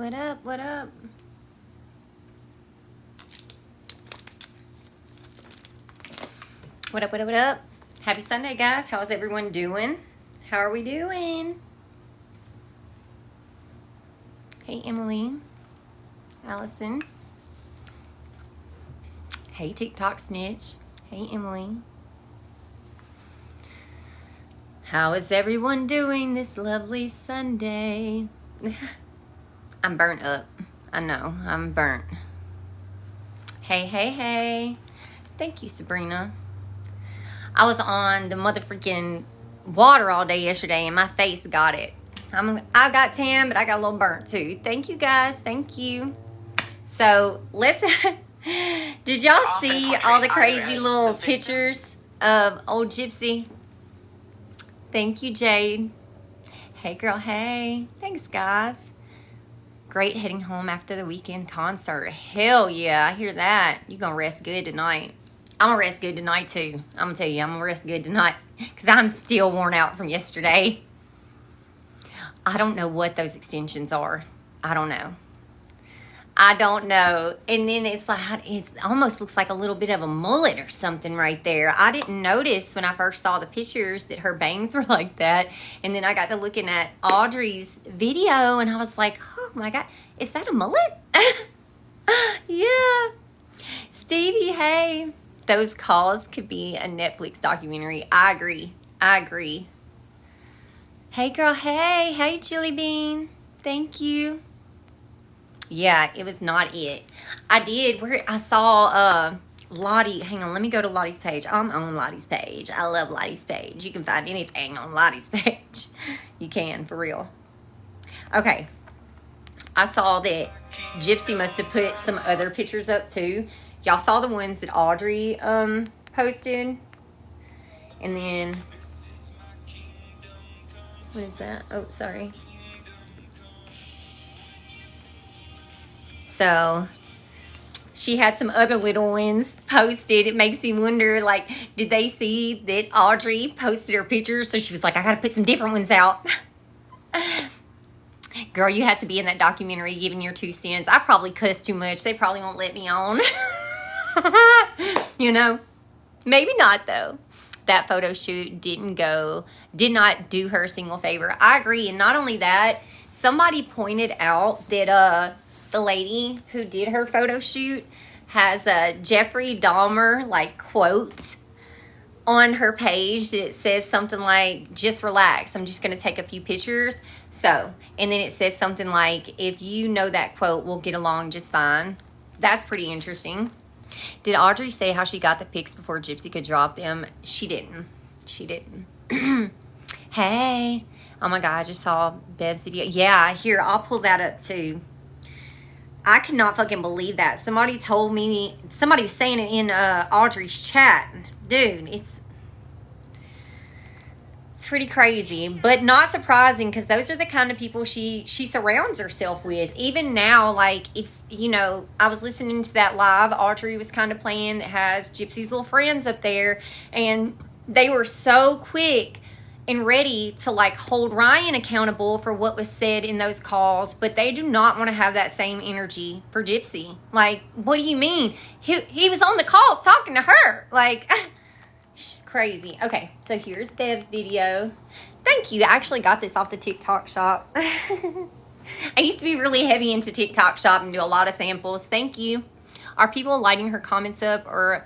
What up? What up? What up? What up? What up? Happy Sunday, guys. How's everyone doing? How are we doing? Hey, Emily. Allison. Hey, TikTok Snitch. Hey, Emily. How is everyone doing this lovely Sunday? I'm burnt up. I know, I'm burnt. Hey, hey, hey. Thank you, Sabrina. I was on the motherfucking water all day yesterday and my face got it. I got tan, but I got a little burnt too. Thank you, guys. Thank you. So, let's... Did y'all see all the crazy little pictures of old Gypsy? Thank you, Jade. Hey, girl, hey. Thanks, guys. Great heading home after the weekend concert. Hell yeah, I hear that. You gonna rest good tonight. I'm gonna rest good tonight, too. I'm gonna tell you, I'm gonna rest good tonight because I'm still worn out from yesterday. I don't know what those extensions are. I don't know. And then it's like, it almost looks like a little bit of a mullet or something right there. I didn't notice when I first saw the pictures that her bangs were like that. And then I got to looking at Audrey's video and I was like, oh my God, is that a mullet? Yeah. Stevie, hey. Those calls could be a Netflix documentary. I agree. Hey, girl, hey. Hey, Chili Bean. Thank you. Yeah, it was not it. I saw Lottie. Hang on, let me go to Lottie's page. I'm on Lottie's page. I love Lottie's page. You can find anything on Lottie's page. You can, for real. Okay. I saw that Gypsy must have put some other pictures up too. Y'all saw the ones that Audrey posted. And then, what is that? Oh, sorry. So, she had some other little ones posted. It makes me wonder, like, did they see that Audrey posted her pictures? So she was like, I got to put some different ones out. Girl, you had to be in that documentary giving your 2 cents. I probably cussed too much. They probably won't let me on. You know? Maybe not, though. That photo shoot did not do her a single favor. I agree. And not only that, somebody pointed out that, the lady who did her photo shoot has a Jeffrey Dahmer like quote on her page that says something like, just relax, I'm just going to take a few pictures. So, and then it says something like, if you know that quote, we'll get along just fine. That's pretty interesting. Did Audrey say how she got the pics before Gypsy could drop them? She didn't. Hey. Oh my God, I just saw Bev's video. Yeah, here, I'll pull that up too. I could not fucking believe that. Somebody told me, somebody was saying it in Audrey's chat. Dude, it's pretty crazy, but not surprising because those are the kind of people she surrounds herself with. Even now, like, if, you know, I was listening to that live Audrey was kind of playing that has Gypsy's little friends up there, and they were so quick and ready to like hold Ryan accountable for what was said in those calls, but they do not want to have that same energy for Gypsy. Like, what do you mean? He was on the calls talking to her. Like, she's crazy. Okay, so here's Bev's video. Thank you. I actually got this off the TikTok shop. I used to be really heavy into TikTok shop and do a lot of samples. Thank you. Are people lighting her comments up or...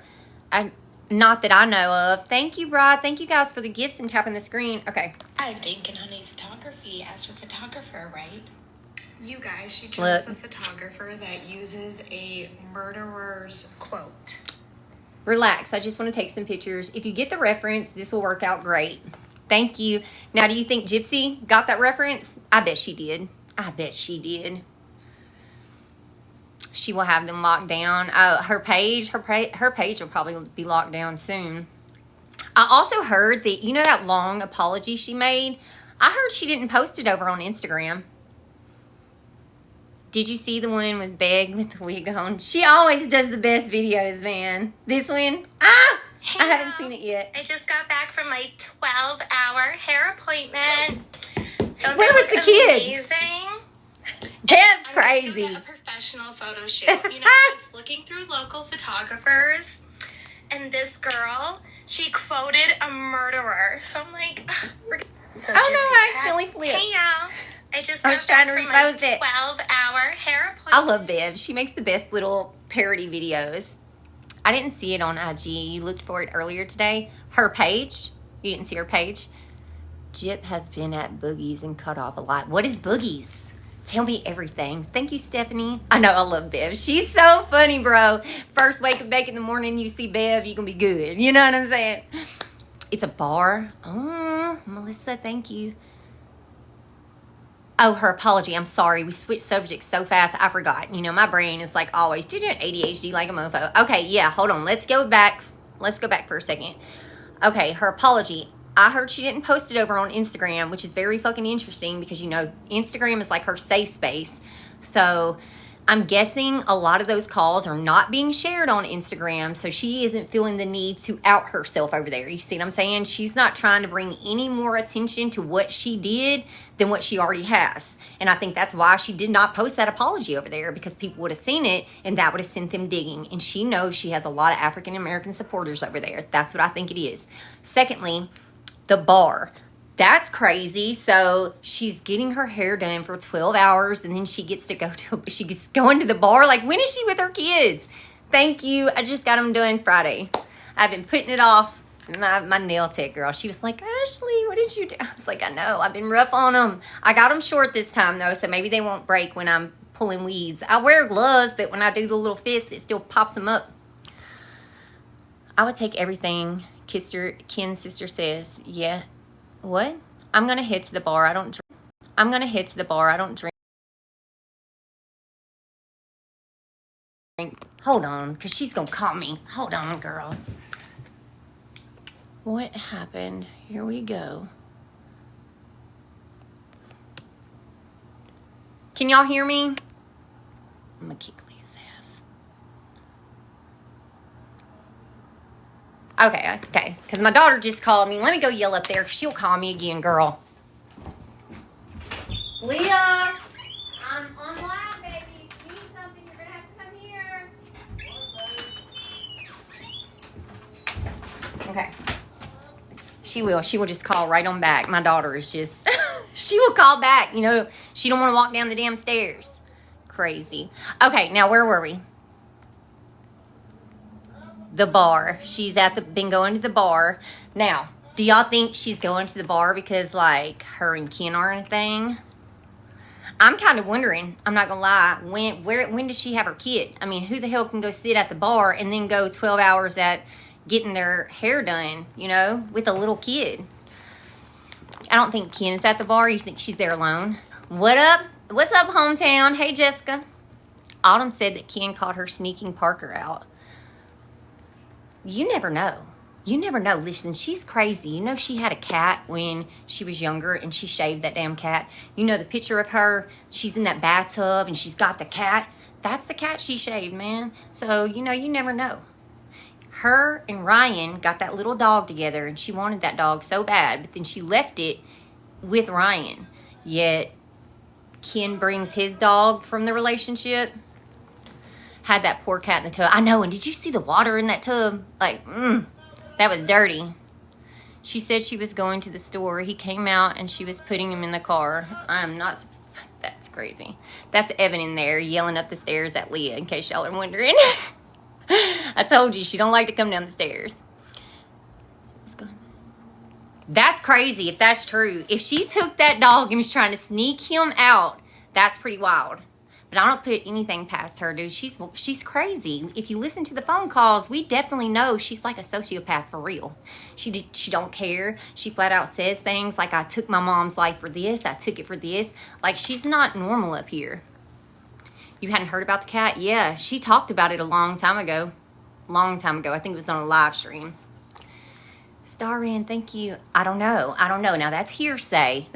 Not that I know of. Thank you, Rod. Thank you guys for the gifts and tapping the screen. Okay. I have Dink and Honey Photography as her photographer, right? You guys, she chose the photographer that uses a murderer's quote. Relax. I just want to take some pictures. If you get the reference, this will work out great. Thank you. Now, do you think Gypsy got that reference? I bet she did. She will have them locked down. Her page will probably be locked down soon. I also heard that, you know that long apology she made? I heard she didn't post it over on Instagram. Did you see the one with Beg with the wig on? She always does the best videos, man. This one? I haven't seen it yet. I just got back from my 12-hour hair appointment. Where was the kid? Amazing. That's I crazy. went to get a professional photo shoot. You know, I was looking through local photographers, and this girl, she quoted a murderer. So I'm like, so Oh, no, I Gypsy accidentally Cat. flipped. Hey, y'all. I just I got was trying back to from my repost it. 12-hour hair appointment. I love Bev. She makes the best little parody videos. I didn't see it on IG. You looked for it earlier today. Her page. You didn't see her page. Jip has been at Boogie's and cut off a lot. What is Boogie's? Tell me everything. Thank you, Stephanie. I know I love Bev. She's so funny, bro. First wake up back in the morning, you see Bev, you gonna be good. You know what I'm saying? It's a bar. Oh, Melissa, thank you. Oh, her apology. I'm sorry. We switched subjects so fast. I forgot. You know, my brain is like always. Do ADHD like a mofo. Okay, yeah. Hold on. Let's go back. Let's go back for a second. Okay, her apology. I heard she didn't post it over on Instagram, which is very fucking interesting because, you know, Instagram is like her safe space. So I'm guessing a lot of those calls are not being shared on Instagram, so she isn't feeling the need to out herself over there. You see what I'm saying? She's not trying to bring any more attention to what she did than what she already has. And I think that's why she did not post that apology over there, because people would have seen it and that would have sent them digging. And she knows she has a lot of African American supporters over there. That's what I think it is. Secondly, the bar. That's crazy. So she's getting her hair done for 12 hours and then she gets going to the bar. Like, when is she with her kids? Thank you. I just got them done Friday. I've been putting it off. My nail tech girl, she was like, Ashley, what did you do? I was like, I know. I've been rough on them. I got them short this time though, so maybe they won't break when I'm pulling weeds. I wear gloves, but when I do the little fist, it still pops them up. I would take everything Ken's sister says. Yeah. What? I'm going to head to the bar. I don't drink. I'm going to head to the bar. I don't drink. Hold on, because she's going to call me. Hold on, girl. What happened? Here we go. Can y'all hear me? I'm going to kick Leah's ass. Okay. Because my daughter just called me. Let me go yell up there. She'll call me again, girl. Leah, I'm on live, baby. If you need something, you're going to have to come here. Okay. She will just call right on back. My daughter is just, she will call back. You know, she don't want to walk down the damn stairs. Crazy. Okay, now where were we? The bar. She's been going to the bar. Now, do y'all think she's going to the bar because, like, her and Ken are a thing? I'm kind of wondering, I'm not gonna lie, when does she have her kid? I mean, who the hell can go sit at the bar and then go 12 hours at getting their hair done, you know, with a little kid? I don't think Ken is at the bar. You think she's there alone? What up? What's up, hometown? Hey, Jessica. Autumn said that Ken caught her sneaking Parker out. You never know. You never know. Listen, she's crazy. You know, she had a cat when she was younger and she shaved that damn cat. You know the picture of her? She's in that bathtub and she's got the cat. That's the cat she shaved, man. So, you know, you never know. Her and Ryan got that little dog together and she wanted that dog so bad, but then she left it with Ryan. Yet, Ken brings his dog from the relationship. Had that poor cat in the tub. I know, and did you see the water in that tub? Like, that was dirty. She said she was going to the store. He came out and she was putting him in the car. I'm not, that's crazy. That's Evan in there yelling up the stairs at Leah, in case y'all are wondering. I told you, she don't like to come down the stairs. That's crazy if that's true. If she took that dog and was trying to sneak him out, that's pretty wild. But I don't put anything past her, dude. She's crazy. If you listen to the phone calls, we definitely know she's like a sociopath for real. She don't care. She flat out says things like, I took my mom's life for this. I took it for this. Like, she's not normal up here. You hadn't heard about the cat? Yeah, she talked about it a long time ago. I think it was on a live stream. Starran, thank you. I don't know. Now, that's hearsay.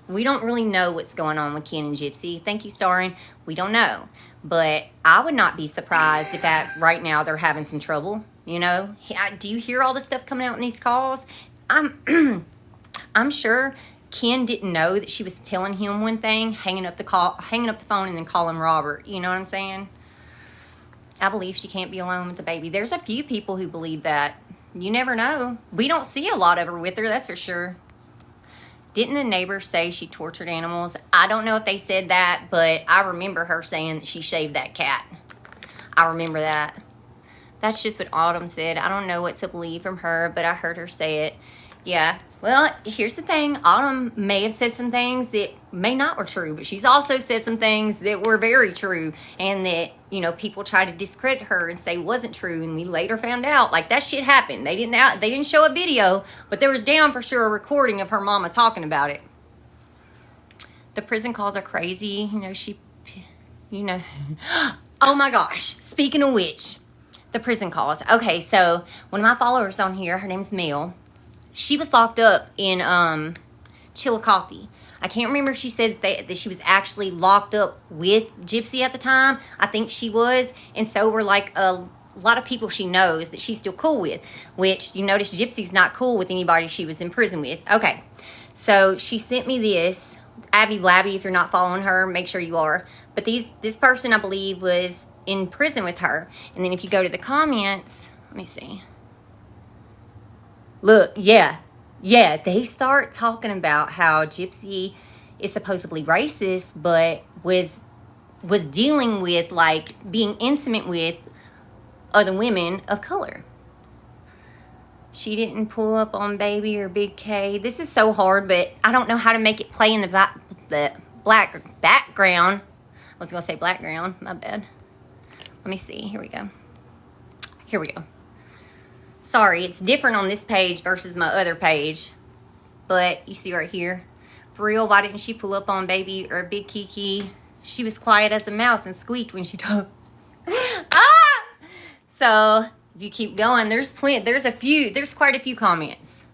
We don't really know what's going on with Ken and Gypsy. Thank you, Starran. We don't know. But I would not be surprised if right now they're having some trouble. You know? Do you hear all the stuff coming out in these calls? I'm sure Ken didn't know that she was telling him one thing, hanging up the phone, and then calling Robert. You know what I'm saying? I believe she can't be alone with the baby. There's a few people who believe that. You never know. We don't see a lot of her with her, that's for sure. Didn't the neighbors say she tortured animals? I don't know if they said that, but I remember her saying that she shaved that cat. I remember that. That's just what Autumn said. I don't know what to believe from her, but I heard her say it. Yeah. Well, here's the thing. Autumn may have said some things that may not were true, but she's also said some things that were very true, and that, you know, people try to discredit her and say wasn't true, and we later found out like that shit happened. They didn't show a video, but there was damn for sure a recording of her mama talking about it. The prison calls are crazy. Oh my gosh. Speaking of which, the prison calls. Okay, so one of my followers on here, her name's Mel. She was locked up in Chillicothe. I can't remember if she said that she was actually locked up with Gypsy at the time. I think she was. And so were like a lot of people she knows that she's still cool with. Which, you notice Gypsy's not cool with anybody she was in prison with. Okay, so she sent me this. Abby Blabby, if you're not following her, make sure you are. But this person, I believe, was in prison with her. And then if you go to the comments, let me see. Look, yeah, they start talking about how Gypsy is supposedly racist, but was dealing with, like, being intimate with other women of color. She didn't pull up on Baby or Big K. This is so hard, but I don't know how to make it play in the black background. I was going to say background, my bad. Let me see, here we go. Sorry, it's different on this page versus my other page. But you see right here. For real, why didn't she pull up on Baby or Big Kiki? She was quiet as a mouse and squeaked when she talked. Ah! So, if you keep going, there's quite a few comments.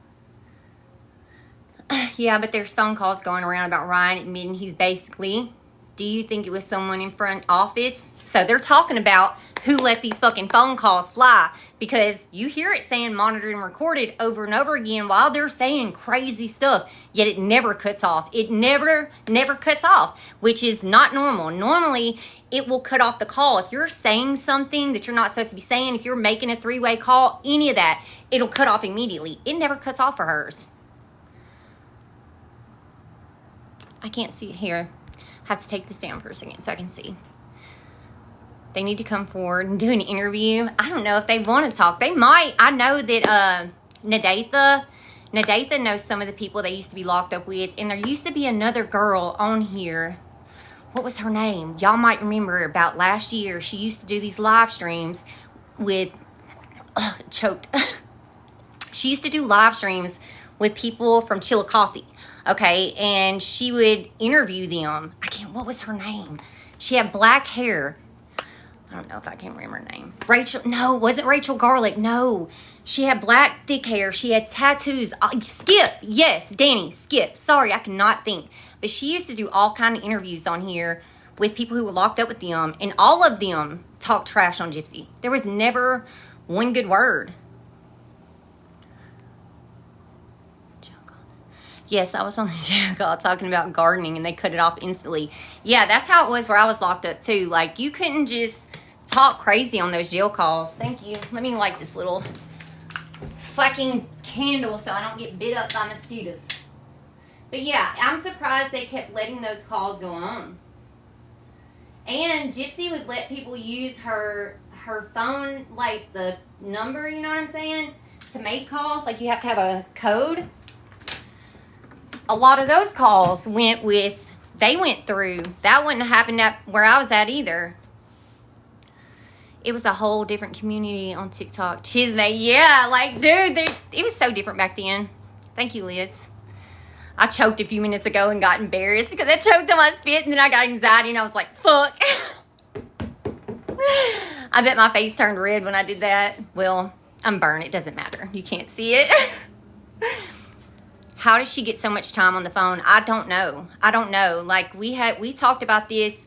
Yeah, but there's phone calls going around about Ryan admitting he's basically, do you think it was someone in front office? So they're talking about who let these fucking phone calls fly, because you hear it saying monitored and recorded over and over again while they're saying crazy stuff, yet it never cuts off. It never cuts off, which is not normal. Normally, it will cut off the call. If you're saying something that you're not supposed to be saying, if you're making a three-way call, any of that, it'll cut off immediately. It never cuts off for hers. I can't see it here. I have to take this down for a second so I can see. They need to come forward and do an interview. I don't know if they want to talk. They might. I know that Nadatha knows some of the people they used to be locked up with. And there used to be another girl on here. What was her name? Y'all might remember about last year. She used to do these live streams with... choked. She used to do live streams with people from Chillicothe. Okay, and she would interview them. What was her name? She had black hair. I don't know if I can remember her name. Rachel, no, wasn't Rachel Garlic. No, she had black, thick hair. She had tattoos. Skip, yes, Danny, Skip. Sorry, I cannot think. But she used to do all kind of interviews on here with people who were locked up with them. And all of them talked trash on Gypsy. There was never one good word. Yes, I was on the jail call talking about gardening, and they cut it off instantly. Yeah, that's how it was where I was locked up, too. Like, you couldn't just talk crazy on those jail calls. Thank you. Let me light this little fucking candle so I don't get bit up by mosquitoes. But, yeah, I'm surprised they kept letting those calls go on. And Gypsy would let people use her phone, like, the number, you know what I'm saying, to make calls. Like, you have to have a code. A lot of those calls went through. That wouldn't have happened at where I was at either. It was a whole different community on TikTok. Chisme, yeah, like, dude, it was so different back then. Thank you, Liz. I choked a few minutes ago and got embarrassed because I choked on my spit, and then I got anxiety, and I was like, fuck. I bet my face turned red when I did that. Well, I'm burned. It doesn't matter. You can't see it. How does she get so much time on the phone? I don't know. Like, we talked about this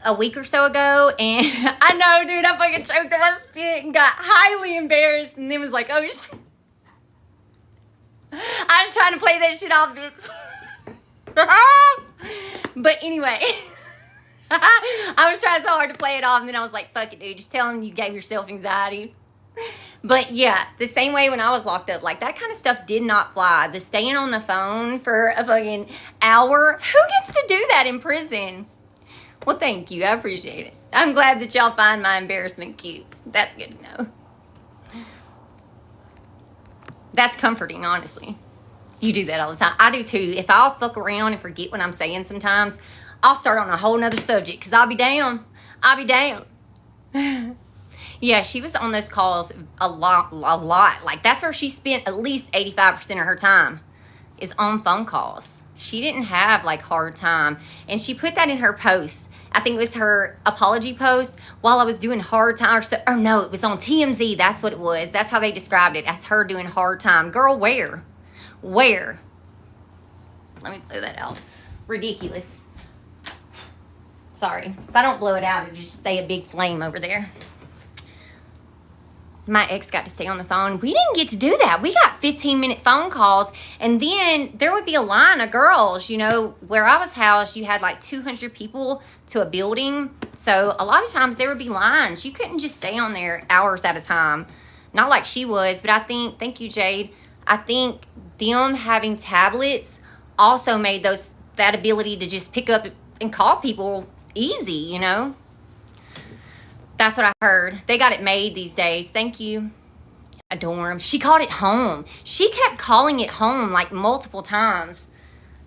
a week or so ago, and I know, dude, I fucking choked on my spit and got highly embarrassed, and then was like, oh, shit. I was trying to play that shit off, bitch. But anyway, I was trying so hard to play it off, and then I was like, fuck it, dude. Just tell him you gave yourself anxiety. But yeah, the same way when I was locked up, like that kind of stuff did not fly. The staying on the phone for a fucking hour. Who gets to do that in prison? Well, thank you. I appreciate it. I'm glad that y'all find my embarrassment cute. That's good to know. That's comforting, honestly. You do that all the time. I do too. If I'll fuck around and forget what I'm saying sometimes, I'll start on a whole nother subject because I'll be down. I'll be down. Yeah, she was on those calls a lot. Like, that's where she spent at least 85% of her time is on phone calls. She didn't have, like, hard time. And she put that in her post. I think it was her apology post while I was doing hard time. Or no, it was on TMZ. That's what it was. That's how they described it, as her doing hard time. Girl, where? Where? Let me blow that out. Ridiculous. Sorry. If I don't blow it out, it'll just stay a big flame over there. My ex got to stay on the phone. We didn't get to do that. We got 15-minute phone calls, and then there would be a line of girls. You know, where I was housed, you had like 200 people to a building. So a lot of times there would be lines. You couldn't just stay on there hours at a time. Not like she was, but I think, thank you, Jade, I think them having tablets also made that ability to just pick up and call people easy, you know. That's what I heard. They got it made these days. Thank you. A dorm. She called it home. She kept calling it home like multiple times.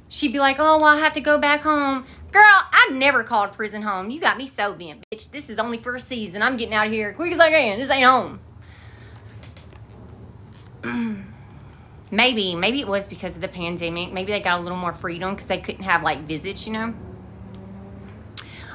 She'd be like, oh, well, I have to go back home. Girl, I never called prison home. You got me so bent, bitch. This is only for a season. I'm getting out of here quick as I can. This ain't home. Maybe it was because of the pandemic. Maybe they got a little more freedom because they couldn't have like visits, you know.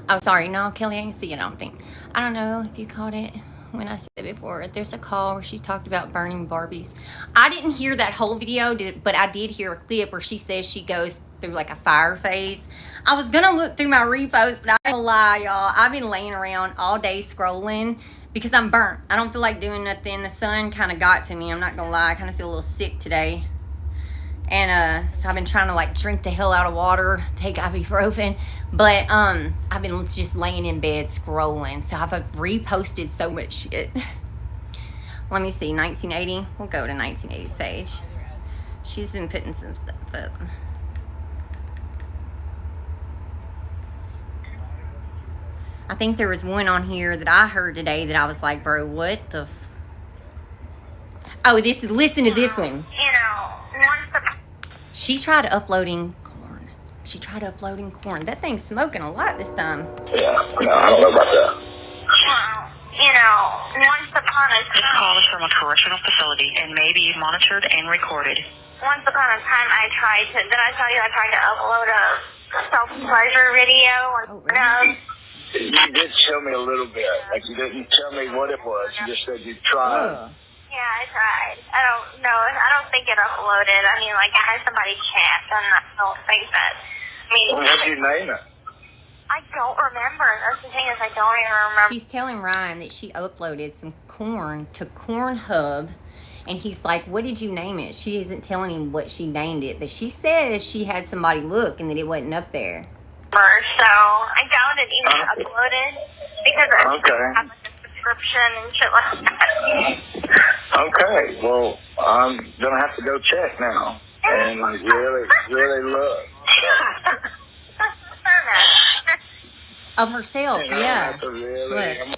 Oh, sorry. No, Kelly, I didn't see it, I don't think. I don't know if you caught it when I said it before. There's a call where she talked about burning Barbies. I didn't hear that whole video, but I did hear a clip where she says she goes through like a fire phase. I was going to look through my reposts, but I ain't gonna lie, y'all. I've been laying around all day scrolling because I'm burnt. I don't feel like doing nothing. The sun kind of got to me. I'm not going to lie. I kind of feel a little sick today. And so I've been trying to like drink the hell out of water, take ibuprofen. But I've been just laying in bed scrolling. So I've reposted so much shit. Let me see, 1980. We'll go to 1980's page. She's been putting some stuff up. I think there was one on here that I heard today that I was like, bro, what the oh, this is, listen to this one. You know, She tried uploading corn. That thing's smoking a lot this time. Yeah, no, I don't know about that. well, you know, once upon a This time, call is from a correctional facility and may be monitored and recorded. once upon a time I tried to, did I tell you I tried to upload a self-pleasure video? Oh, really? You did show me a little bit. Like, you didn't tell me what it was. You just said you tried. Ugh. Yeah, I tried. I don't know. I don't think it uploaded. I mean, like, I had somebody chat, and I don't think that. I mean, Well, what'd you name it? I don't remember. That's the thing is, I don't even remember. She's telling Ryan that she uploaded some corn to Cornhub, and he's like, what did you name it? She isn't telling him what she named it, but she says she had somebody look and that it wasn't up there. So I doubt it even uploaded because I Okay. have like a subscription and shit like that. Okay, well, I'm gonna have to go check now and like really look. Of herself, You know, I yeah. have to really. Look.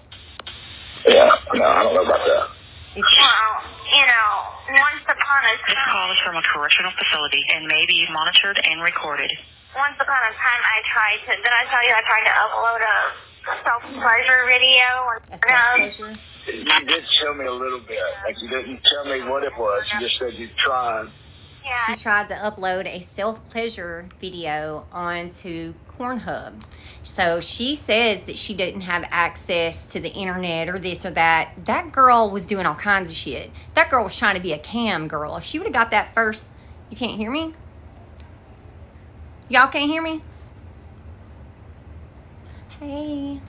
Yeah, no, I don't know about that. It's, Well, you know, once upon a This time, call is from a correctional facility and may be monitored and recorded. once upon a time I tried to, did I tell you I tried to upload a self-pleasure video? a self-pleasure. You did show me a little bit. Like, you didn't tell me what it was. You just said you tried. Yeah, She tried to upload a self-pleasure video onto Cornhub. So she says that she didn't have access to the internet or this or that. That girl was doing all kinds of shit. That girl was trying to be a cam girl. If she would have got that first... You can't hear me? Y'all can't hear me? Hey.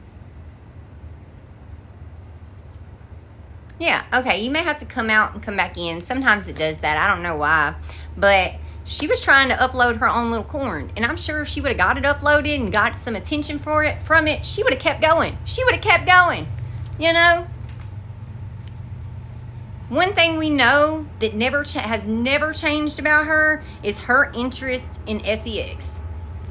Yeah, okay. You may have to come out and come back in. Sometimes it does that. I don't know why. But She was trying to upload her own little corn, and I'm sure if she would have got it uploaded and got some attention from it, she would have kept going. She would have kept going, you know? One thing we know that has never changed about her is her interest in sex.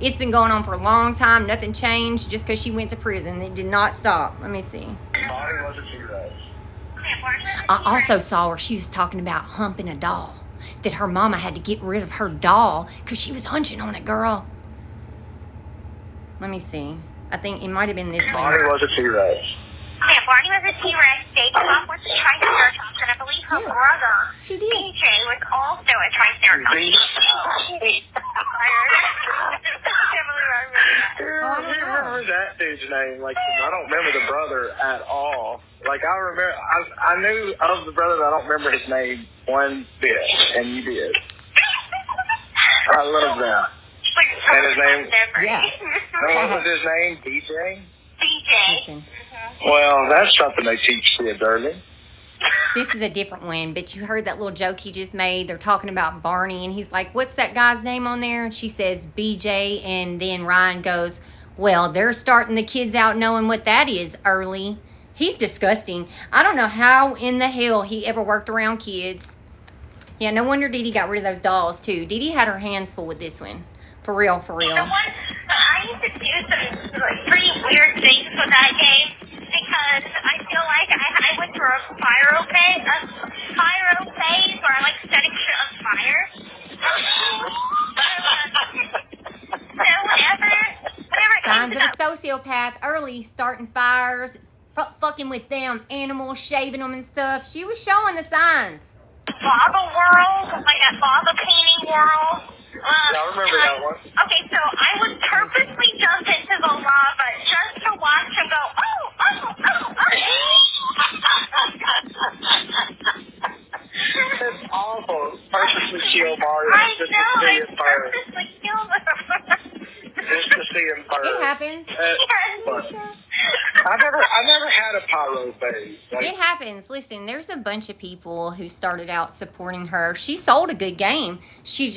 It's been going on for a long time. Nothing changed just because she went to prison. It did not stop. Let me see. I also saw her. She was talking about humping a doll. That her mama had to get rid of her doll because she was hunching on it, girl. Let me see. I think it might have been this one. Barney was a T-Rex. Yeah, Barney was a T-Rex. They came up with the Triceratops, and I believe her brother, She did. BJ, was also a Triceratops. I remember that dude's name. Like, I don't remember the brother at all. Like, I knew of the brother, but I don't remember his name one bit, and you did. I love that. And his name? Yeah. What was his name? DJ? BJ. Listen. Well, that's something they teach kids early. This is a different one, but you heard that little joke he just made. They're talking about Barney, and he's like, what's that guy's name on there? And she says, BJ, and then Ryan goes, well, they're starting the kids out knowing what that is early. He's disgusting. I don't know how in the hell he ever worked around kids. Yeah, no wonder Dee Dee got rid of those dolls, too. Dee Dee had her hands full with this one. For real, for real. You know what? I used to do some pretty weird things with that game because I feel like I went through a pyro phase where I like setting shit on fire. So whenever Signs of a sociopath early, starting fires, fucking with them animals, shaving them and stuff. She was showing the signs. lava world, like that lava painting world. I remember that one. Okay, so I would purposely jump into the lava just to watch him go, It's awful. Purposely kill Mario I just know, to see I him burn. purposely killed him. Just to see him burn. It happens. I never had a pyro phase. Like, It happens. Listen, there's a bunch of people who started out supporting her. She sold a good game. She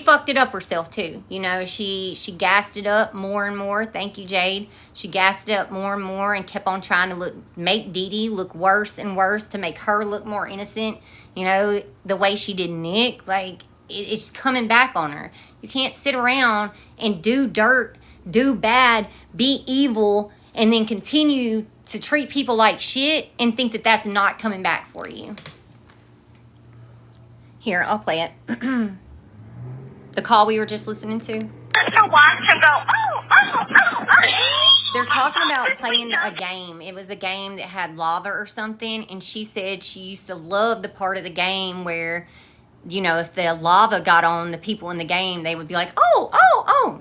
fucked it up herself too. You know, she gassed it up more and more. Thank you, Jade. She gassed it up more and more and kept on trying to make Dee Dee look worse and worse to make her look more innocent. You know, the way she did Nick, like it's coming back on her. You can't sit around and do dirt, do bad, be evil, and then continue to treat people like shit and think that that's not coming back for you. Here, I'll play it. The call we were just listening to. Just to watch him go, They're talking about playing a game. It was a game that had lava or something, and she said she used to love the part of the game where, you know, if the lava got on the people in the game, they would be like, oh.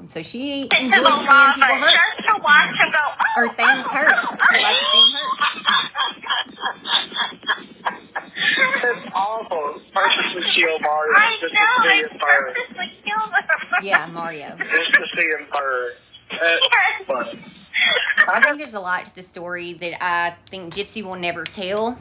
So she enjoyed seeing people hurt. Just to watch him go, Or things hurt. She liked to see them hurt. it's awful. Purposely kill Mario I just know, to I see him burn. purposely killed him. Yeah, Mario. Just to see him burn. That's funny. I think there's a lot to the story that I think Gypsy will never tell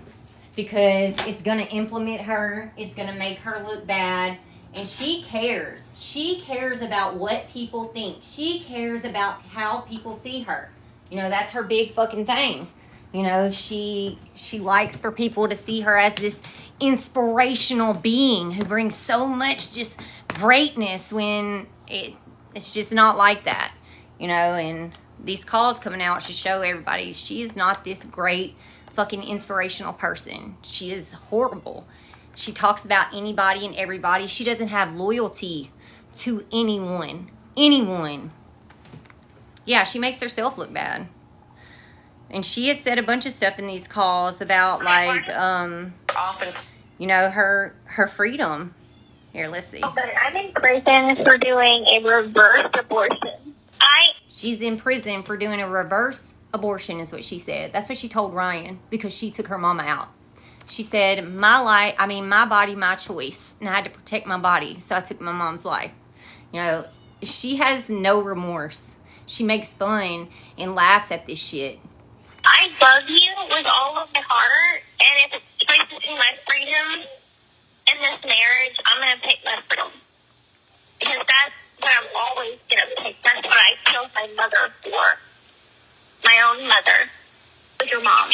because it's going to implement her. It's going to make her look bad. And she cares. She cares about what people think. She cares about how people see her. You know, that's her big fucking thing. You know, she likes for people to see her as this inspirational being who brings so much just greatness when it's just not like that. You know, and these calls coming out should show everybody she is not this great fucking inspirational person. She is horrible. She talks about anybody and everybody. She doesn't have loyalty to anyone. Yeah, she makes herself look bad. And she has said a bunch of stuff in these calls about like, you know, her freedom. Here, let's see. I'm in prison for doing a reverse abortion. She's in prison for doing a reverse abortion is what she said. That's what she told Ryan because she took her mama out. She said, my body, my choice. And I had to protect my body, so I took my mom's life. You know, she has no remorse. She makes fun and laughs at this shit. I love you with all of my heart, and if it's choices in my freedom in this marriage, I'm going to pick my freedom. because that's what I'm always going to pick. That's what I killed my mother for. My own mother. With your mom.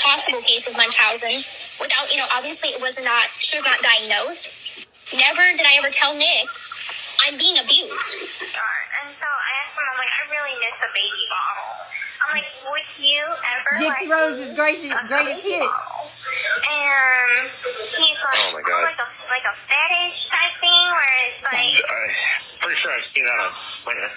Possible case of Munchausen. Without, obviously she was not diagnosed. Never did I ever tell Nick I'm being abused. And so I asked my mom, like, I really miss a baby bottle. I'm like, would you ever Gypsy Rose's greatest hit. And he's like, Oh my God. like a fetish type thing where it's like, I'm pretty sure I've seen that on Twitter.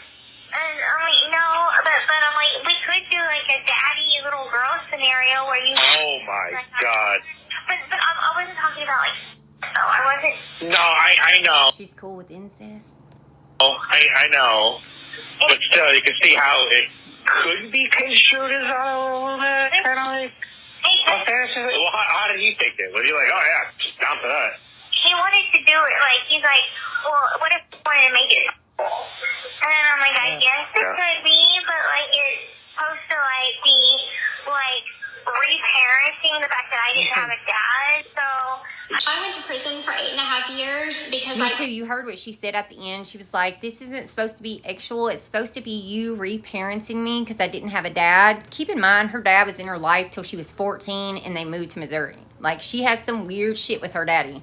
and I'm like, no, but I'm like, we could do like a daddy little girl scenario where you. Oh my God. But I wasn't talking about like. So I wasn't. No, I know. She's cool with incest. Oh, I know. But still, you can see how it could be construed as a little bit kind of like. Well, how did he take it? Was he like, oh yeah, just down to that? He wanted to do it like he's like, well, what if I wanted to make it cool? And then I'm like, I guess it could be, but like it's supposed to like be like reparenting the fact that I didn't have a dad, so. I went to prison for 8.5 years because Me too. You heard what she said at the end. She was like, this isn't supposed to be actual. It's supposed to be you reparenting me because I didn't have a dad. Keep in mind, her dad was in her life till she was 14 and they moved to Missouri. Like, she has some weird shit with her daddy.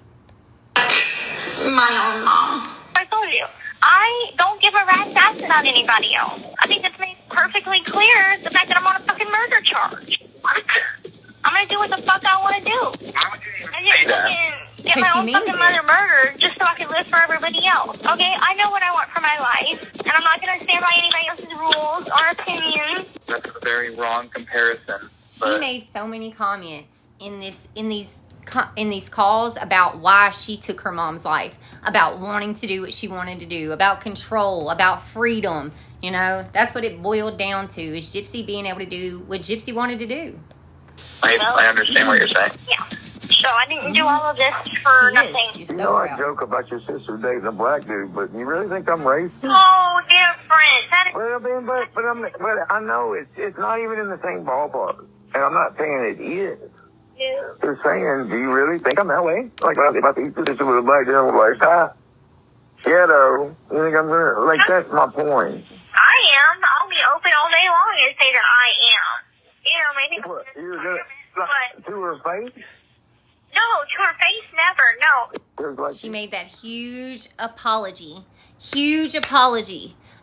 my own mom. I told you, I don't give a rat's ass about anybody else. I think it's made perfectly clear the fact that I'm on a fucking murder charge. I'm gonna do what the fuck I want to do. Why would you even I say just that? fucking get Because my she own means fucking it. mother murdered just so I can live for everybody else. Okay, I know what I want for my life, and I'm not gonna stand by anybody else's rules or opinions. That's a very wrong comparison. She made so many comments in these calls about why she took her mom's life, about wanting to do what she wanted to do, about control, about freedom. You know, that's what it boiled down to, is Gypsy being able to do what Gypsy wanted to do. I understand what you're saying. Yeah. So I didn't do all of this for She nothing. is. You're You so know I proud. joke about your sister dating a black dude, but you really think I'm racist? Oh, different. That is Well, I mean, but I know it's not even in the same ballpark, and I'm not saying it is. new. Just saying, do you really think I'm that way? Like if I think this with a black dude, I'm like, ghetto. You think I'm gonna like? That's my point. I am. I'll be open all day long and say that I am. You know, maybe. What, you're gonna But to her face? no, to her face, never. No. It was like, She made that huge apology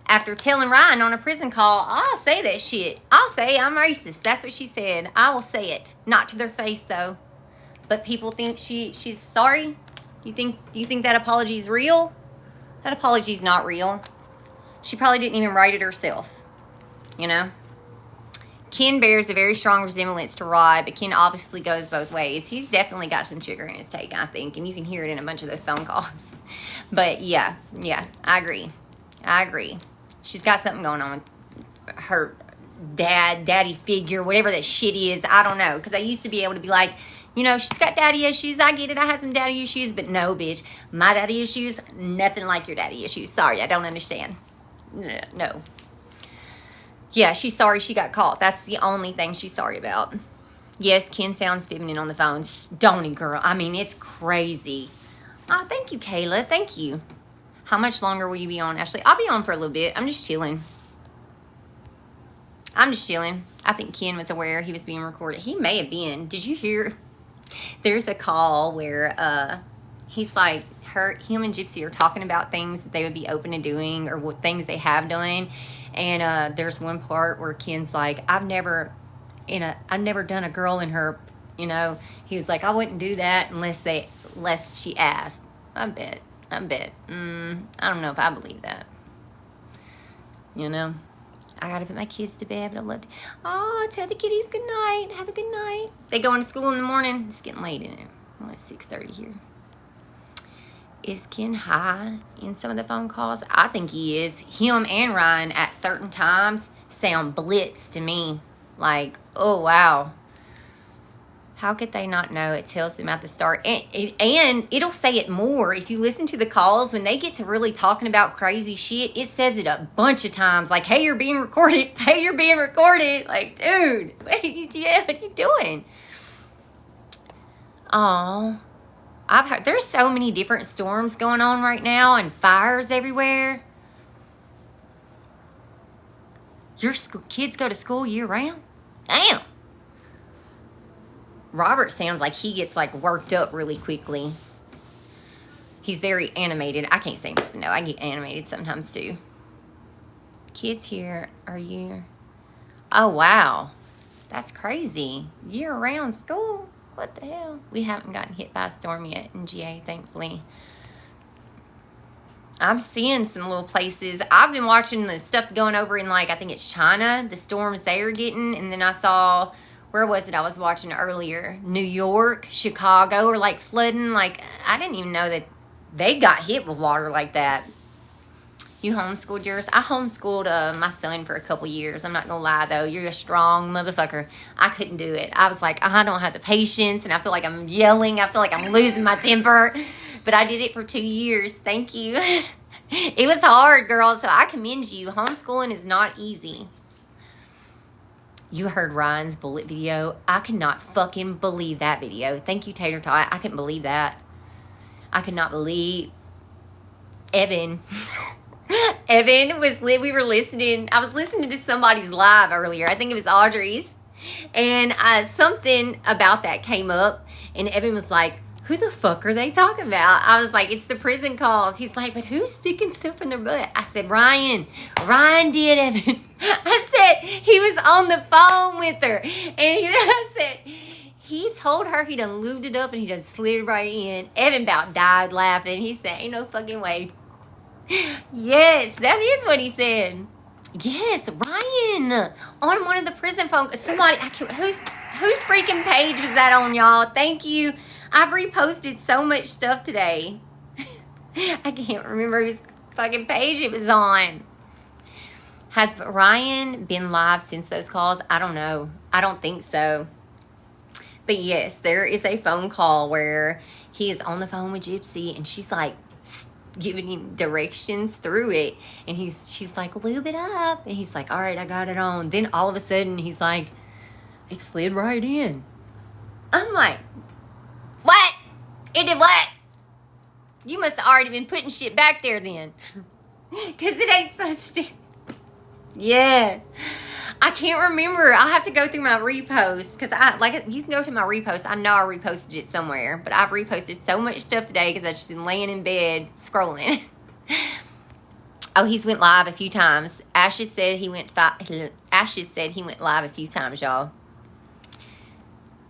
after telling Ryan on a prison call, I'll say that shit. I'll say I'm racist. That's what she said. I will say it. Not to their face, though. But people think she's sorry. You think that apology is real? That apology's not real. She probably didn't even write it herself. You know? Ken bears a very strong resemblance to Rod, but Ken obviously goes both ways. He's definitely got some sugar in his take, I think, and you can hear it in a bunch of those phone calls. But yeah, I agree. She's got something going on with her daddy figure, whatever that shit is. I don't know, because I used to be able to be like, you know, she's got daddy issues. I get it. I had some daddy issues, but no, bitch. My daddy issues, nothing like your daddy issues. Sorry, I don't understand. No. Yeah, she's sorry she got caught. That's the only thing she's sorry about. Yes, Ken sounds feminine on the phone. Don't he, girl? I mean, it's crazy. Oh, thank you, Kayla. Thank you. How much longer will you be on, Ashley? I'll be on for a little bit. I'm just chilling. I think Ken was aware he was being recorded. He may have been. Did you hear? There's a call where he's like, him and Gypsy are talking about things that they would be open to doing or what things they have done. And there's one part where Ken's like, I've never done a girl in her, you know. He was like, I wouldn't do that unless she asked. I bet. I don't know if I believe that. You know, I gotta put my kids to bed, but I love to. Oh, tell the kitties good night. Have a good night. They going to school in the morning. It's getting late in it. It's only 6:30 here. Is Ken high in some of the phone calls? I think he is. Him and Ryan at certain times sound blitz to me. Like, oh, wow. How could they not know? It tells them at the start. And it'll say it more. If you listen to the calls, when they get to really talking about crazy shit, it says it a bunch of times. Like, hey, you're being recorded. Hey, you're being recorded. Like, dude, what are you doing? Oh. I've heard there's so many different storms going on right now and fires everywhere. Your kids go to school year round? Damn. Robert sounds like he gets like worked up really quickly. He's very animated. I can't say no. I get animated sometimes too. Kids here are you? Oh, wow. That's crazy. Year-round school? What the hell? We haven't gotten hit by a storm yet in GA, thankfully. I'm seeing some little places. I've been watching the stuff going over in, like, I think it's China, the storms they are getting. And then I saw, where was it I was watching earlier? New York, Chicago are, like, flooding. Like, I didn't even know that they got hit with water like that. You homeschooled yours? I homeschooled my son for a couple years. I'm not going to lie, though. You're a strong motherfucker. I couldn't do it. I was like, I don't have the patience, and I feel like I'm yelling. I feel like I'm losing my temper. But I did it for 2 years. Thank you. It was hard, girl, so I commend you. Homeschooling is not easy. You heard Ryan's bullet video. I could not fucking believe that video. Thank you, Tater Tot. I couldn't believe that. I could not believe Evan... Evan was, we were listening, I was listening to somebody's live earlier, I think it was Audrey's, and something about that came up, and Evan was like, who the fuck are they talking about? I was like, it's the prison calls. He's like, but who's sticking stuff in their butt? I said, Ryan did, Evan. I said, he was on the phone with her, and I said, he told her he done lubed it up, and he done slid right in. Evan about died laughing. He said, ain't no fucking way. Yes, that is what he said. Yes, Ryan on one of the prison phone. Somebody, whose freaking page was that on, y'all? Thank you. I've reposted so much stuff today. I can't remember whose fucking page it was on. Has Ryan been live since those calls? I don't know. I don't think so. But yes, there is a phone call where he is on the phone with Gypsy, and she's like giving him directions through it, and she's like, lube it up, and he's like, all right, I got it on. Then all of a sudden he's like, it slid right in. I'm like, what? It did what? You must have already been putting shit back there then. Because it ain't so yeah, I can't remember. I'll have to go through my reposts, because you can go to my repost. I know I reposted it somewhere, but I've reposted so much stuff today because I've just been laying in bed scrolling. Oh, he's went live a few times. Ashes said he went live a few times, y'all.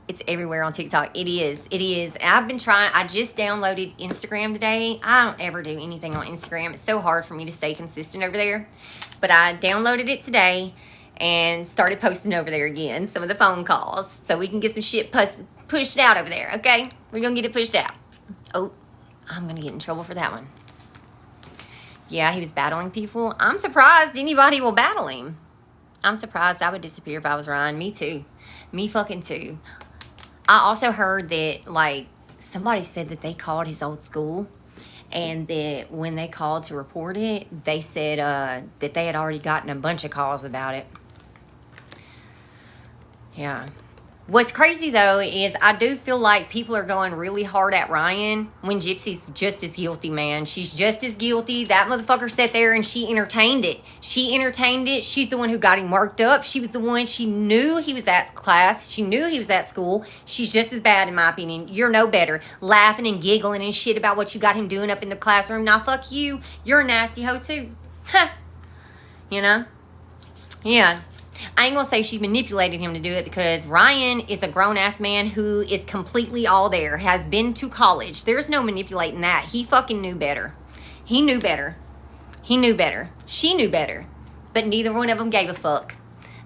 It's everywhere on TikTok. It is. It is. I've been trying. I just downloaded Instagram today. I don't ever do anything on Instagram. It's so hard for me to stay consistent over there. But I downloaded it today and started posting over there again some of the phone calls so we can get some shit pushed out over there, okay? We're going to get it pushed out. Oh, I'm going to get in trouble for that one. Yeah, he was battling people. I'm surprised anybody will battle him. I'm surprised I would disappear if I was Ryan. Me too. Me fucking too. I also heard that, like, somebody said that they called his old school, and that when they called to report it, they said that they had already gotten a bunch of calls about it. Yeah. What's crazy, though, is I do feel like people are going really hard at Ryan when Gypsy's just as guilty, man. She's just as guilty. That motherfucker sat there and she entertained it. She entertained it. She's the one who got him worked up. She was the one. She knew he was at class. She knew he was at school. She's just as bad, in my opinion. You're no better. Laughing and giggling and shit about what you got him doing up in the classroom. Nah, fuck you. You're a nasty hoe, too. You know? Yeah. I ain't gonna say she manipulated him to do it, because Ryan is a grown-ass man who is completely all there, has been to college. There's no manipulating that. He fucking knew better. He knew better. He knew better. She knew better. But neither one of them gave a fuck.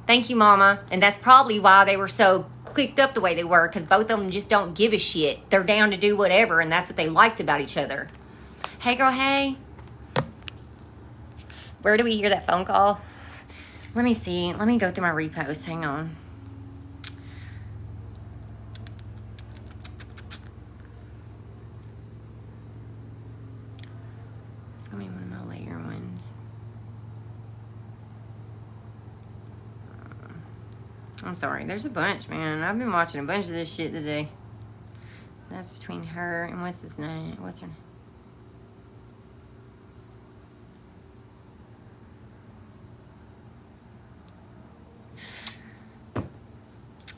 Thank you, Mama. And that's probably why they were so clicked up the way they were, because both of them just don't give a shit. They're down to do whatever, and that's what they liked about each other. Hey, girl, hey. Where do we hear that phone call? Let me see. Let me go through my reposts. Hang on. It's going to be one of my later ones. I'm sorry. There's a bunch, man. I've been watching a bunch of this shit today. That's between her and what's his name? What's her name?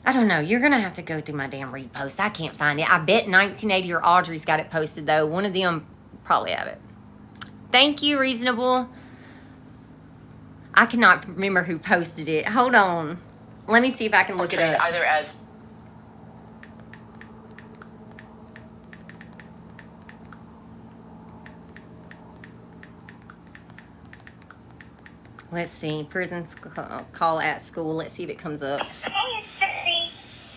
I don't know. You're going to have to go through my damn repost. I can't find it. I bet 1980 or Audrey's got it posted, though. One of them probably have it. Thank you, Reasonable. I cannot remember who posted it. Hold on. Let me see if I can look it up. Either as... Let's see. Prisons call at school. Let's see if it comes up.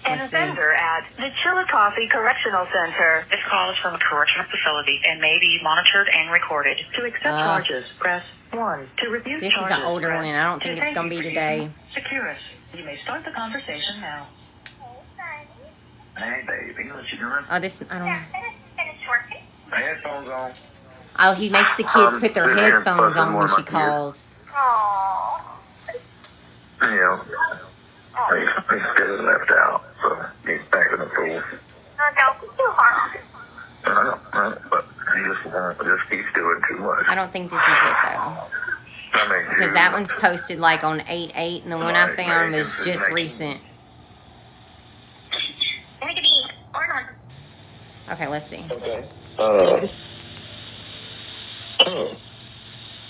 An offender at the Chillicothe Correctional Center. This call is from a correctional facility and may be monitored and recorded. To accept charges, press 1. To refuse this charges, is an older one. I don't think it's going to be today. Securus, you may start the conversation now. Hey, baby, what you doing? Oh, this, I don't know. My headphones on. Oh, he makes the kids put their headphones on when she calls. Yeah. He's getting left out, so he's back in the pool. Don't be too hard on him. But he keeps doing too much. I don't think this is it, though. Because that one's posted like on 8/8, and the one I found was just recent. Okay, let's see. Okay.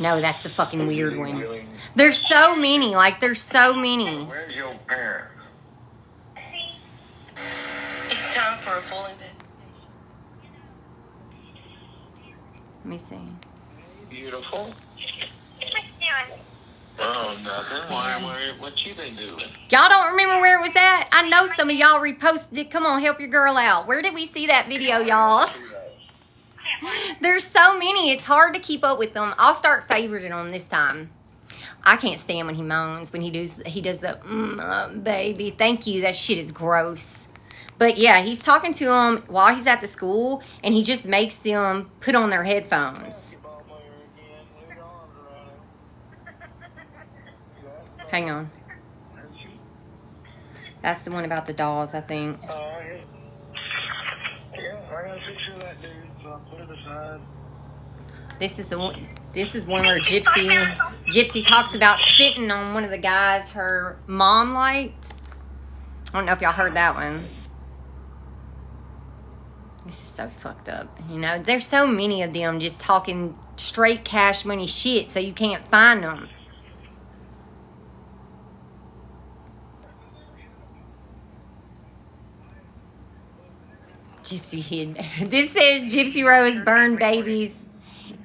No, that's the fucking weird one. There's so many. Like, there's so many. Where's your parents? It's time for a full investigation. Let me see. Beautiful. What you doing? Oh, nothing. What you been doing? Y'all don't remember where it was at? I know some of y'all reposted it. Come on, help your girl out. Where did we see that video, y'all? There's so many. It's hard to keep up with them. I'll start favoriting them this time. I can't stand when he moans. When he does the, baby. Thank you. That shit is gross. But yeah, he's talking to them while he's at the school, and he just makes them put on their headphones. Hang on. That's the one about the dolls, I think. Yeah, I got a picture of that dude, so I'll put it aside. This is the one. This is one where Gypsy talks about spitting on one of the guys her mom liked. I don't know if y'all heard that one. This is so fucked up. You know, there's so many of them just talking straight cash money shit, so you can't find them. Gypsy hid. This says Gypsy Rose burned babies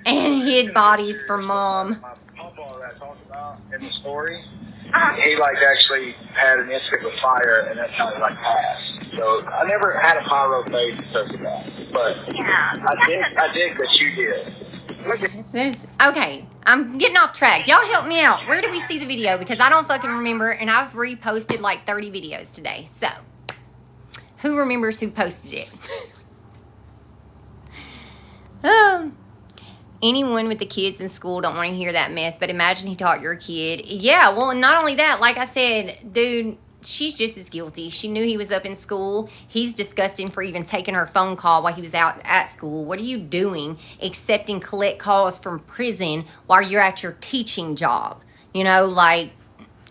and hid bodies for mom. My papa that I talked about in the story, he like actually had an incident with fire, and that's how he like passed. So I never had a pyro phase because of that, but I did what you did. Look at This, okay, I'm getting off track. Y'all help me out. Where do we see the video? Because I don't fucking remember, and I've reposted like 30 videos today. So, who remembers who posted it? Anyone with the kids in school don't want to hear that mess, but imagine he taught your kid. Yeah, well, and not only that, like I said, dude, she's just as guilty. She knew he was up in school. He's disgusting for even taking her phone call while he was out at school. What are you doing accepting collect calls from prison while you're at your teaching job? You know, like,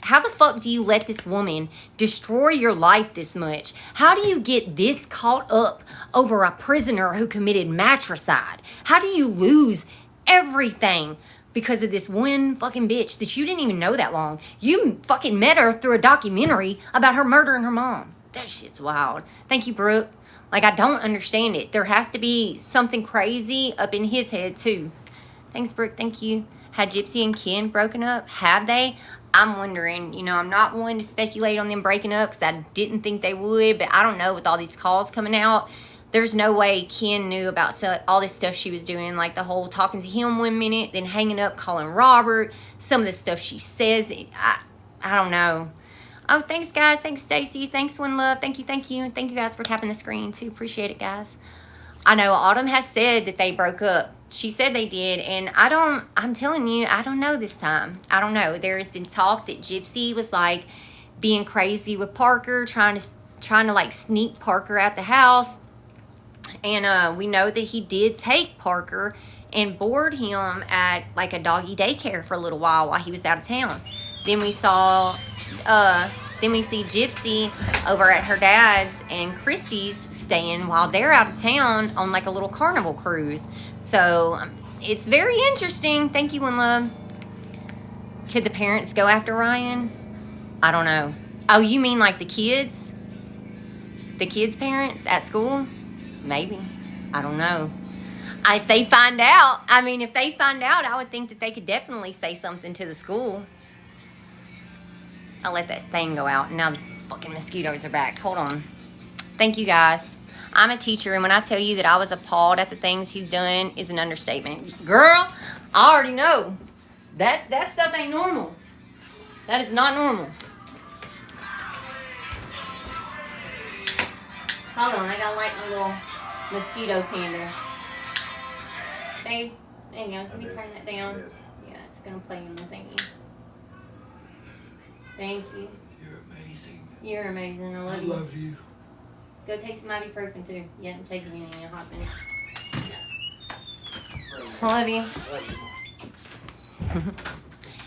how the fuck do you let this woman destroy your life this much? How do you get this caught up over a prisoner who committed matricide? How do you lose everything because of this one fucking bitch that you didn't even know that long? You fucking met her through a documentary about her murdering her mom. That shit's wild. Thank you, Brooke. Like, I don't understand it. There has to be something crazy up in his head, too. Thanks, Brooke. Thank you. Had Gypsy and Ken broken up? Have they? I'm wondering. You know, I'm not one to speculate on them breaking up because I didn't think they would, but I don't know, with all these calls coming out, there's no way Ken knew about all this stuff she was doing, like the whole talking to him 1 minute, then hanging up, calling Robert, some of the stuff she says. I don't know. Oh, thanks, guys. Thanks, Stacy. Thanks, One Love. Thank you, thank you. And thank you guys for tapping the screen, too. Appreciate it, guys. I know Autumn has said that they broke up. She said they did, and I'm telling you, I don't know this time. I don't know. There has been talk that Gypsy was, like, being crazy with Parker, trying to like, sneak Parker out the house. And we know that he did take Parker and board him at like a doggy daycare for a little while he was out of town. Then we saw, then we see Gypsy over at her dad's and Christy's staying while they're out of town on like a little carnival cruise. So it's very interesting. Thank you, One Love. Could the parents go after Ryan? I don't know. Oh, you mean like the kids? The kids' parents at school? Maybe. I don't know. If they find out, I would think that they could definitely say something to the school. I'll let that thing go out. Now the fucking mosquitoes are back. Hold on. Thank you, guys. I'm a teacher, and when I tell you that I was appalled at the things he's done is an understatement. Girl, I already know. That stuff ain't normal. That is not normal. Hold on, I gotta light my little mosquito candle. Babe, hang on, let me turn that down. Yeah, it's gonna play in the thingy. Thank you. You're amazing. You're amazing. I love I you. love you. Go take some ibuprofen too. You haven't taken any in a hot minute. I love you.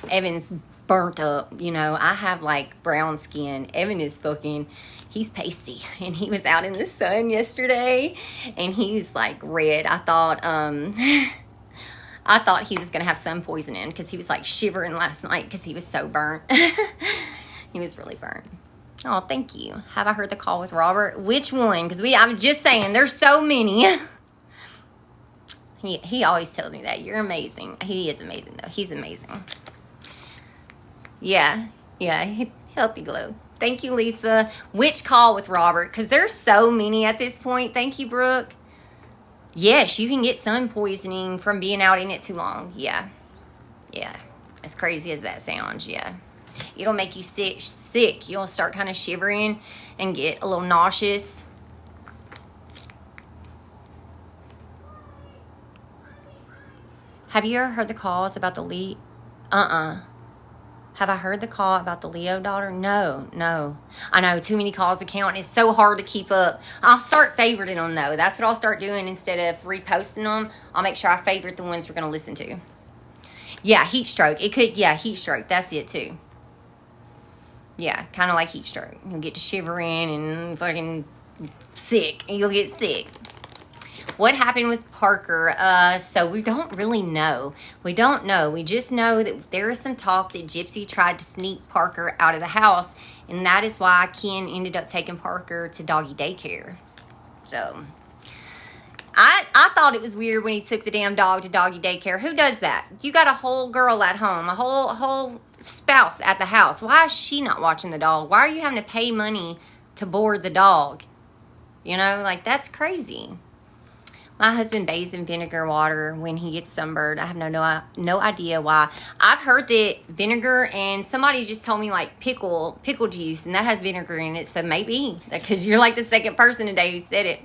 Evan's burnt up. You know, I have like brown skin. Evan is fucking, he's pasty. And he was out in the sun yesterday and he's like red. I thought he was gonna have sun poisoning because he was like shivering last night because he was so burnt. He was really burnt. Oh, thank you. Have I heard the call with Robert? Which one? Because I'm just saying, there's so many. He always tells me that. You're amazing. He is amazing, though. He's amazing. Yeah. Healthy glow. Thank you, Lisa. Which call with Robert? Because there's so many at this point. Thank you, Brooke. Yes, you can get sun poisoning from being out in it too long. Yeah. As crazy as that sounds, yeah. It'll make you sick. You'll start kind of shivering and get a little nauseous. Have you ever heard the calls about the Lee? Have I heard the call about the Leo daughter? No. I know, too many calls to count. It's so hard to keep up. I'll start favoriting them, though. That's what I'll start doing instead of reposting them. I'll make sure I favorite the ones we're going to listen to. Yeah, heat stroke. It could, yeah, heat stroke. That's it, too. Yeah, kind of like heat stroke. You'll get to shivering and fucking sick. You'll get sick. What happened with Parker? So we don't really know. We don't know. We just know that there is some talk that Gypsy tried to sneak Parker out of the house. And that is why Ken ended up taking Parker to doggy daycare. So I thought it was weird when he took the damn dog to doggy daycare. Who does that? You got a whole girl at home. A whole spouse at the house. Why is she not watching the dog? Why are you having to pay money to board the dog? You know, like, that's crazy. My husband bathes in vinegar water when he gets sunburned. I have no idea why. I've heard that vinegar, and somebody just told me like pickle juice, and that has vinegar in it. So maybe, because you're like the second person today who said it.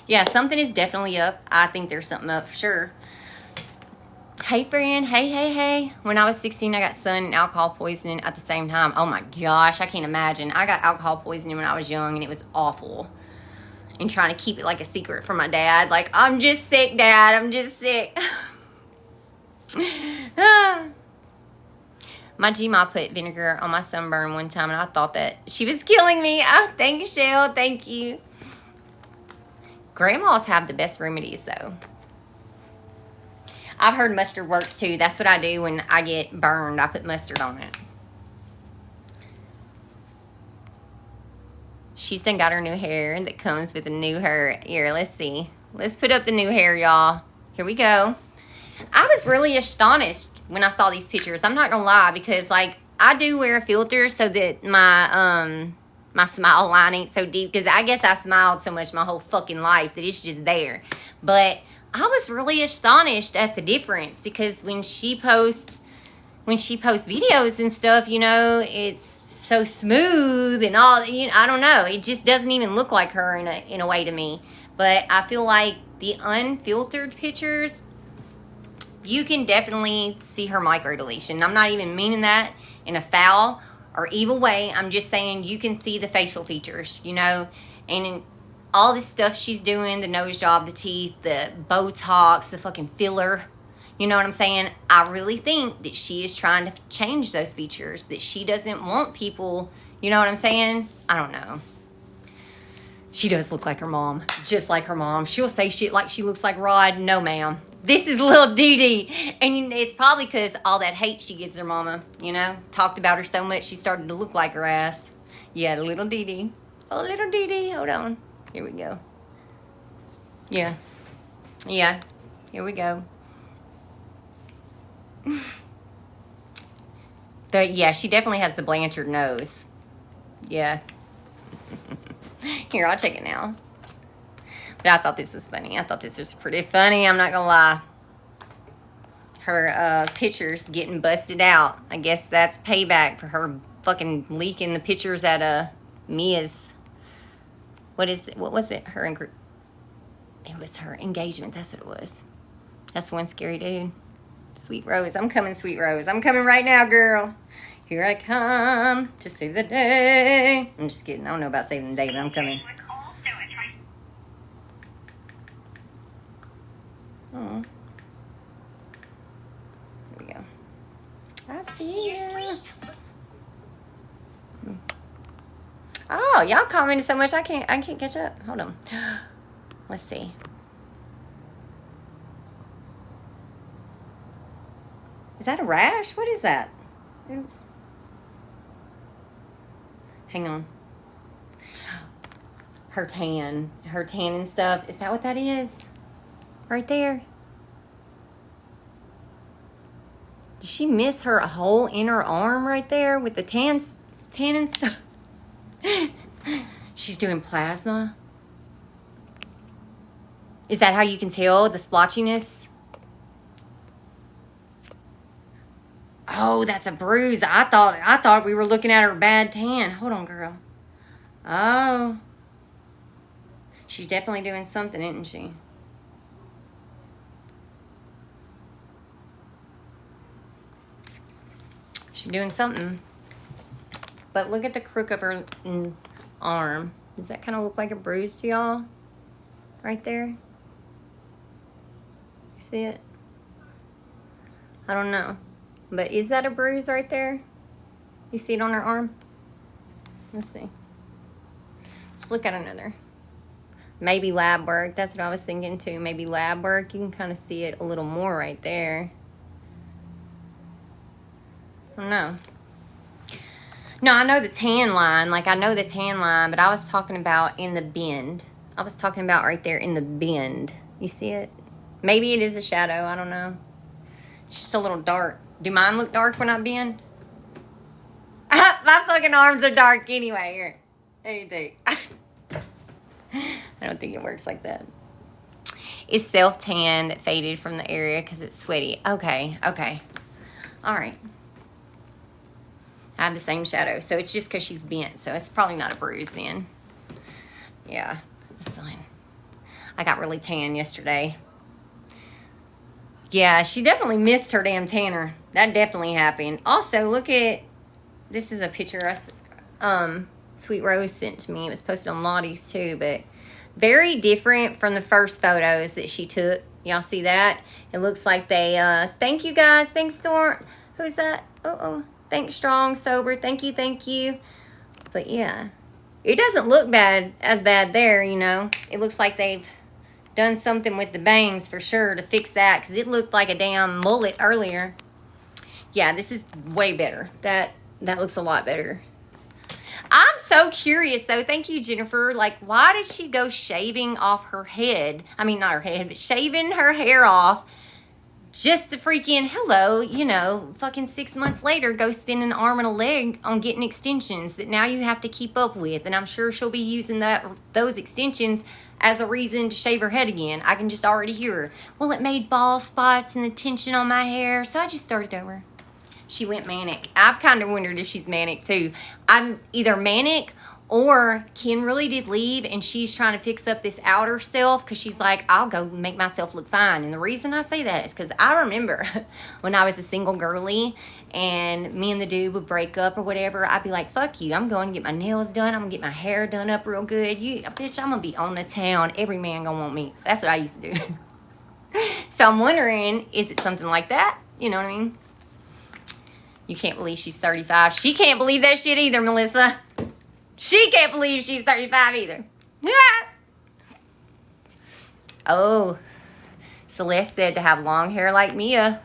Yeah, something is definitely up. I think there's something up for sure. Hey, friend. Hey. When I was 16, I got sun and alcohol poisoning at the same time. Oh, my gosh. I can't imagine. I got alcohol poisoning when I was young, and it was awful. And trying to keep it like a secret from my dad. Like, I'm just sick, Dad. I'm just sick. My G-Ma put vinegar on my sunburn one time, and I thought that she was killing me. Oh, thank you, Shell. Thank you. Grandmas have the best remedies, though. I've heard mustard works, too. That's what I do when I get burned. I put mustard on it. She's done got her new hair that comes with a new hair. Here, let's see. Let's put up the new hair, y'all. Here we go. I was really astonished when I saw these pictures. I'm not going to lie, because, like, I do wear a filter so that my smile line ain't so deep, because I guess I smiled so much my whole fucking life that it's just there. But I was really astonished at the difference, because when she posts videos and stuff, you know, it's so smooth and all, you know, I don't know, it just doesn't even look like her in a way to me. But I feel like the unfiltered pictures, you can definitely see her microdeletion. I'm not even meaning that in a foul or evil way. I'm just saying you can see the facial features, you know, and all this stuff she's doing, the nose job, the teeth, the Botox, the fucking filler, you know what I'm saying? I really think that she is trying to change those features, that she doesn't want people, you know what I'm saying? I don't know. She does look like her mom, just like her mom. She'll say shit like she looks like Rod. No, ma'am. This is little Dee Dee. And it's probably because all that hate she gives her mama, you know? Talked about her so much, she started to look like her ass. Yeah, the little Dee Dee. Oh, little Dee Dee. Hold on. Here we go. Yeah. Yeah. Here we go. Yeah, she definitely has the Blanchard nose. Yeah. Here, I'll check it now. But I thought this was funny. I thought this was pretty funny. I'm not gonna lie. Her pictures getting busted out. I guess that's payback for her fucking leaking the pictures at Mia's. What was it? It was her engagement. That's what it was. That's one scary dude. Sweet Rose. I'm coming, Sweet Rose. I'm coming right now, girl. Here I come to save the day. I'm just kidding. I don't know about saving the day, but I'm coming. Oh. Here we go. I see you. Oh, y'all commented so much I can't catch up. Hold on. Let's see. Is that a rash? What is that? Oops. Hang on. Her tan and stuff. Is that what that is? Right there. Did she miss her whole inner arm right there with the tan and stuff? She's doing plasma. Is that how you can tell the splotchiness? Oh, that's a bruise. I thought we were looking at her bad tan. Hold on, girl. Oh. She's definitely doing something, isn't she? She's doing something. But look at the crook of her arm. Does that kind of look like a bruise to y'all? Right there? You see it? I don't know. But is that a bruise right there? You see it on her arm? Let's see. Let's look at another. Maybe lab work. That's what I was thinking too. Maybe lab work. You can kind of see it a little more right there. I don't know. No, I know the tan line. Like, I know the tan line, but I was talking about in the bend. I was talking about right there in the bend. You see it? Maybe it is a shadow. I don't know. It's just a little dark. Do mine look dark when I bend? My fucking arms are dark anyway. Here. What do you think? I don't think it works like that. It's self-tan that faded from the area because it's sweaty. Okay. Okay. All right. I have the same shadow. So it's just because she's bent. So it's probably not a bruise then. Yeah. It's fine. I got really tan yesterday. Yeah, she definitely missed her damn tanner. That definitely happened. Also, look at... This is a picture Sweet Rose sent to me. It was posted on Lottie's too, but very different from the first photos that she took. Y'all see that? It looks like they... thank you, guys. Thanks, Storm. Who's that? Uh-oh. Thanks, Strong, Sober. Thank you, thank you. But, yeah. It doesn't look as bad there, you know. It looks like they've done something with the bangs for sure to fix that, because it looked like a damn mullet earlier. Yeah, this is way better. That looks a lot better. I'm so curious, though. Thank you, Jennifer. Like, why did she go shaving off her head? I mean, not her head, but shaving her hair off just to freaking, hello, you know, fucking 6 months later, go spend an arm and a leg on getting extensions that now you have to keep up with. And I'm sure she'll be using those extensions as a reason to shave her head again. I can just already hear her. Well, it made bald spots and the tension on my hair, so I just started over. She went manic. I've kind of wondered if she's manic too. I'm either manic Or Ken really did leave and she's trying to fix up this outer self because she's like, I'll go make myself look fine. And the reason I say that is because I remember when I was a single girly and me and the dude would break up or whatever, I'd be like, fuck you. I'm going to get my nails done. I'm going to get my hair done up real good. Bitch, I'm going to be on the town. Every man going to want me. That's what I used to do. So I'm wondering, is it something like that? You know what I mean? You can't believe she's 35. She can't believe that shit either, Melissa. She can't believe she's 35 either. Oh, Celeste said to have long hair like Mia.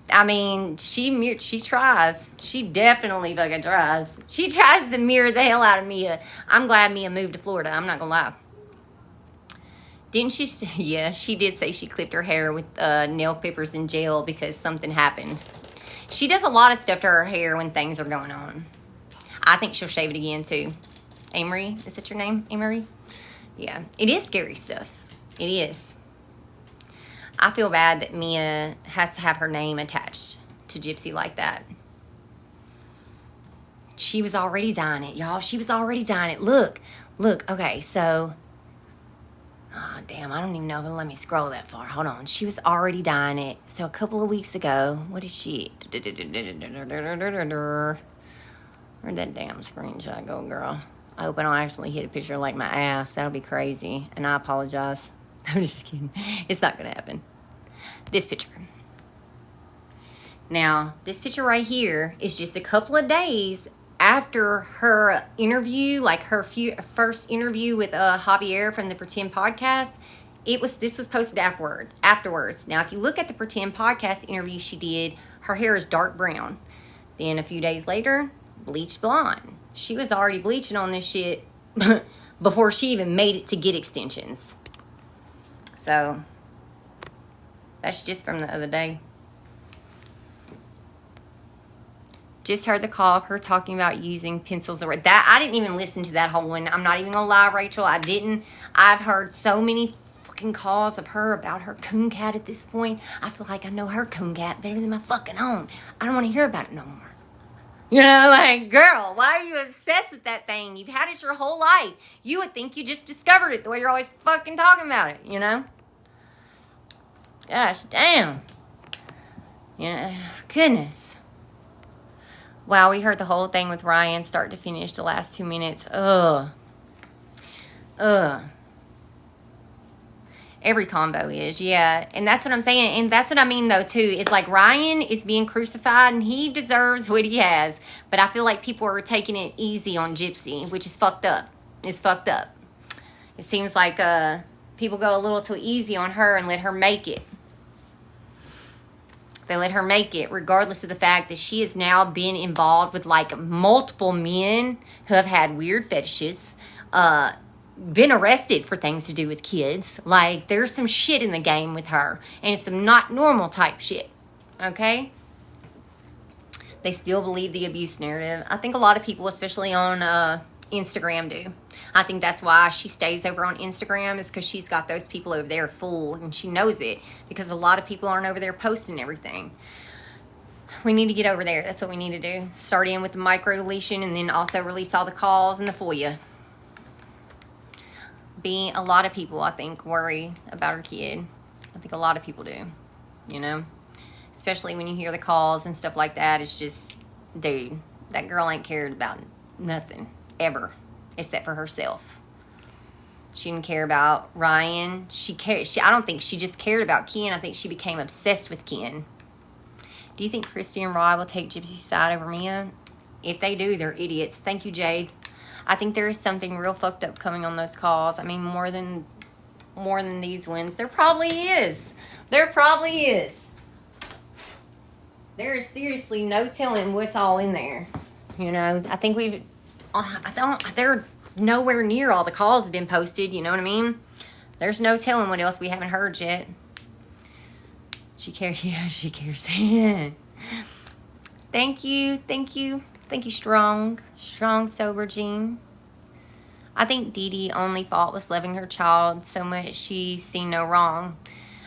I mean, she tries. She definitely fucking tries. She tries to mirror the hell out of Mia. I'm glad Mia moved to Florida. I'm not gonna lie. Didn't she? Yeah, she did say she clipped her hair with nail clippers in jail because something happened. She does a lot of stuff to her hair when things are going on. I think she'll shave it again, too. Amory, is that your name? Amory? Yeah, it is scary stuff. It is. I feel bad that Mia has to have her name attached to Gypsy like that. She was already dying it, y'all. She was already dying it. Look, okay, so... Oh, damn, I don't even know if it'll let me scroll that far. Hold on. She was already dying it. So a couple of weeks ago, what is she? Where'd that damn screenshot go, girl? I hope I don't actually hit a picture like my ass. That'll be crazy. And I apologize. I'm just kidding. It's not going to happen. This picture. Now, this picture right here is just a couple of days after her interview, like her first interview with Javier from the Pretend Podcast. This was posted afterwards. Now, if you look at the Pretend Podcast interview she did, her hair is dark brown. Then a few days later, bleached blonde. She was already bleaching on this shit before she even made it to get extensions. So, that's just from the other day. Just heard the call of her talking about using pencils. I didn't even listen to that whole one. I'm not even gonna lie, Rachel. I didn't. I've heard so many fucking calls of her about her coon cat at this point. I feel like I know her coon cat better than my fucking own. I don't want to hear about it no more. You know, like, girl, why are you obsessed with that thing? You've had it your whole life. You would think you just discovered it the way you're always fucking talking about it, you know? Gosh, damn. You know, goodness. Wow, we heard the whole thing with Ryan start to finish the last 2 minutes. Ugh. Every combo is, yeah. And that's what I'm saying. And that's what I mean, though, too. Is like Ryan is being crucified and he deserves what he has. But I feel like people are taking it easy on Gypsy, which is fucked up. It's fucked up. It seems like people go a little too easy on her and let her make it. They let her make it, regardless of the fact that she has now been involved with, like, multiple men who have had weird fetishes, been arrested for things to do with kids. Like, there's some shit in the game with her. And it's some not normal type shit. Okay? They still believe the abuse narrative. I think a lot of people, especially on Instagram, do. I think that's why she stays over on Instagram, is because she's got those people over there fooled. And she knows it. Because a lot of people aren't over there posting everything. We need to get over there. That's what we need to do. Start in with the micro deletion and then also release all the calls and the FOIA. A lot of people, I think, worry about her kid. I think a lot of people do, you know? Especially when you hear the calls and stuff like that. It's just, dude, that girl ain't cared about nothing, ever, except for herself. She didn't care about Ryan. I don't think she just cared about Ken. I think she became obsessed with Ken. Do you think Christy and Rod will take Gypsy's side over Mia? If they do, they're idiots. Thank you, Jade. I think there is something real fucked up coming on those calls. I mean, more than these ones. There probably is. There probably is. There is seriously no telling what's all in there. You know, I think they're nowhere near all the calls have been posted. You know what I mean? There's no telling what else we haven't heard yet. She cares. Yeah, she cares. Thank you. Thank you. Thank you, Strong, Sober Jean. I think Dee Dee only fault was loving her child so much she seen no wrong.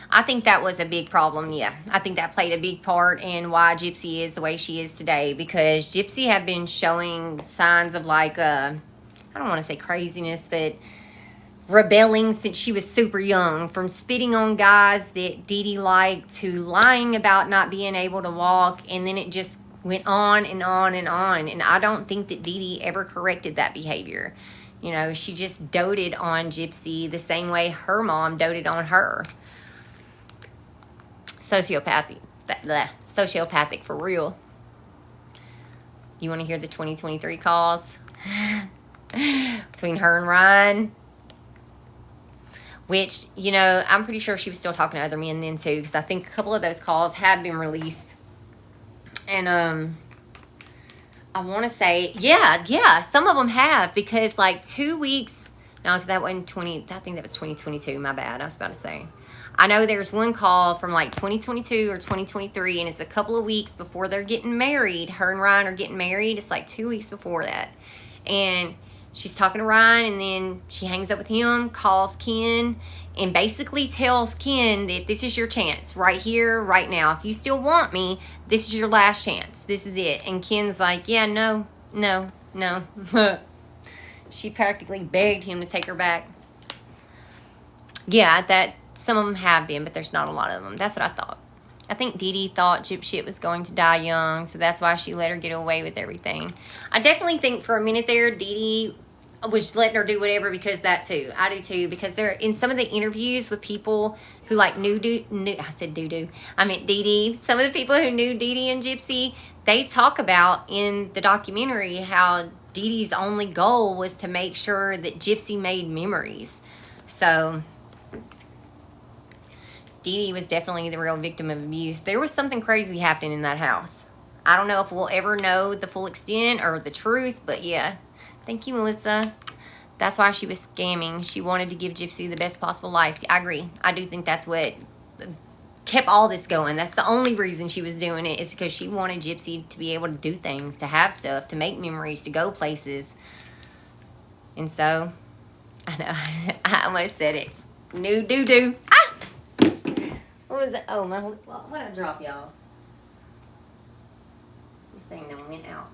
I think that was a big problem, yeah. I think that played a big part in why Gypsy is the way she is today. Because Gypsy had been showing signs of, like, I don't want to say craziness, but rebelling since she was super young, from spitting on guys that Dee Dee liked to lying about not being able to walk, and then it just went on and on and on. And I don't think that Dee Dee ever corrected that behavior. You know, she just doted on Gypsy the same way her mom doted on her. Sociopathic for real. You want to hear the 2023 calls between her and Ryan? Which, you know, I'm pretty sure she was still talking to other men then too, because I think a couple of those calls have been released. And I want to say, yeah, some of them have, because like 2 weeks, no, that wasn't I think that was 2022, my bad, I was about to say. I know there's one call from like 2022 or 2023, and it's a couple of weeks before they're getting married. Her and Ryan are getting married. It's like 2 weeks before that. And she's talking to Ryan, and then she hangs up with him, calls Ken, and basically tells Ken that this is your chance right here, right now. If you still want me, this is your last chance. This is it. And Ken's like, yeah, no. She practically begged him to take her back. Yeah, that some of them have been, but there's not a lot of them. That's what I thought. I think Dee Dee thought Gyp Shit was going to die young, so that's why she let her get away with everything. I definitely think for a minute there, Dee Dee was letting her do whatever because that too. I do too, because they're in some of the interviews with people who like I said doo-doo. I meant Dee Dee. Some of the people who knew Dee Dee and Gypsy, they talk about in the documentary how Dee Dee's only goal was to make sure that Gypsy made memories. So Dee Dee was definitely the real victim of abuse. There was something crazy happening in that house. I don't know if we'll ever know the full extent or the truth, but yeah. Thank you, Melissa. That's why she was scamming. She wanted to give Gypsy the best possible life. I agree. I do think that's what kept all this going. That's the only reason she was doing it, is because she wanted Gypsy to be able to do things, to have stuff, to make memories, to go places. And so, I know, I almost said it. New doo-doo. Ah! What was that? Oh, my lip gloss. What did I drop, y'all? This thing that went out.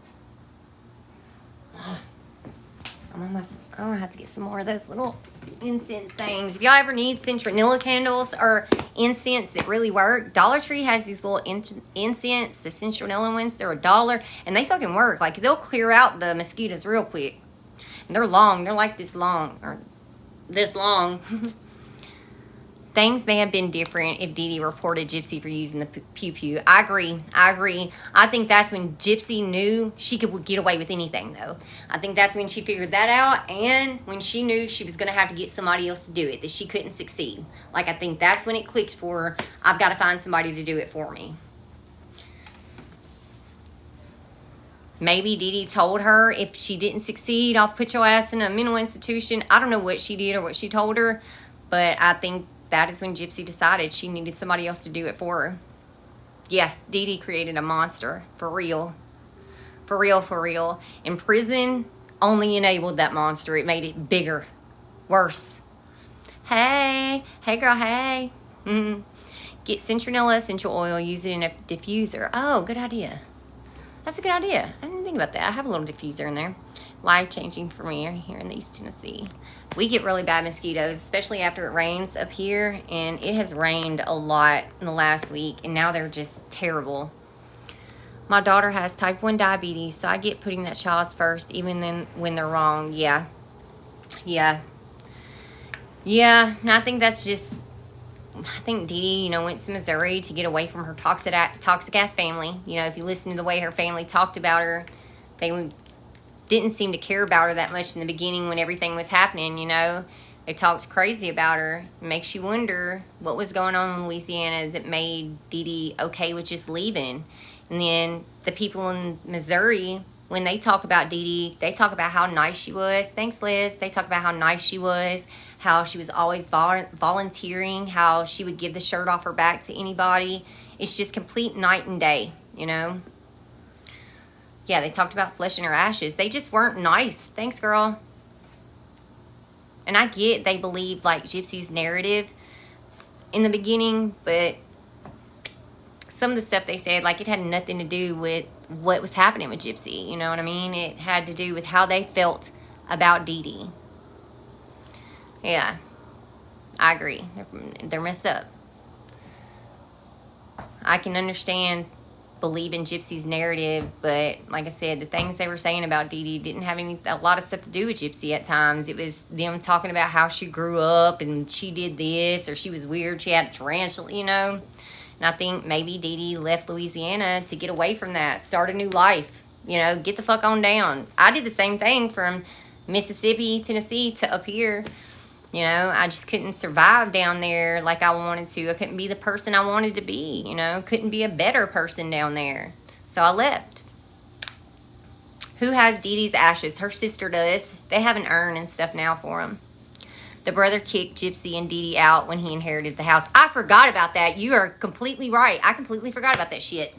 I'm gonna have to get some more of those little incense things. If y'all ever need citronella candles or incense that really work, Dollar Tree has these little incense, the citronella ones. They're $1, and they fucking work. Like, they'll clear out the mosquitoes real quick. And they're long. They're like this long, or this long. Things may have been different if Dee Dee reported Gypsy for using the pew-pew. I agree. I think that's when Gypsy knew she could get away with anything, though. I think that's when she figured that out, and when she knew she was going to have to get somebody else to do it, that she couldn't succeed. Like, I think that's when it clicked for her. I've got to find somebody to do it for me. Maybe Dee Dee told her, if she didn't succeed, I'll put your ass in a mental institution. I don't know what she did or what she told her, but I think that is when Gypsy decided she needed somebody else to do it for her. Yeah, Dee Dee created a monster. For real. For real. And prison only enabled that monster. It made it bigger. Worse. Hey girl, hey. Get citronella essential oil, use it in a diffuser. Oh, good idea. That's a good idea. I didn't think about that. I have a little diffuser in there. Life-changing for me here in East Tennessee. We get really bad mosquitoes, especially after it rains up here, and it has rained a lot in the last week, and now they're just terrible. My daughter has type 1 diabetes, so I get putting that child's first, even then when they're wrong. Yeah. And I think that's just, I think Dee Dee, went to Missouri to get away from her toxic ass family. If you listen to the way her family talked about her, they didn't seem to care about her that much in the beginning when everything was happening. They talked crazy about her. It makes you wonder what was going on in Louisiana that made Dee Dee okay with just leaving. And then the people in Missouri, when they talk about Dee Dee, they talk about how nice she was. Thanks, Liz. They talk about how nice she was, how she was always volunteering, how she would give the shirt off her back to anybody. It's just complete night and day, Yeah, they talked about flushing her ashes. They just weren't nice. Thanks, girl. And I get they believed, like, Gypsy's narrative in the beginning, but some of the stuff they said, like, it had nothing to do with what was happening with Gypsy. You know what I mean? It had to do with how they felt about Dee Dee. Yeah, I agree. They're messed up. I can understand believing Gypsy's narrative, but like I said, the things they were saying about Dee Dee didn't have a lot of stuff to do with Gypsy at times. It was them talking about how she grew up and she did this, or she was weird, she had a tarantula, you know. And I think maybe Dee Dee left Louisiana to get away from that, start a new life, you know, get the fuck on down. I did the same thing from Mississippi, Tennessee to up here. You know, I just couldn't survive down there like I wanted to. I couldn't be the person I wanted to be, you know. Couldn't be a better person down there. So I left. Who has Dee Dee's ashes? Her sister does. They have an urn and stuff now for them. The brother kicked Gypsy and Dee Dee out when he inherited the house. I forgot about that. You are completely right. I completely forgot about that shit.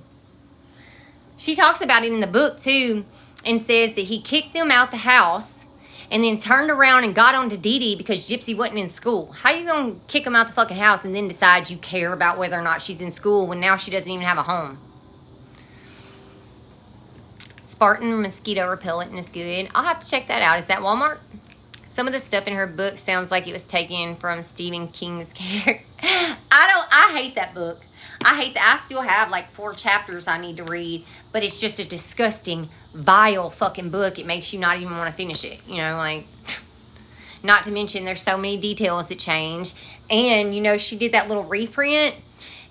She talks about it in the book, too, and says that he kicked them out the house and then turned around and got on to Dee Dee because Gypsy wasn't in school. How you going to kick him out the fucking house and then decide you care about whether or not she's in school when now she doesn't even have a home? Spartan mosquito repellent is good. I'll have to check that out. Is that Walmart? Some of the stuff in her book sounds like it was taken from Stephen King's character. I hate that book. I hate that. I still have like 4 chapters I need to read, but it's just a disgusting, vile fucking book. It makes you not even want to finish it. You know, like, not to mention there's so many details that change. And, you know, she did that little reprint.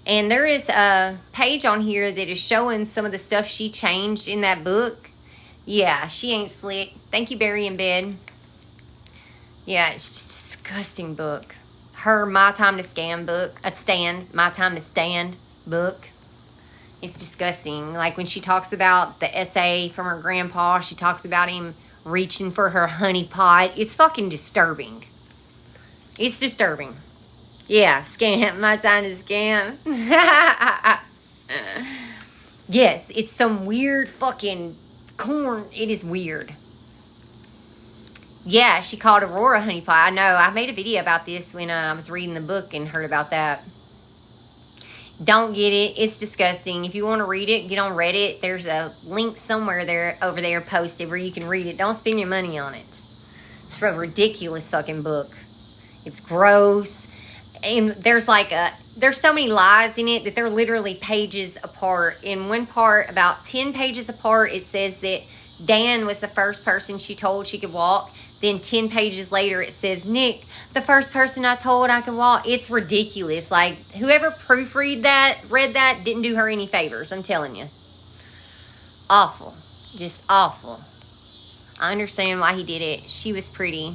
And there is a page on here that is showing some of the stuff she changed in that book. Yeah, she ain't slick. Thank you, Barry in Bed. Yeah, it's just a disgusting book. Her My Time to Stand book. My Time to Stand book. It's disgusting. Like when she talks about the essay from her grandpa, she talks about him reaching for her honey pot. It's fucking disturbing. It's disturbing. Yeah, scam. My time to scam. Yes, it's some weird fucking corn. It is weird. Yeah, she called Aurora honey pie. I know. I made a video about this when I was reading the book and heard about that. Don't get it. It's disgusting. If you want to read it, get on Reddit. There's a link somewhere over there posted where you can read it. Don't spend your money on it. It's a ridiculous fucking book. It's gross. And there's so many lies in it that they're literally pages apart. In one part, about 10 pages apart, it says that Dan was the first person she told she could walk. Then 10 pages later, it says, Nick, the first person I told I could walk. It's ridiculous. Like, whoever read that, didn't do her any favors. I'm telling you. Awful. Just awful. I understand why he did it. She was pretty.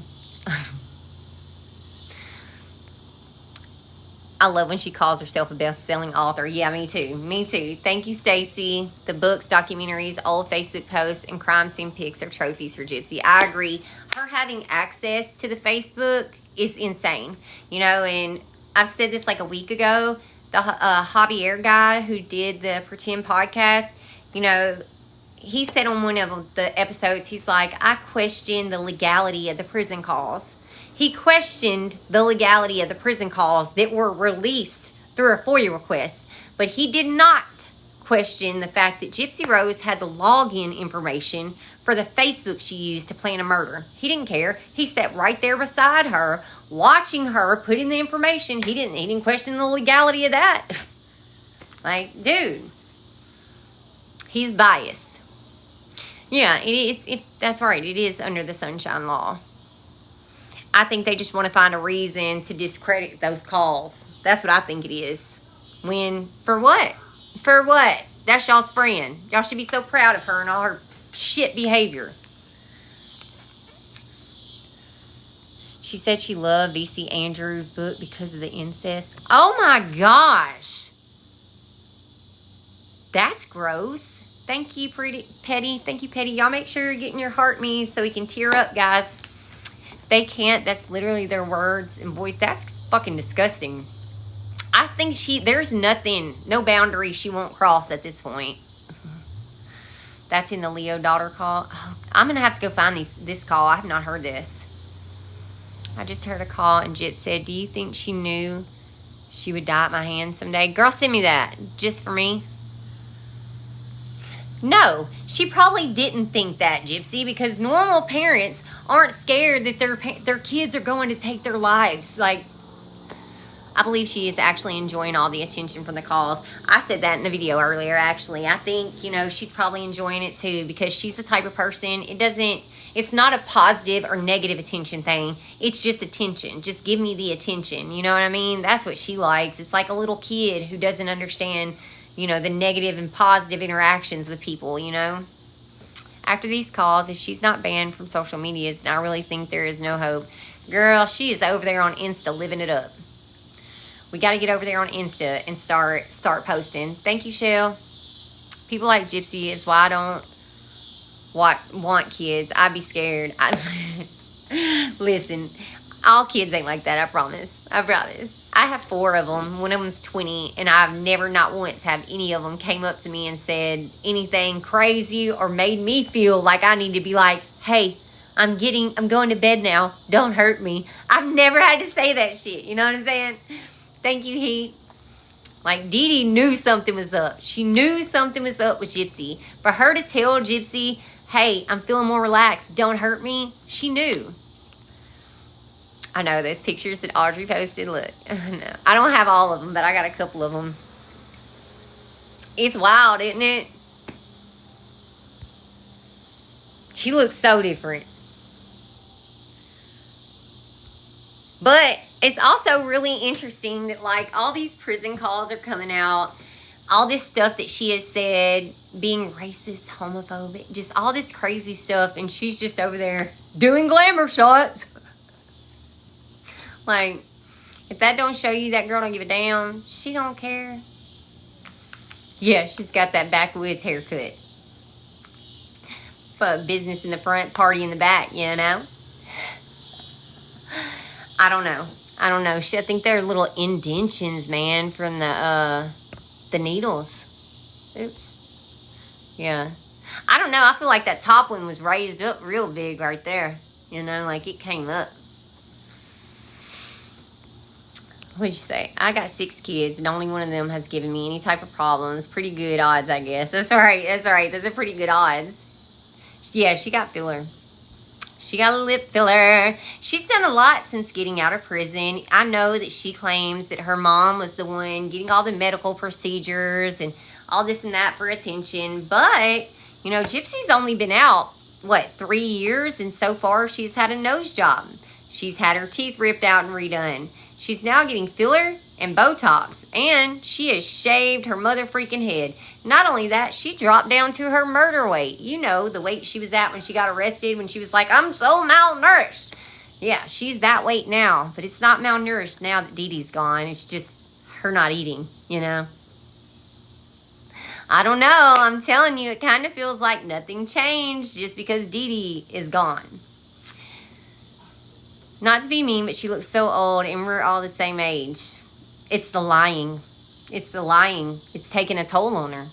I love when she calls herself a best-selling author. Yeah, me too. Me too. Thank you, Stacy. The books, documentaries, old Facebook posts, and crime scene pics are trophies for Gypsy. I agree. Her having access to the Facebook is insane. You know, and I've said this like a week ago. The Javier guy who did the Pretend podcast, you know, he said on one of the episodes, he's like, I question the legality of the prison calls. He questioned the legality of the prison calls that were released through a FOIA request. But he did not question the fact that Gypsy Rose had the login information for the Facebook she used to plan a murder. He didn't care. He sat right there beside her, watching her put in the information. He didn't question the legality of that. Like, dude. He's biased. Yeah, it is. That's right. It is under the Sunshine Law. I think they just want to find a reason to discredit those calls. That's what I think it is. For what? For what? That's y'all's friend. Y'all should be so proud of her and all her shit behavior. She said she loved V.C. Andrews' book because of the incest. Oh my gosh. That's gross. Thank you, Petty. Thank you, Petty. Y'all make sure you're getting your heart me's so we can tear up, guys. They can't. That's literally their words and voice. That's fucking disgusting. I think there's no boundary she won't cross at this point. That's in the Leo daughter call. Oh, I'm going to have to go find this call. I have not heard this. I just heard a call and Jip said, do you think she knew she would die at my hands someday? Girl, send me that. Just for me. No, she probably didn't think that, Gypsy, because normal parents aren't scared that their kids are going to take their lives. Like, I believe she is actually enjoying all the attention from the calls. I said that in the video earlier, actually. I think, you know, she's probably enjoying it too, because she's the type of person, it's not a positive or negative attention thing. It's just attention. Just give me the attention. You know what I mean? That's what she likes. It's like a little kid who doesn't understand, you know, the negative and positive interactions with people, you know? After these calls, if she's not banned from social medias, I really think there is no hope. Girl, she is over there on Insta living it up. We got to get over there on Insta and start posting. Thank you, Shell. People like Gypsy is why I don't want kids. I'd be scared. Listen, all kids ain't like that. I promise. I have 4 of them. One of them's 20, and I've never, not once, have any of them came up to me and said anything crazy or made me feel like I need to be like, hey, I'm going to bed now. Don't hurt me. I've never had to say that shit. You know what I'm saying? Thank you, Heat. Like, Dee Dee knew something was up. She knew something was up with Gypsy. For her to tell Gypsy, hey, I'm feeling more relaxed, don't hurt me, she knew. I know, those pictures that Audrey posted, look. I don't have all of them, but I got a couple of them. It's wild, isn't it? She looks so different. But it's also really interesting that, like, all these prison calls are coming out. All this stuff that she has said, being racist, homophobic, just all this crazy stuff. And she's just over there doing glamour shots. Like, if that don't show you that girl don't give a damn, she don't care. Yeah, she's got that backwoods haircut. But business in the front, party in the back, you know? I don't know. I think they're little indentions, man, from the needles. Oops. Yeah. I don't know. I feel like that top one was raised up real big right there. You know, like it came up. What'd you say? I got 6 kids, and only one of them has given me any type of problems. Pretty good odds, I guess. That's all right. Those are pretty good odds. Yeah, she got filler. She got a lip filler. She's done a lot since getting out of prison. I know that she claims that her mom was the one getting all the medical procedures and all this and that for attention. But, you know, Gypsy's only been out, 3 years? And so far, she's had a nose job. She's had her teeth ripped out and redone. She's now getting filler and Botox. And she has shaved her mother freaking head. Not only that, she dropped down to her murder weight. You know, the weight she was at when she got arrested, when she was like, I'm so malnourished. Yeah, she's that weight now. But it's not malnourished now that Dee Dee's gone. It's just her not eating, you know. I don't know. I'm telling you, it kind of feels like nothing changed just because Dee Dee is gone. Not to be mean, but she looks so old, and we're all the same age. It's the lying. It's the lying. It's taking a toll on her.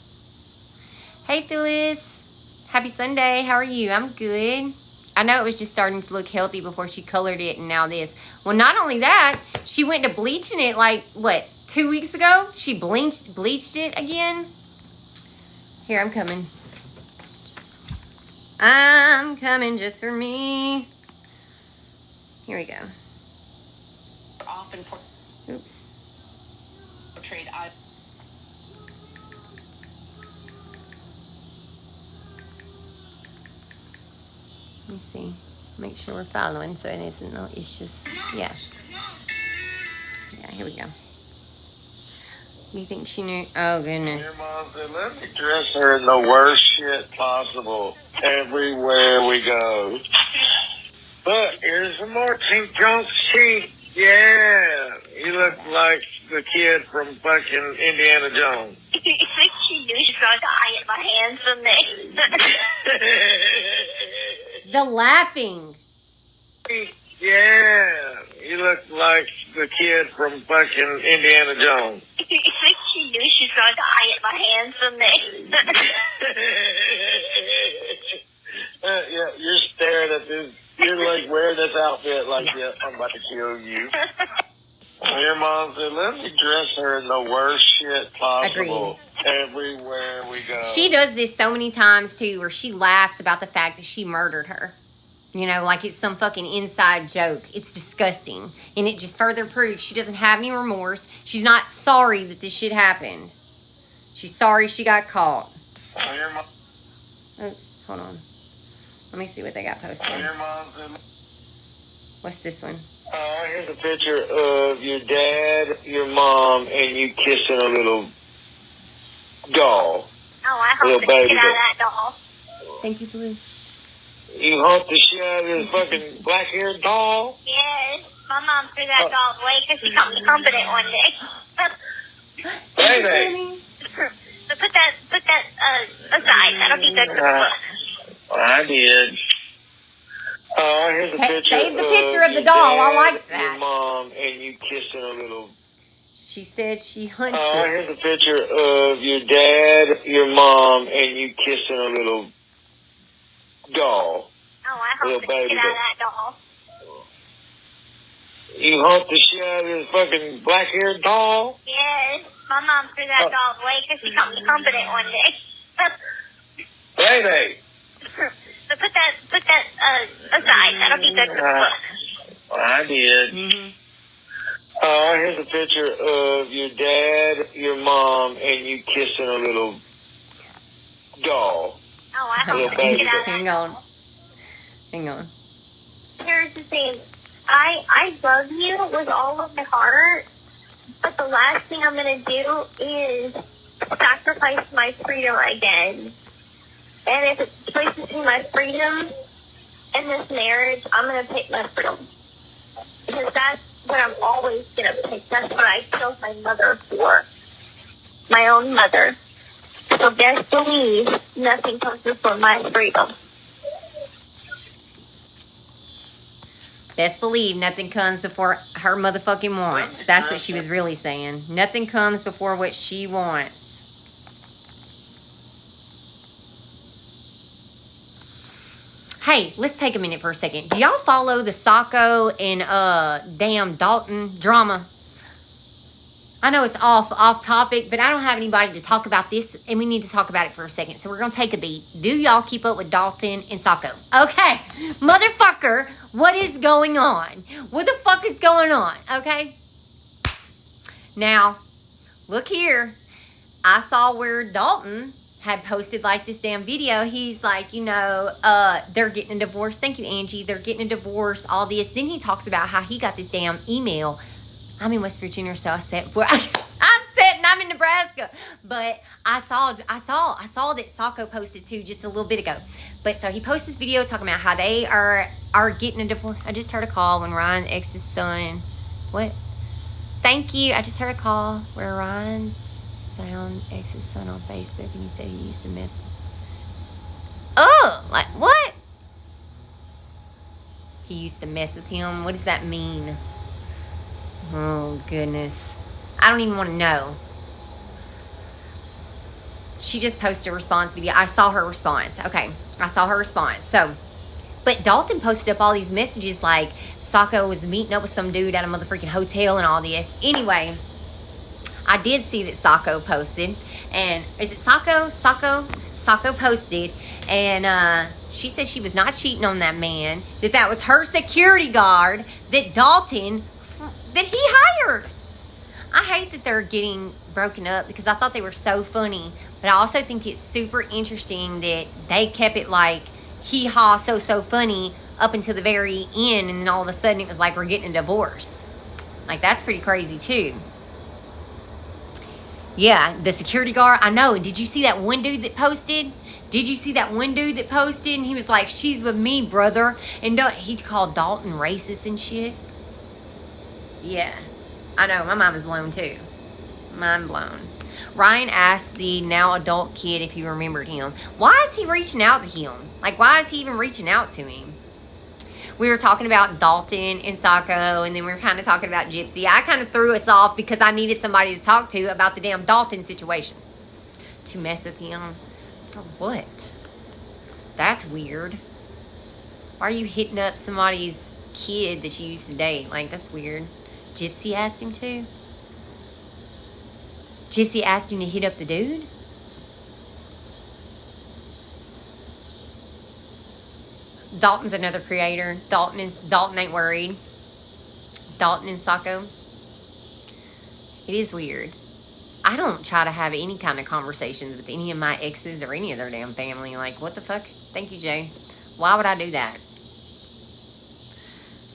Hey, Phyllis. Happy Sunday. How are you? I'm good. I know it was just starting to look healthy before she colored it, and now this. Well, not only that, she went to bleaching it 2 weeks ago? She bleached it again. Here, I'm coming. I'm coming just for me. Here we go. Often Oops. portrayed. Let me see. Make sure we're following so it isn't no issues. Yeah. Yeah, here we go. You think she knew? Oh, goodness. Your mom said, let me dress her in the worst shit possible everywhere we go. But here's some more Pink Jones sheet. Yeah. You look like the kid from fucking Indiana Jones. She knew she was going to hide my hands from me. The laughing. Yeah. You look like the kid from fucking Indiana Jones. She knew she was going to hide my hands from me. Yeah, you're staring at this. You're like wearing this outfit like, yeah, I'm about to kill you. Your mom said, let me dress her in the worst shit possible everywhere we go. She does this so many times, too, where she laughs about the fact that she murdered her. You know, like it's some fucking inside joke. It's disgusting. And it just further proves she doesn't have any remorse. She's not sorry that this shit happened. She's sorry she got caught. Oops, hold on. Let me see what they got posted. What's this one? Here's a picture of your dad, your mom, and you kissing a little doll. Oh, I hope to get out of that doll. Thank you, Blue. You humped the shit out of this fucking black-haired doll? Yes, my mom threw that doll away because she caught me humping it one day. Baby. So put that aside. That'll be good for the book. I did. Here's a picture. Save the picture of the doll. I like that. Your mom and you kissing a little. She said she hunched Here's a picture of your dad, your mom, and you kissing a little doll. Oh, I hope to get out of that doll. You humped the shit out of this fucking black-haired doll? Yes, my mom threw that doll away because she caught me humping it one day. Baby. So put that aside. That'll be good for the book. I did. Here's a picture of your dad, your mom, and you kissing a little doll. Oh, I hope to get out of that. Hang on. Here's the thing. I love you with all of my heart, but the last thing I'm going to do is sacrifice my freedom again. And if it's choice between my freedom and this marriage, I'm going to pick my freedom. Because that's what I'm always going to pick. That's what I killed my mother for. My own mother. So best believe nothing comes before my freedom. Best believe nothing comes before her motherfucking wants. That's what she was really saying. Nothing comes before what she wants. Hey, let's take a minute for a second. Do y'all follow the Sacco and damn Dalton drama? I know it's off topic, but I don't have anybody to talk about this, and we need to talk about it for a second. So we're going to take a beat. Do y'all keep up with Dalton and Sacco? Okay. Motherfucker, what is going on? What the fuck is going on? Okay. Now, look here. I saw where Dalton had posted like this damn video. He's like, you know, they're getting a divorce. Thank you, Angie. They're getting a divorce, all this. Then he talks about how he got this damn email. I'm in West Virginia, so I'm in Nebraska. But I saw that Sacco posted too just a little bit ago. But so he posted this video talking about how they are getting a divorce. I just heard a call when Ryan's ex's son. What? Thank you. I just heard a call where Ryan found ex's son on Facebook and he said he used to mess. Oh, like what? He used to mess with him. What does that mean? Oh, goodness. I don't even want to know. She just posted a response video. I saw her response. Okay. I saw her response. So, but Dalton posted up all these messages like Sacco was meeting up with some dude at a motherfucking hotel and all this. Anyway, I did see that Sacco posted. And is it Sacco? Sacco posted. And she said she was not cheating on that man. That was her security guard that Dalton... that he hired. I hate that they're getting broken up because I thought they were so funny. But I also think it's super interesting that they kept it like hee-haw, so funny up until the very end. And then all of a sudden it was like we're getting a divorce. Like that's pretty crazy too. Yeah, the security guard. I know. Did you see that one dude that posted? And he was like, she's with me, brother. And he called Dalton racist and shit. Yeah, I know. My mind was blown too. Mind blown. Ryan asked the now adult kid if he remembered him. Why is he reaching out to him? Like, why is he even reaching out to him? We were talking about Dalton and Sacco, and then we were kind of talking about Gypsy. I kind of threw us off because I needed somebody to talk to about the damn Dalton situation. To mess with him. For what? That's weird. Why are you hitting up somebody's kid that you used to date? Like, that's weird. Gypsy asked him to? Gypsy asked him to hit up the dude? Dalton's another creator. Dalton ain't worried. Dalton and Sacco. It is weird. I don't try to have any kind of conversations with any of my exes or any of their damn family. Like, what the fuck? Thank you, Jay. Why would I do that?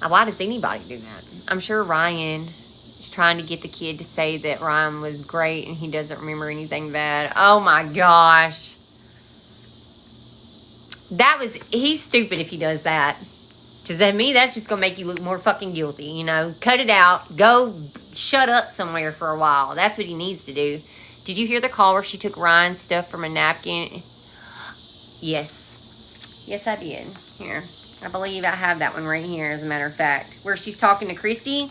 Why does anybody do that? I'm sure Ryan is trying to get the kid to say that Ryan was great and he doesn't remember anything bad. Oh my gosh. He's stupid if he does that. Because to me, that's just going to make you look more fucking guilty, you know. Cut it out. Go shut up somewhere for a while. That's what he needs to do. Did you hear the call where she took Ryan's stuff from a napkin? Yes. Yes, I did. Here. I believe I have that one right here, as a matter of fact. Where she's talking to Christy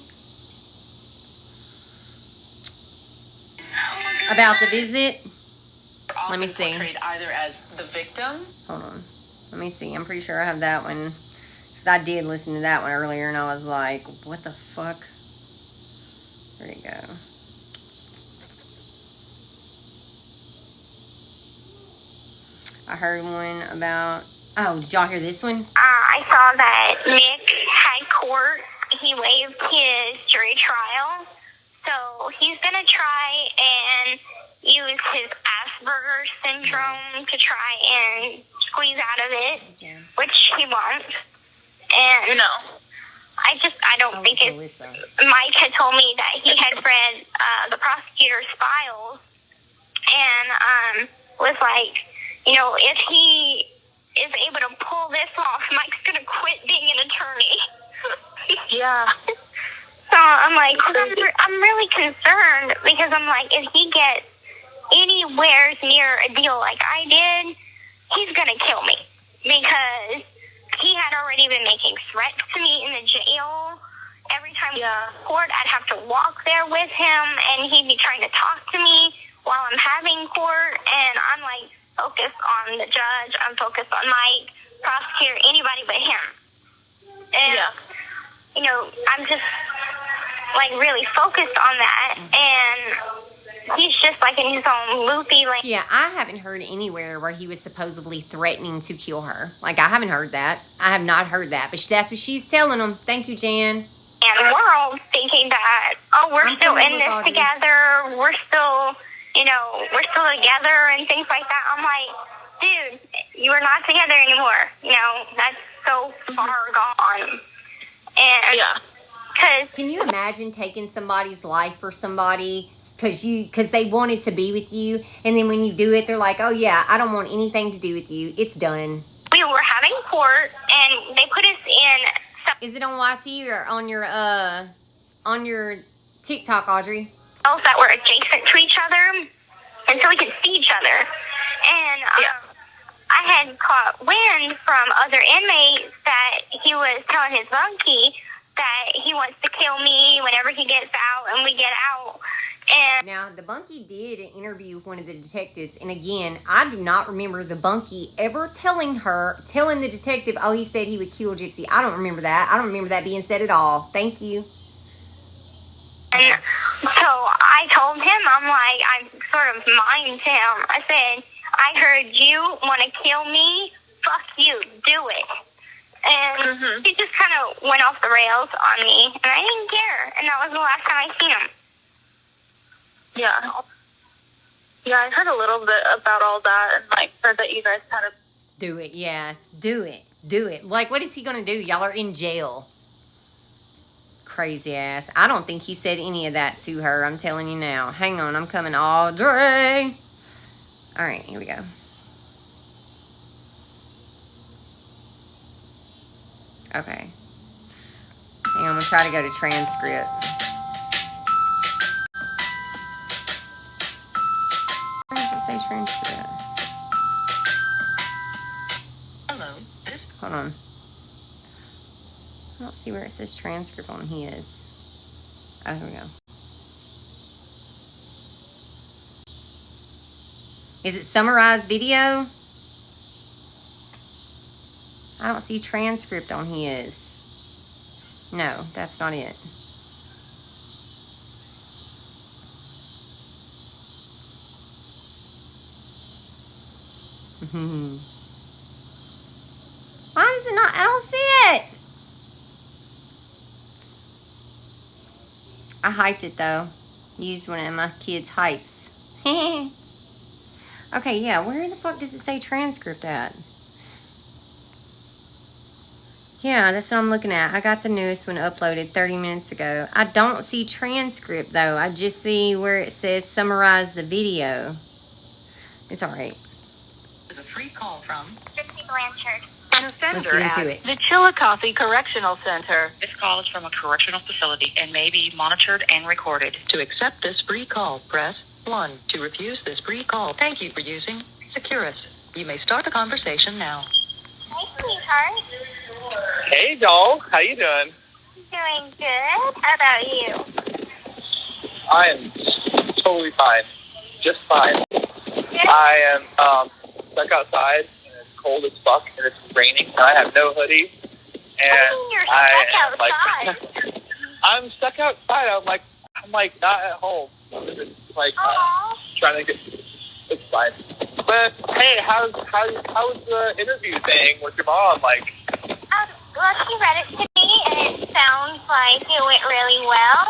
about the visit. Let me see. Portrayed either as the victim. Hold on. Let me see. I'm pretty sure I have that one. Because I did listen to that one earlier, and I was like, what the fuck? Where'd it go? I heard one about... Oh, did y'all hear this one? I saw that Nick had court. He waived his jury trial. So he's going to try and use his Asperger's syndrome to try and squeeze out of it, which he won't. And I don't think it's... Mike had told me that he had read the prosecutor's files and was like, you know, if he is able to pull this off, Mike's going to quit being an attorney. Yeah. So I'm like, I'm really concerned because I'm like, if he gets anywhere near a deal like I did, he's going to kill me because he had already been making threats to me in the jail. Every time we went to court, I'd have to walk there with him, and he'd be trying to talk to me while I'm having court, and I'm like focused on the judge, I'm focused on Mike, prosecutor, anybody but him. And, you know, I'm just like really focused on that, and he's just like in his own loopy, like... Yeah, I haven't heard anywhere where he was supposedly threatening to kill her. Like, I haven't heard that. I have not heard that. But that's what she's telling him. Thank you, Jan. And we're all thinking that, oh, we're still in this together. We're still, you know, we're still together and things like that. I'm like, dude, you are not together anymore. You know, that's so far gone. And... Cause, can you imagine taking somebody's life for somebody because they wanted to be with you, and then when you do it, they're like, oh yeah, I don't want anything to do with you. It's done. We were having court, and they put us in... Is it on YT or on your TikTok, Audrey? Cells that were adjacent to each other, and so we could see each other. And I had caught wind from other inmates that he was telling his bunkie that he wants to kill me whenever he gets out and we get out. And now, the bunkie did an interview with one of the detectives, and again, I do not remember the bunkie ever telling the detective, oh, he said he would kill Gypsy. I don't remember that. I don't remember that being said at all. Thank you. And so I told him, I'm like, I sort of mimed him. I said, I heard you want to kill me. Fuck you. Do it. And he just kind of went off the rails on me, and I didn't care. And that was the last time I seen him. Yeah. Yeah, I heard a little bit about all that, and like heard that you guys kind of... Do it, yeah. Do it. Do it. Like, what is he going to do? Y'all are in jail. Crazy ass. I don't think he said any of that to her. I'm telling you now. Hang on, I'm coming, Audrey. All right, here we go. Okay. Hang on, I'm going to try to go to transcript. Where does it say transcript? Hello. Hold on. I don't see where it says transcript on his. Oh, here we go. Is it summarized video? I don't see transcript on his. No, that's not it. Why is it not? I I hyped it though. Used one of my kids' hypes. Okay, yeah, where the fuck does it say transcript at? Yeah, that's what I'm looking at. I got the newest one uploaded 30 minutes ago. I don't see transcript though. I just see where it says summarize the video. It's alright. There's a free call from Gypsy Blanchard. An offender Let's get into at it. the Chillicothe Correctional Center. This call is from a correctional facility and may be monitored and recorded. To accept this free call, press 1. To refuse this free call, thank you for using Securus. You may start a conversation now. Hi, sweetheart. Hey, doll. How you doing? Doing good. How about you? I am totally fine. Just fine. Good. I am stuck outside, and it's cold as fuck, and it's raining, and I have no hoodie. And You're stuck outside. I'm stuck outside. I'm like not at home. It's like trying to get. It's fine. But hey, how's the interview thing with your mom? Like, Well, she read it to me, and it sounds like it went really well.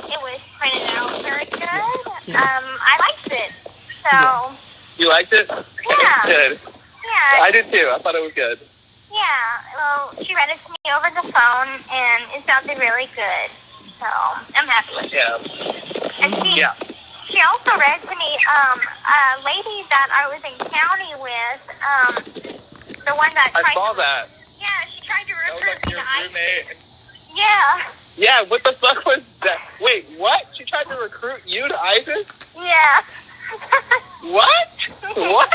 It was printed out very good. I liked it. So. you liked it? Yeah. Good. Yeah. I did too. I thought it was good. Yeah. Well, she read it to me over the phone, and it sounded really good. So I'm happy with it. Yeah. And she also read to me a lady that I was in county with, the one that I saw that. Yeah, she tried to That was recruit like me your to ISIS. roommate. Yeah. Yeah, what the fuck was that? Wait, what? She tried to recruit you to ISIS? Yeah. What? What?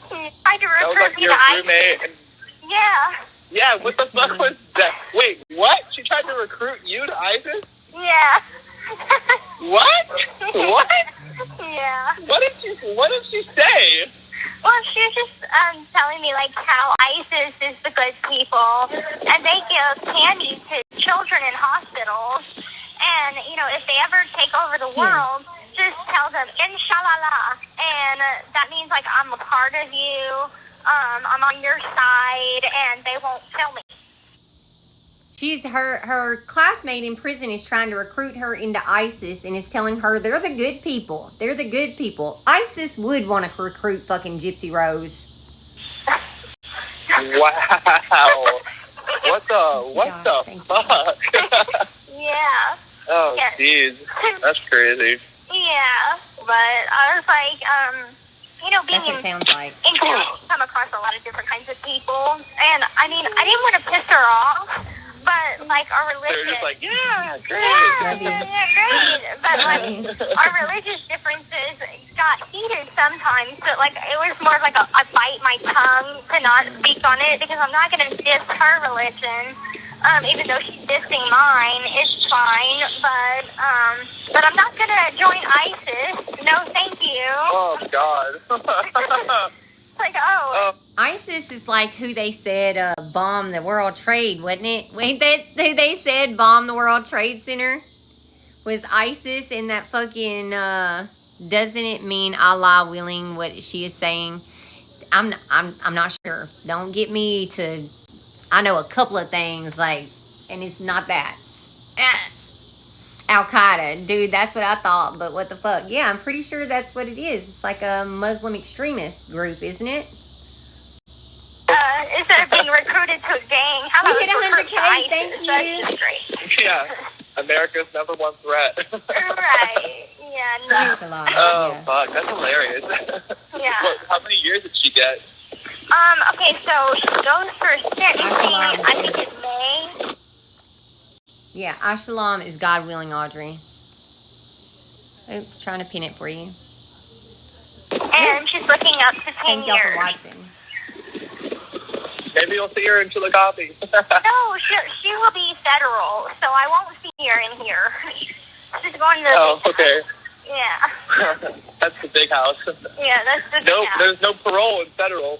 She tried to That was recruit like me your to roommate. ISIS. Yeah. Yeah, what the fuck was that? Wait, what? She tried to recruit you to ISIS? Yeah. What? What? Yeah. What did she say? Well, she was just telling me like how ISIS is the good people, and they give candy to children in hospitals. And you know, if they ever take over the world, just tell them Inshallah, and that means like I'm a part of you. I'm on your side, and they won't kill me. She's her classmate in prison is trying to recruit her into ISIS and is telling her they're the good people. They're the good people. ISIS would want to recruit fucking Gypsy Rose. Wow. What the fuck? Yeah. Oh, Yes. jeez. That's crazy. Yeah, but I was like, you know, being That's what it sounds like. in county, you come across a lot of different kinds of people, and I mean, I didn't want to piss her off, but like our religion. They're just like, yeah, great. Yeah, great. But like our religious differences got heated sometimes. So like it was more of like I bite my tongue to not speak on it because I'm not going to diss her religion. Even though she's dissing mine, it's fine. But I'm not going to join ISIS. No, thank you. Oh God. It's like, oh. ISIS is like who they said bombed the World Trade, wasn't it? Wait, that who they said bombed the World Trade Center was ISIS, and that fucking doesn't it mean Allah willing what she is saying? I'm not sure. Don't get me to. I know a couple of things like, and it's not that. Al Qaeda, dude. That's what I thought. But what the fuck? Yeah, I'm pretty sure that's what it is. It's like a Muslim extremist group, isn't it? Instead of being recruited to a gang, how about We hit 100K, thank you. That's just great. Yeah. America's #1 threat. Right. Yeah. No. Oh, Yeah. fuck. That's hilarious. Yeah. How many years did she get? Okay, so she goes for sentencing, I think it's May. Yeah, Ashalam is God willing, Audrey. Oops, trying to pin it for you. And she's looking up to 10 Thank y'all for years. watching. Maybe you'll see her in Chillicothe. No, she will be federal, so I won't see her in here. She's going to the Oh, okay. Yeah. That's the big house. Yeah, that's the Nope, yeah. there's no parole in federal.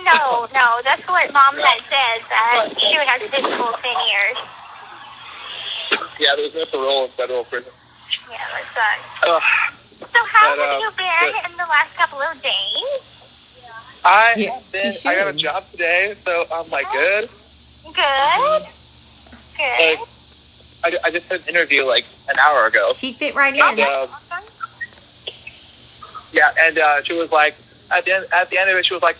No, that's what Mom had said, that she would have to do school 10 years. Yeah, there's no parole in federal prison. Yeah, that sucks. So how have you been in the last couple of days? Yeah, I got a job today, so I'm like good. Good. Good. Like, I I just had an interview like an hour ago. She fit right in. And, yeah, and she was like, at the end of it, she was like,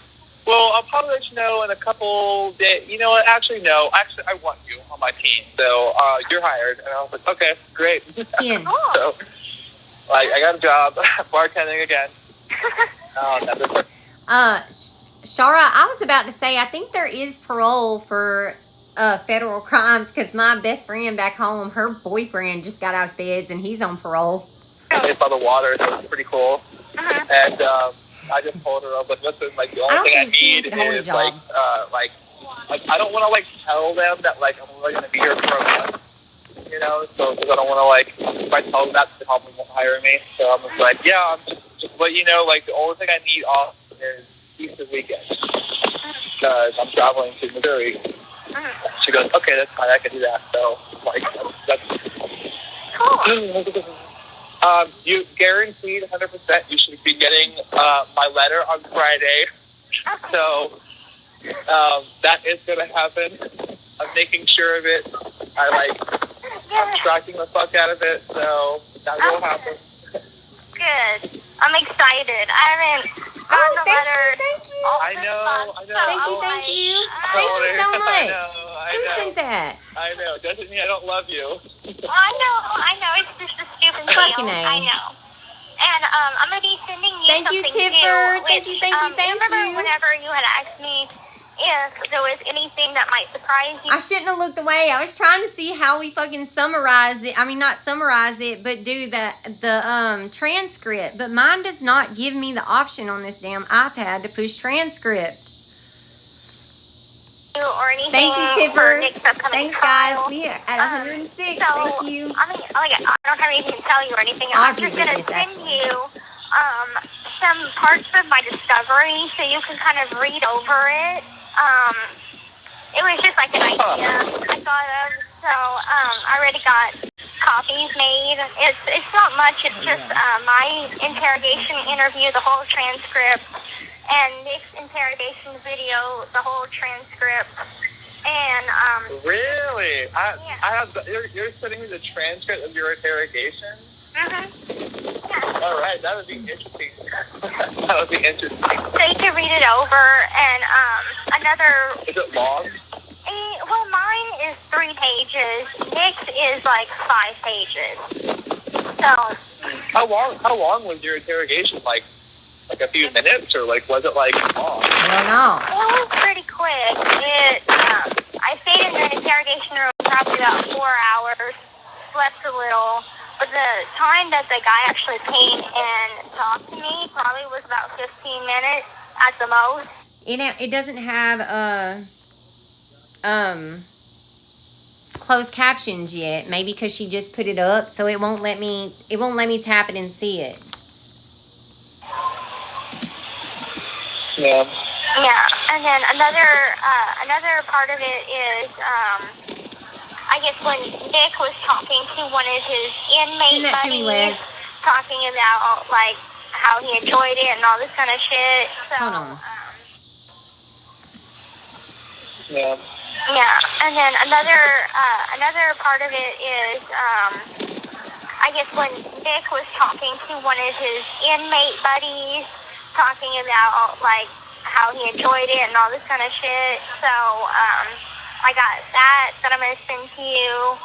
well, I'll probably let you know in a couple days. You know what? Actually, no. Actually, I want you on my team. So you're hired. And I was like, okay, great. Ken. So, like, I got a job bartending again. Shara, I was about to say, I think there is parole for federal crimes because my best friend back home, her boyfriend just got out of feds and he's on parole. It's by the water, so it's pretty cool. And I just told her, I was like, listen, like, the only thing I need is, like, I don't want to, like, tell them that, like, I'm really going to be here for a month, you know, so because I don't want to, like, if I tell them that, they probably won't hire me. So I'm just like, yeah, I'm just let you know, like, the only thing I need off is Easter weekend because I'm traveling to Missouri. She goes, okay, that's fine, I can do that. So, like, that's you guaranteed 100% you should be getting my letter on Friday. So that is going to happen. I'm making sure of it. I'm tracking the fuck out of it. So that will happen. Good. I'm excited. I haven't gotten the letter. Thank you. I know. Thank you. Thank you so much. Who sent that? I know. Doesn't mean I don't love you. I know. It's just a stupid deal. Fucking A. I know. And I'm going to be sending you Thank you, something Tipper. too. Thank you. Remember whenever you had asked me if there was anything that might surprise you? I shouldn't have looked away. I was trying to see how we fucking summarize it. I mean, not summarize it, but do the transcript. But mine does not give me the option on this damn iPad to push transcript. Or anything. Thank you, Tipper. Thanks, guys. We are at 106. Thank you. I mean, I don't have anything to tell you or anything. I'm just going to send you some parts of my discovery so you can kind of read over it. It was just like an idea I thought of. So I already got copies made. It's not much. It's just my interrogation interview, the whole transcript, and Nick's interrogation video, the whole transcript. And really, I have. You're sending me the transcript of your interrogation. Yeah. All right, that would be interesting. That would be interesting. So you can read it over, and another. Is it long? Well, mine is 3 pages. Nick's is like 5 pages. So. How long was your interrogation? Like a few minutes, or like was it like long? I don't know. It was pretty quick. I stayed in the interrogation room probably about 4 hours. Slept a little. But the time that the guy actually came and talked to me probably was about 15 minutes at the most. It doesn't have closed captions yet. Maybe because she just put it up, so it won't let me tap it and see it. Yeah. Yeah, and then another part of it is I guess when Nick was talking to one of his inmate buddies, talking about like how he enjoyed it and all this kind of shit. So, hold on. Yeah, and then another part of it is I guess when Nick was talking to one of his inmate buddies, talking about like how he enjoyed it and all this kind of shit. So I got that I'm going to send to you.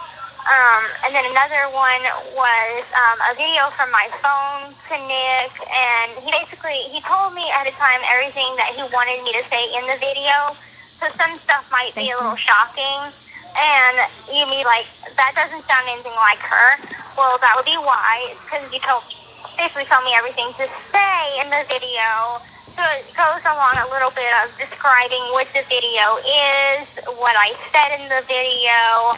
And then another one was a video from my phone to Nick, and he told me at a time everything that he wanted me to say in the video. So some stuff might be a little shocking, and you'd be like, that doesn't sound anything like her. Well, that would be why, because you basically told me everything to say in the video. So it goes along a little bit of describing what the video is, what I said in the video,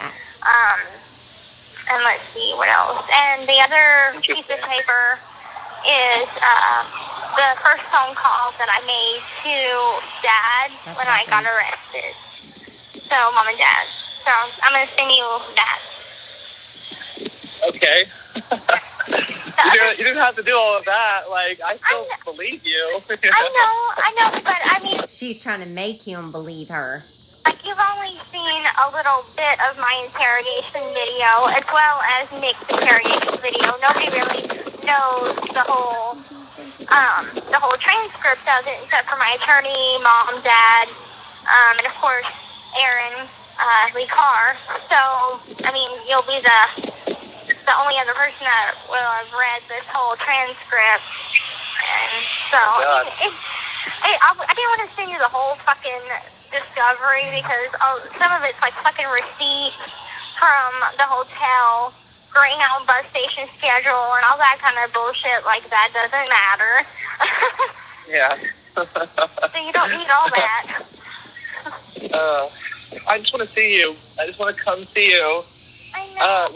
and let's see what else. And the other piece of paper is the first phone call that I made to Dad when I got arrested. So, Mom and Dad. So I'm going to send you that. Okay. You didn't have to do all of that. Like, I still believe you. I know, but I mean... She's trying to make him believe her. like, you've only seen a little bit of my interrogation video, as well as Nick's interrogation video. Nobody really knows the whole transcript of it, except for my attorney, mom, dad, and of course, Aaron, Lee Carr. So, I mean, you'll be the only other person that will have read this whole transcript. And so, I didn't want to send you the whole fucking discovery because some of it's like fucking receipts from the hotel, Greyhound bus station schedule, and all that kind of bullshit. Like, that doesn't matter. Yeah. So you don't need all that. I just want to see you. I just want to come see you. I know.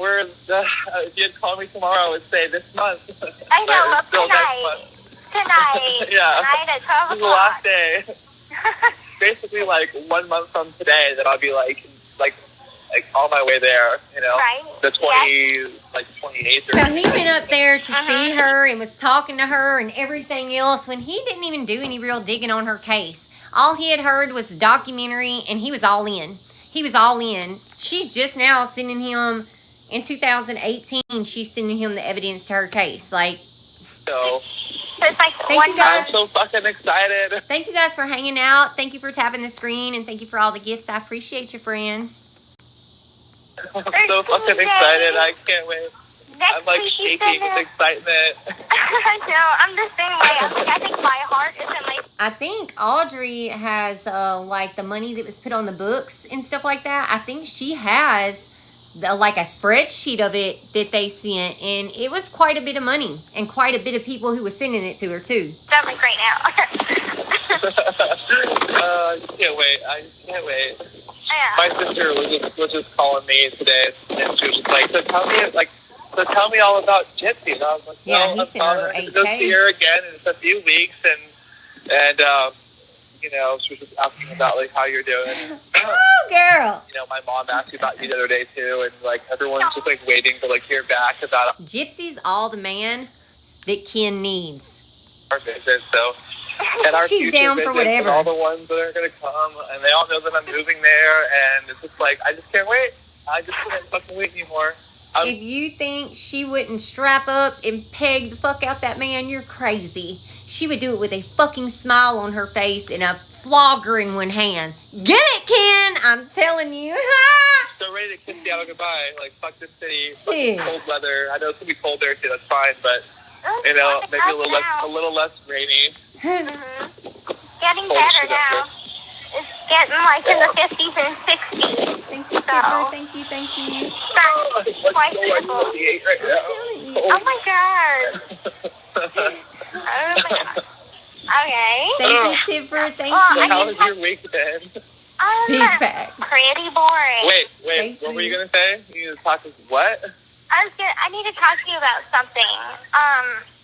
If you'd call me tomorrow, I would say this month. I know, well, tonight. Yeah. Tonight at 12 This is the last day. Basically, like 1 month from today, that I'll be like on my way there. You know, Right. The 28th. Or So he went up there to see her and was talking to her and everything else when he didn't even do any real digging on her case. All he had heard was the documentary, and he was all in. He was all in. She's just now sending him, in 2018, she's sending him the evidence to her case. Like, So it's like Thank you, guys. I'm so fucking excited. thank you guys for hanging out. Thank you for tapping the screen, and thank you for all the gifts. I appreciate you, friend. I'm so fucking excited. I can't wait. Next I'm like week he's shaking gonna- with excitement. No, I'm the same way. I think my heart is in my... I think Audrey has, like, the money that was put on the books and stuff like that. I think she has, like, a spreadsheet of it that they sent, and it was quite a bit of money and quite a bit of people who were sending it to her, too. Sounds like right now. I can't wait. I can't wait. Yeah. My sister was just calling me today, and she was just like, so tell me all about Gypsy. And I was like, Yeah, well, he I'm sent her probably going to go 8K. see her again in a few weeks, and you know, she was just asking about like how you're doing. Oh, girl. You know, my mom asked me about you the other day too, and like everyone's just like waiting to like hear back about Gypsy's all the man that Ken needs. our visit. So, and our She's future down for visits whatever. and all the ones that are going to come, and they all know that I'm moving there, and it's just like I just can't wait. I just can't fucking wait anymore. If you think she wouldn't strap up and peg the fuck out that man, you're crazy. She would do it with a fucking smile on her face and a flogger in one hand. Get it, Ken? I'm telling you. So ready to kiss the out goodbye. Like, fuck this city. Shit. Fuck cold weather. I know it's going to be cold there too. That's fine, but you know, maybe a little less rainy. Getting Cold better shit up now. It's getting like in the 50s and 60s. Thank you, Tipper. Thank you, thank you. That's quite beautiful. Right now. Oh my god. Oh my god. Okay. Thank you, Tipper. Thank Well, you. How was your week been? Big facts. Pretty boring. Wait. Thank What were you. you gonna say? You need to talk to what? I need to talk to you about something.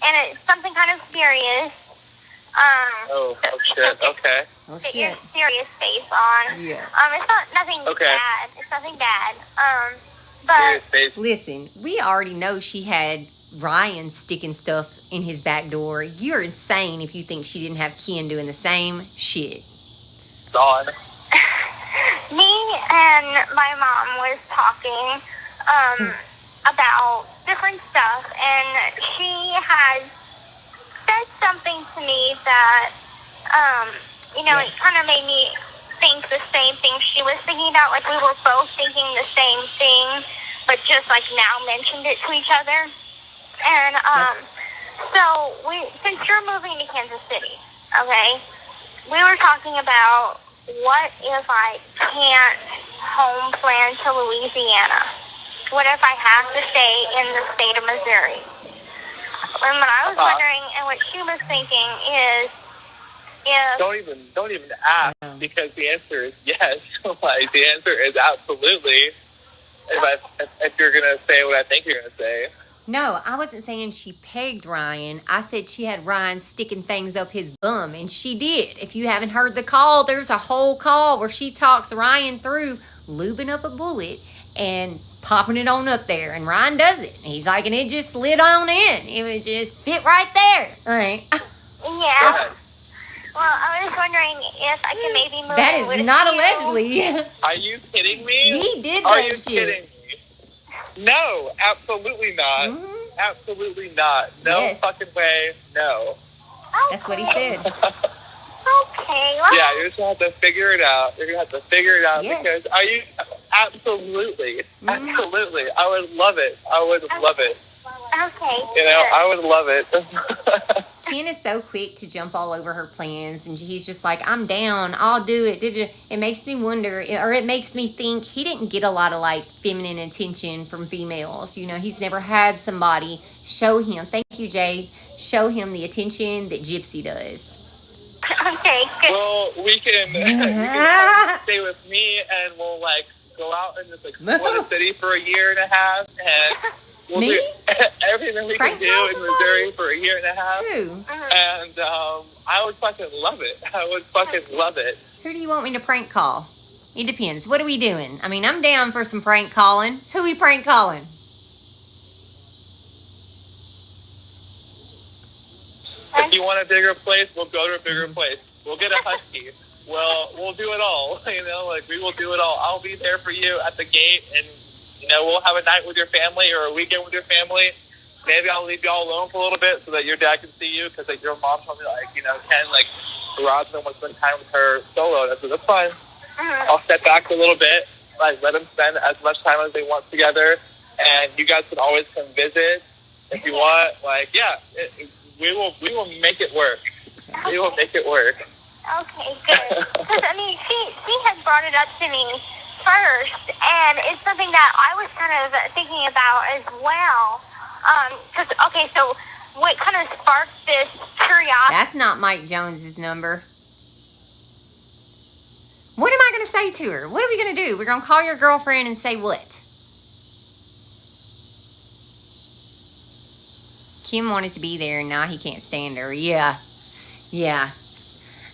And it's something kind of serious. Oh shit. Okay. Oh, That your shit. serious face on. Yeah. It's not nothing Okay. bad. It's nothing bad. But Serious face. Listen, we already know she had Ryan sticking stuff in his back door. You're insane if you think she didn't have Ken doing the same shit. Dawn. me and my mom was talking about different stuff, and she had said something to me that, it kind of made me think the same thing she was thinking about. Like, we were both thinking the same thing, but just, like, now mentioned it to each other. And, so, since you're moving to Kansas City, okay, we were talking about what if I can't home plan to Louisiana? What if I have to stay in the state of Missouri? And what I was wondering, and what she was thinking is, if Don't even ask, because the answer is yes. Like, the answer is absolutely. If you're gonna say what I think you're gonna say. No, I wasn't saying she pegged Ryan. I said she had Ryan sticking things up his bum, and she did. If you haven't heard the call, there's a whole call where she talks Ryan through lubing up a bullet and popping it on up there, and Ryan does it. He's like, and it just slid on in. It would just fit right there. All right. yeah. Well, I was wondering if I can maybe move That in is with not you. allegedly. Are you kidding me? He did Are that you shit. kidding me? No, absolutely not. Mhm. Absolutely not. No Yes. fucking way. No. That's what he said. Okay. Well, Yeah, you're just gonna have to figure it out. You're gonna have to figure it out Yes. because are you absolutely, absolutely. I would love it. I would love it. okay. You know, I would love it. Ken is so quick to jump all over her plans, and he's just like, I'm down, I'll do it. It makes me wonder, or it makes me think he didn't get a lot of like feminine attention from females. You know, he's never had somebody show him, thank you, Jay, show him the attention that Gypsy does. Okay, good. Well, we can come stay with me, and we'll like go out and just explore the city for a year and a half, and we'll Me? do everything we Prank can call do in Missouri for a year and a half. Who? And I would fucking love it. I would fucking love it. Who do you want me to prank call? It depends. What are we doing? I mean, I'm down for some prank calling. Who we prank calling? If you want a bigger place, we'll go to a bigger place. We'll get a husky. Well, we'll do it all. You know, like we will do it all. I'll be there for you at the gate, and you know, we'll have a night with your family or a weekend with your family. Maybe I'll leave you all alone for a little bit so that your dad can see you, because like your mom told me, like, you know, Ken, like, Robin wants to spend time with her solo. And I said, that's fine. I'll step back a little bit, like let them spend as much time as they want together, and you guys can always come visit if you want. Like, yeah, we will make it work. We will make it work. Okay, good. Because, I mean, she had brought it up to me first, and it's something that I was kind of thinking about as well. Because, okay, so what kind of sparked this curiosity? That's not Mike Jones's number. What am I going to say to her? What are we going to do? We're going to call your girlfriend and say what? Kim wanted to be there, and now he can't stand her. Yeah.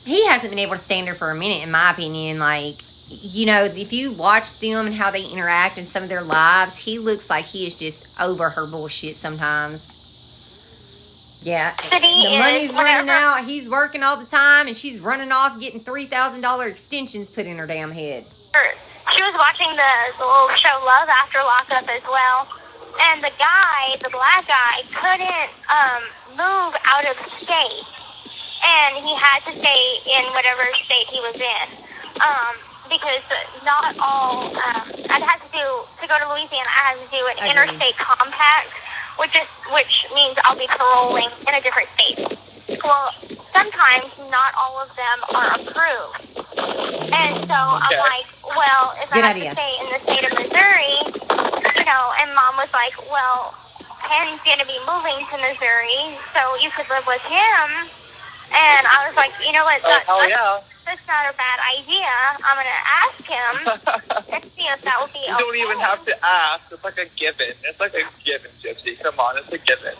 He hasn't been able to stand her for a minute, in my opinion. Like, you know, if you watch them and how they interact in some of their lives, he looks like he is just over her bullshit sometimes. Yeah, the money's running out. He's working all the time, and she's running off getting $3,000 extensions put in her damn head. She was watching the little show Love After Lockup as well, and the guy, the black guy, couldn't move out of state, and he had to stay in whatever state he was in, because not all, I'd have to go to Louisiana, I had to do an interstate compact, which means I'll be paroling in a different state. Well, sometimes not all of them are approved. And so I'm like, well, if I have to stay in the state of Missouri, you know, and Mom was like, well, Ken's going to be moving to Missouri, so you could live with him. And I was like, you know what, that's not a bad idea. I'm going to ask him and see if that would be You don't even have to ask. It's like a given. It's like a given, Gypsy. Come on, it's a given.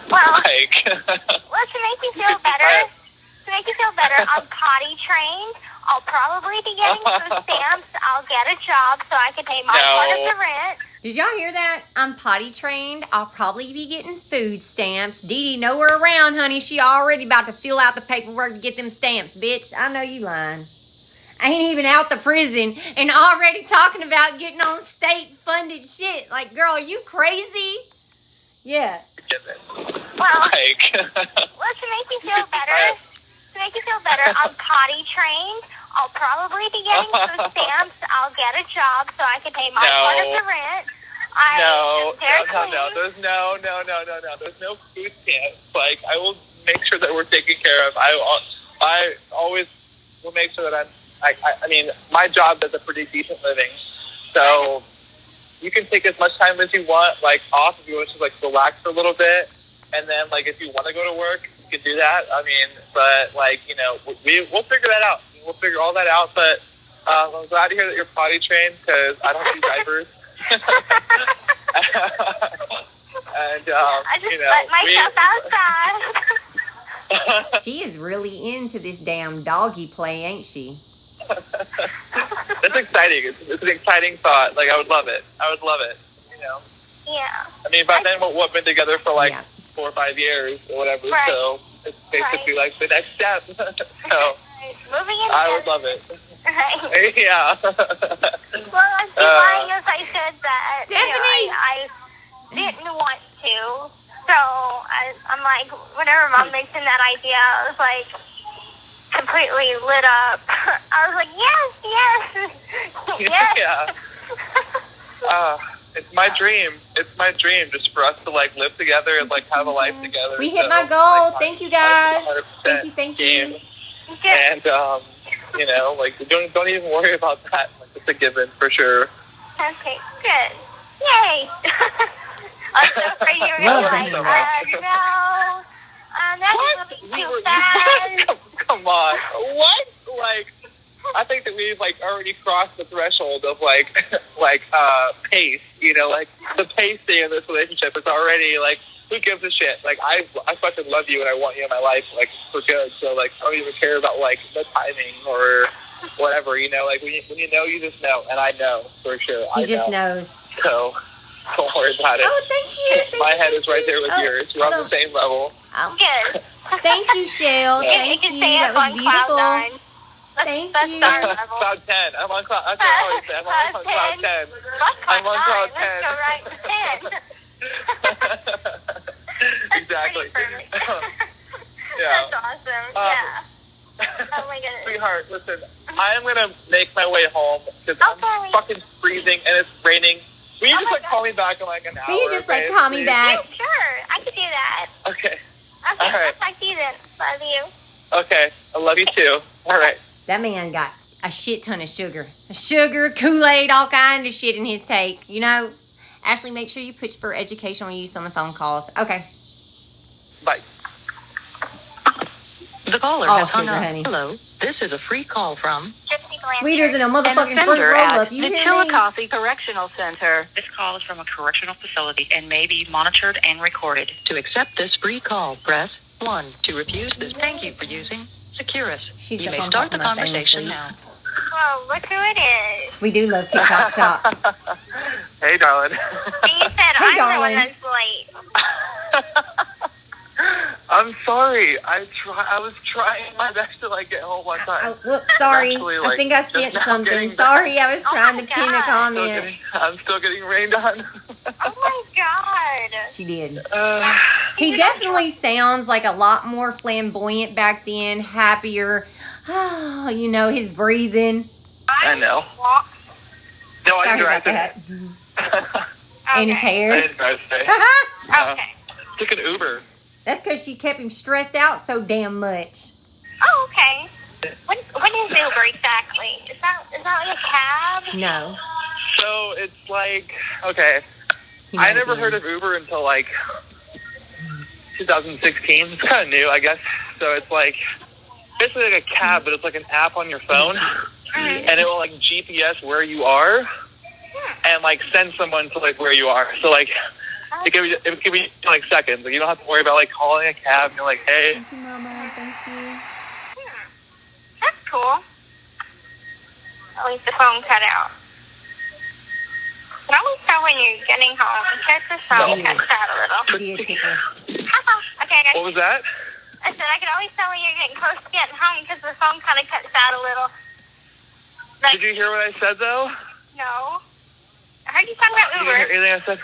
Well, like, well, to make you feel better, I'm potty trained. I'll probably be getting food stamps. I'll get a job so I can pay my part of the rent. Did y'all hear that? I'm potty trained. I'll probably be getting food stamps. Dee Dee, nowhere around, honey. She already about to fill out the paperwork to get them stamps, bitch. I know you lying. I ain't even out the prison and already talking about getting on state-funded shit. Like, girl, are you crazy? Yeah. Well, to make you feel better, I'm potty trained. I'll probably be getting food stamps. I'll get a job so I can pay my part of the rent. No. There's no food stamps. Like, I will make sure that we're taken care of. I always will make sure that I mean, my job does a pretty decent living. So you can take as much time as you want, like, off if you want to, like, relax for a little bit. And then, like, if you want to go to work, you can do that. I mean, but, like, you know, we'll figure that out. We'll figure all that out. But I'm glad to hear that you're potty trained, because I don't do diapers. And, I just let myself outside. She is really into this damn doggy play, ain't she? That's exciting. It's an exciting thought. Like, I would love it. You know? Yeah. I mean, by then we've been together for like 4 or 5 years or whatever. Right. So it's basically like the next step. So Moving in. I would love it. Right. Yeah. Well, I'm lying as I said that. Stephanie! I didn't want to. So I'm like, whenever Mom mentioned that idea, I was like completely lit up. I was like, yes, yes. Yeah. It's my dream. It's my dream just for us to like live together and like have a life together. We hit So, my goal. like, Thank you, guys. 100% Thank game. you. And you know, like don't even worry about that. Like, it's a given for sure. Okay, good. Yay. I was so afraid you were going to be like, no. That's going to be too fast. Come on. What? Like, I think that we've like already crossed the threshold of like pace. You know, like the pacing of this relationship is already like, who gives a shit? Like I fucking love you and I want you in my life like for good. So like I don't even care about like the timing or whatever. You know, like when you know, you just know, and I know for sure. He just knows. So don't worry about it. Oh, thank you. My head is right there with yours. We're on the same level. Oh. Good. Thank you, Shell. Thank you. That was beautiful. Thank you. Cloud 10. I'm on cloud. That's what I always say. I'm on cloud 10. I'm on cloud 10. Let's go right to 10. Exactly. Yeah. That's awesome. Yeah. Oh my goodness. Sweetheart, listen. I am gonna make my way home because I'm fucking freezing and it's raining. Will you just like call me back in like an hour? Will you just like call me back? Yeah, sure. I could do that. Okay. Okay. All right. I'll talk to you then. Love you. Okay. I love you too. All right. That man got a shit ton of sugar. Sugar, Kool-Aid, all kind of shit in his take. You know, Ashley, make sure you push for educational use on the phone calls. Okay. Bye. The caller Oh, has hung sugar, up. honey. Hello, this is a free call from Gypsy Blanchard. Sweeter than a an motherfucking fruit offender roll-up. at You the hear me? Chillicothe Correctional Center. This call is from a correctional facility and may be monitored and recorded. To accept this free call, press 1. To refuse this, thank you for using Securus. She's You up may on start top the of my conversation family now. Whoa, look who it is. We do love TikTok shop. Hey, darling. And you said I'm darling. the one that's late. I'm sorry. I was trying my best to like get home on time. Oh, whoops, sorry. Actually, I like, think I just sent now something. getting Sorry, I was trying my to pin a God. comment. I'm still getting rained on. Oh my God. She did. Uh, He definitely sounds like a lot more flamboyant back then, happier. Oh, you know, his breathing. I know. No, I Sorry about drive that. today. And his I hair. didn't drive today. Okay. Took an Uber. That's because she kept him stressed out so damn much. Oh, okay. What is Uber exactly? Is that like a cab? No. So it's like, okay, He I might never have heard been. of Uber until like 2016. It's kind of new, I guess. So it's like basically like a cab, but it's like an app on your phone, and it will like GPS where you are, and like send someone to like where you are. So like it could be like seconds. Like you don't have to worry about like calling a cab. You're like, hey. Thank you, Mama. Thank you. That's cool. At least the phone cut out. Can always tell when you're getting home because the phone cuts out a little. She did tickle. Okay, guys. What was that? I said I can always tell when you're getting close to getting home because the phone kind of cuts out a little. Like, Did you hear what I said though? no. I heard you talk about Did you Uber. hear anything I said?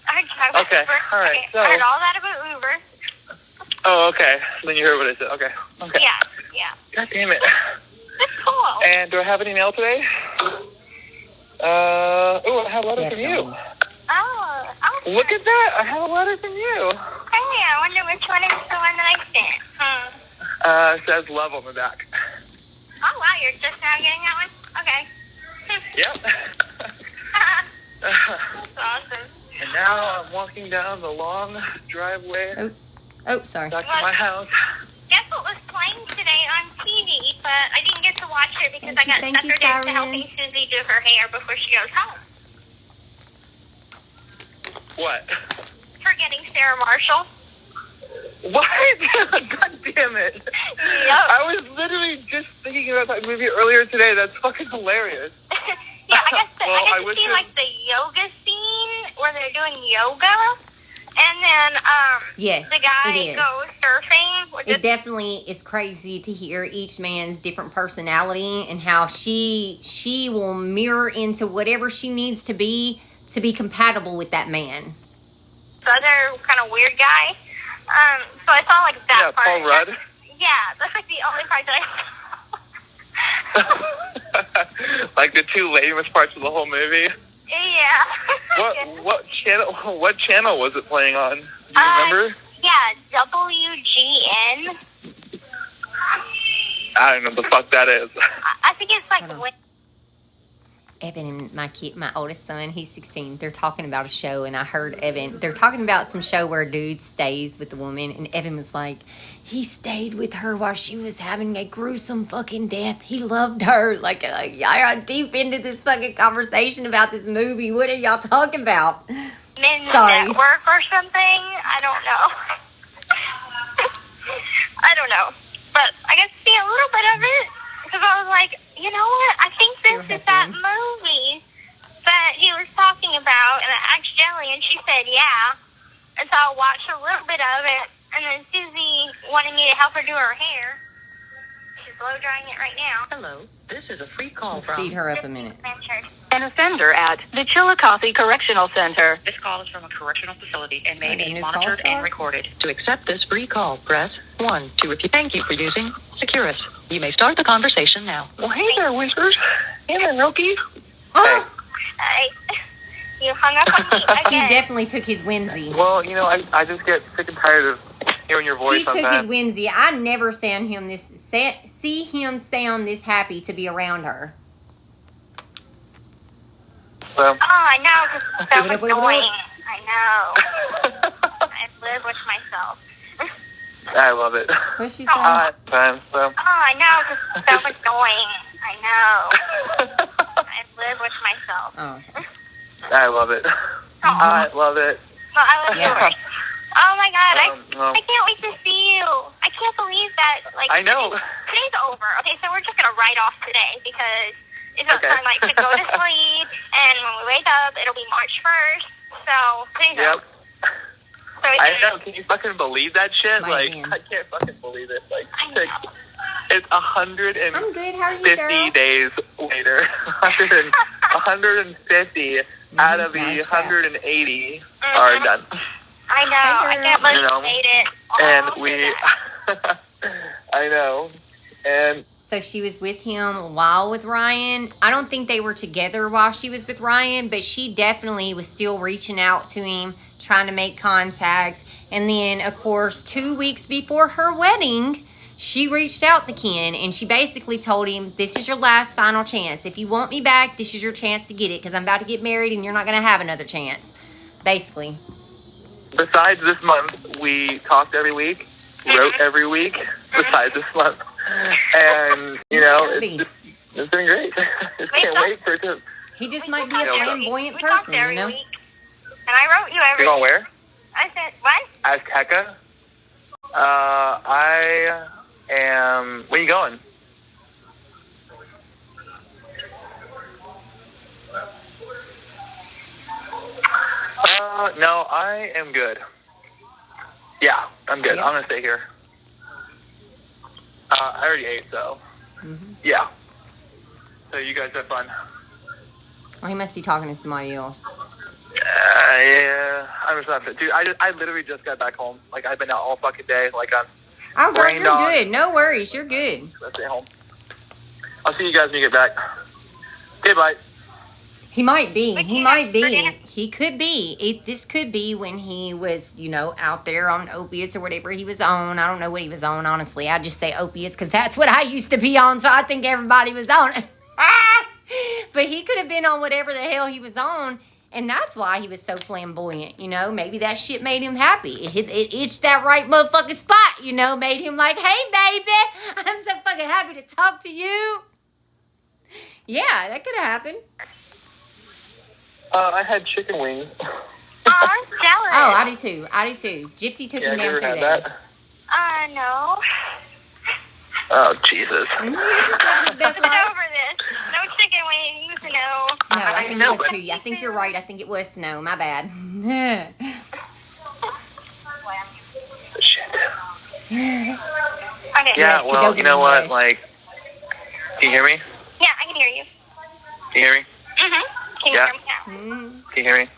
I heard you talk about Okay, Uber. all right, Okay, so- I heard all that about Uber. Oh, okay. Then you heard what I said. Okay. Okay. Yeah. God damn it. That's cool. And do I have any mail today? Oh, I have a letter from you. Oh. Look at that. I have a letter from you. Hey, I wonder which one is the one that I sent. It says love on the back. Oh, wow, you're just now getting that one? Okay. Yep. That's awesome. And now I'm walking down the long driveway Oh, sorry. back to my house. Guess what was playing today on TV, but I didn't get to watch it because I got Thank you, suckered into Siren. helping Susie do her hair before she goes home. What? Forgetting Sarah Marshall. What? God damn it. Yep. I was literally just thinking about that movie earlier today. That's fucking hilarious. Yeah, I guess Well, I I wish see it- like the yoga scene where they're doing yoga, And then, Yes, the guy it is. goes surfing. With It definitely is crazy to hear each man's different personality and how she will mirror into whatever she needs to be compatible with that man. this other kind of weird guy. So I saw, like, that part. Paul Rudd. Yeah, that's, like, the only part that I saw. Like the two lamest parts of the whole movie. Yeah. What channel was it playing on? Do you remember? Yeah, WGN. I don't know what the fuck that is. I think it's like Evan and my oldest son, he's 16. They're talking about a show, and I heard Evan. They're talking about some show where a dude stays with the woman, and Evan was like, he stayed with her while she was having a gruesome fucking death. He loved her. Like y'all deep into this fucking conversation about this movie. What are y'all talking about? Men's Sorry. Network or something. I don't know. I don't know. But I got to see a little bit of it because I was like, you know what? I think this is that movie that he was talking about. And I asked Jelly, and she said, yeah. And so I watched a little bit of it. And then Susie wanted me to help her do her hair. She's blow drying it right now. Hello, this is a free call Let's from speed her up a minute. Blanchard. An offender at the Chillicothe Correctional Center. This call is from a correctional facility and may Okay, be new call monitored star? and recorded. To accept this free call, press 1. To repeat, thank you for using Securus. You may start the conversation now. Well, hey there, Whiskers. Hey there, Roki. Oh, You hung up on me she again. definitely took his whimsy. Well, you know, I just get sick and tired of hearing your voice She took his sometimes. whimsy. I never see him sound this happy to be around her. So, Oh, I know. This is so What up? annoying. I know. I live with myself. I love it. What's she saying? Time, so. Oh, I know. This is so annoying. I know. I live with myself. Oh. I love it. I love it. Well, I love Yeah. yours. Oh my God, Well, I can't wait to see you. I can't believe that. Like, I know. Today's over. Okay, so we're just gonna write off today because it's Okay. time like to go to sleep, and when we wake up, it'll be March 1st. So today's Yep. over. So I know. Can you fucking believe that shit? Might Like, be. I can't fucking believe it. Like, I know. it's 150 I'm good. How are you, girl? days later. 150 out of the Nice job. 180 are done. I know. I can't believe You know, we made it. And all we, today. I know. And So she was with him while with Ryan. I don't think they were together while she was with Ryan, but she definitely was still reaching out to him, trying to make contact. And then, of course, 2 weeks before her wedding, she reached out to Ken, and she basically told him, this is your last final chance. If you want me back, this is your chance to get it, because I'm about to get married, and you're not going to have another chance. Basically. besides this month, we talked every week, wrote every week, besides this month. And, you know, it's been great. Just can't wait for it to... He just might be a flamboyant We talked person, every you know? week. And I wrote you every You're going where? I said, what? Azteca? I am... Where are you going? No, I am good. Yeah, I'm good. Yep. I'm going to stay here. I already ate, so... Mm-hmm. Yeah. So you guys have fun. Oh, he must be talking to somebody else. Yeah, I'm just not... Dude, I literally just got back home. Like, I've been out all fucking day. Like, I'm... Oh, girl, Brain you're dog. good. No worries. You're good. Let's stay home. I'll see you guys when you get back. Okay, bye. He might be. But He you might know, be. forget- He could be. This could be when he was, you know, out there on opiates or whatever he was on. I don't know what he was on, honestly. I just say opiates because that's what I used to be on, so I think everybody was on it. But he could have been on whatever the hell he was on, and that's why he was so flamboyant, you know? Maybe that shit made him happy. It itched that right motherfucking spot, you know? Made him like, hey, baby, I'm so fucking happy to talk to you. Yeah, that could have happened. I had chicken wings. Oh, I'm jealous. Oh, I do too. Gypsy took Yeah, him have you down ever through had there. that? No. Oh, Jesus. He was just living his best Get life. over this. No chicken wings, no. No, I think know, it was but- too. I think you're right. I think it was snow. My bad. Okay. Yeah, Yes, well, you know what? English. Like, can you hear me? Yeah, I can hear you. Can you hear me? Mm-hmm. Can you Yeah. hear me now? Can you hear me?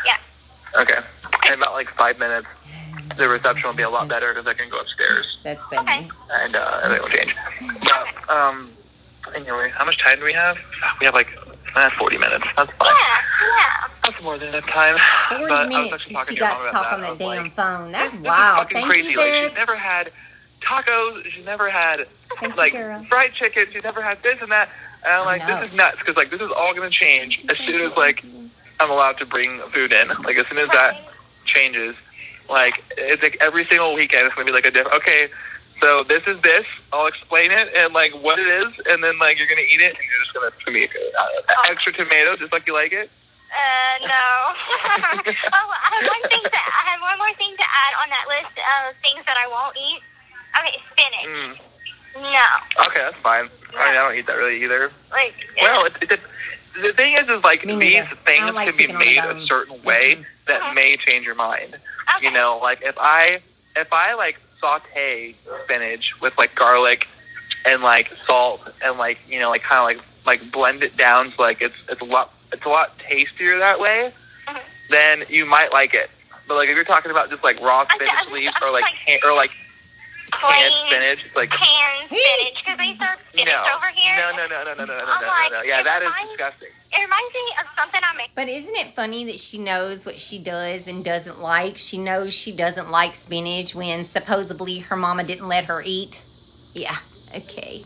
Yeah. Okay. In about like 5 minutes, the reception will be a lot better because I can go upstairs That's funny. Okay. and everything will change. But anyway, how much time do we have? We have like 40 minutes. That's fine. Yeah. That's more than enough time. 40 But I was minutes actually talking she to your got mom to about talk on that. I that was damn like, phone. That's this wild. is fucking Thank crazy. you, Like, Beth. she's never had tacos. She's never had Thank like you, girl. fried chicken. She's never had this and that. And I'm like, know. this is nuts because like this is all gonna change as soon as like I'm allowed to bring food in. Like as soon as that changes, like it's like every single weekend it's gonna be like a different. Okay, so this is this. I'll explain it and like what it is, and then like you're gonna eat it and you're just gonna extra tomato just like you like it. No. Oh, I have one more thing to add on that list of things that I won't eat. Okay, spinach. No. Okay, that's fine. I mean, I don't eat that really either. Like. Well, the thing is like Me these neither. I things don't like can be chicken on the made bone. a certain way that may change your mind. Okay. You know, like if I like saute spinach with like garlic and like salt and like you know like kind of like blend it down so like it's a lot tastier that way, then you might like it. But like if you're talking about just like raw spinach leaves or like canned spinach, it's like canned spinach because they serve spinach over here. No. Yeah, that is disgusting. It reminds me of something I make. But isn't it funny that she knows what she does and doesn't like? She knows she doesn't like spinach when supposedly her mama didn't let her eat. Yeah, okay.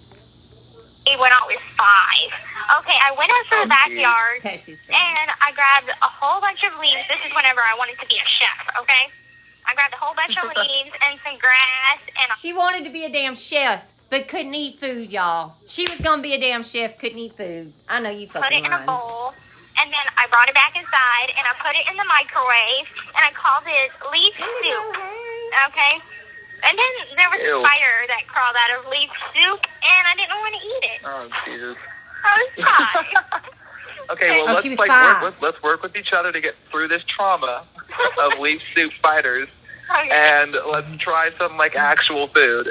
When I was 5. Okay, I went into the backyard Okay, she's and I grabbed a whole bunch of leaves. This is whenever I wanted to be a chef, okay? I grabbed a whole bunch of leaves and some grass and She wanted to be a damn chef, but couldn't eat food, y'all. She was gonna be a damn chef, couldn't eat food. I know you put fucking it in a lying. bowl. And then I brought it back inside and I put it in the microwave and I called it leaf soup. Okay? And then there was a spider that crawled out of leaf soup and I didn't want to eat it. Oh Jesus. I was 5. Okay, well she was let's 5. let's work with each other to get through this trauma of leaf soup spiders, Okay. and let's try some like actual food.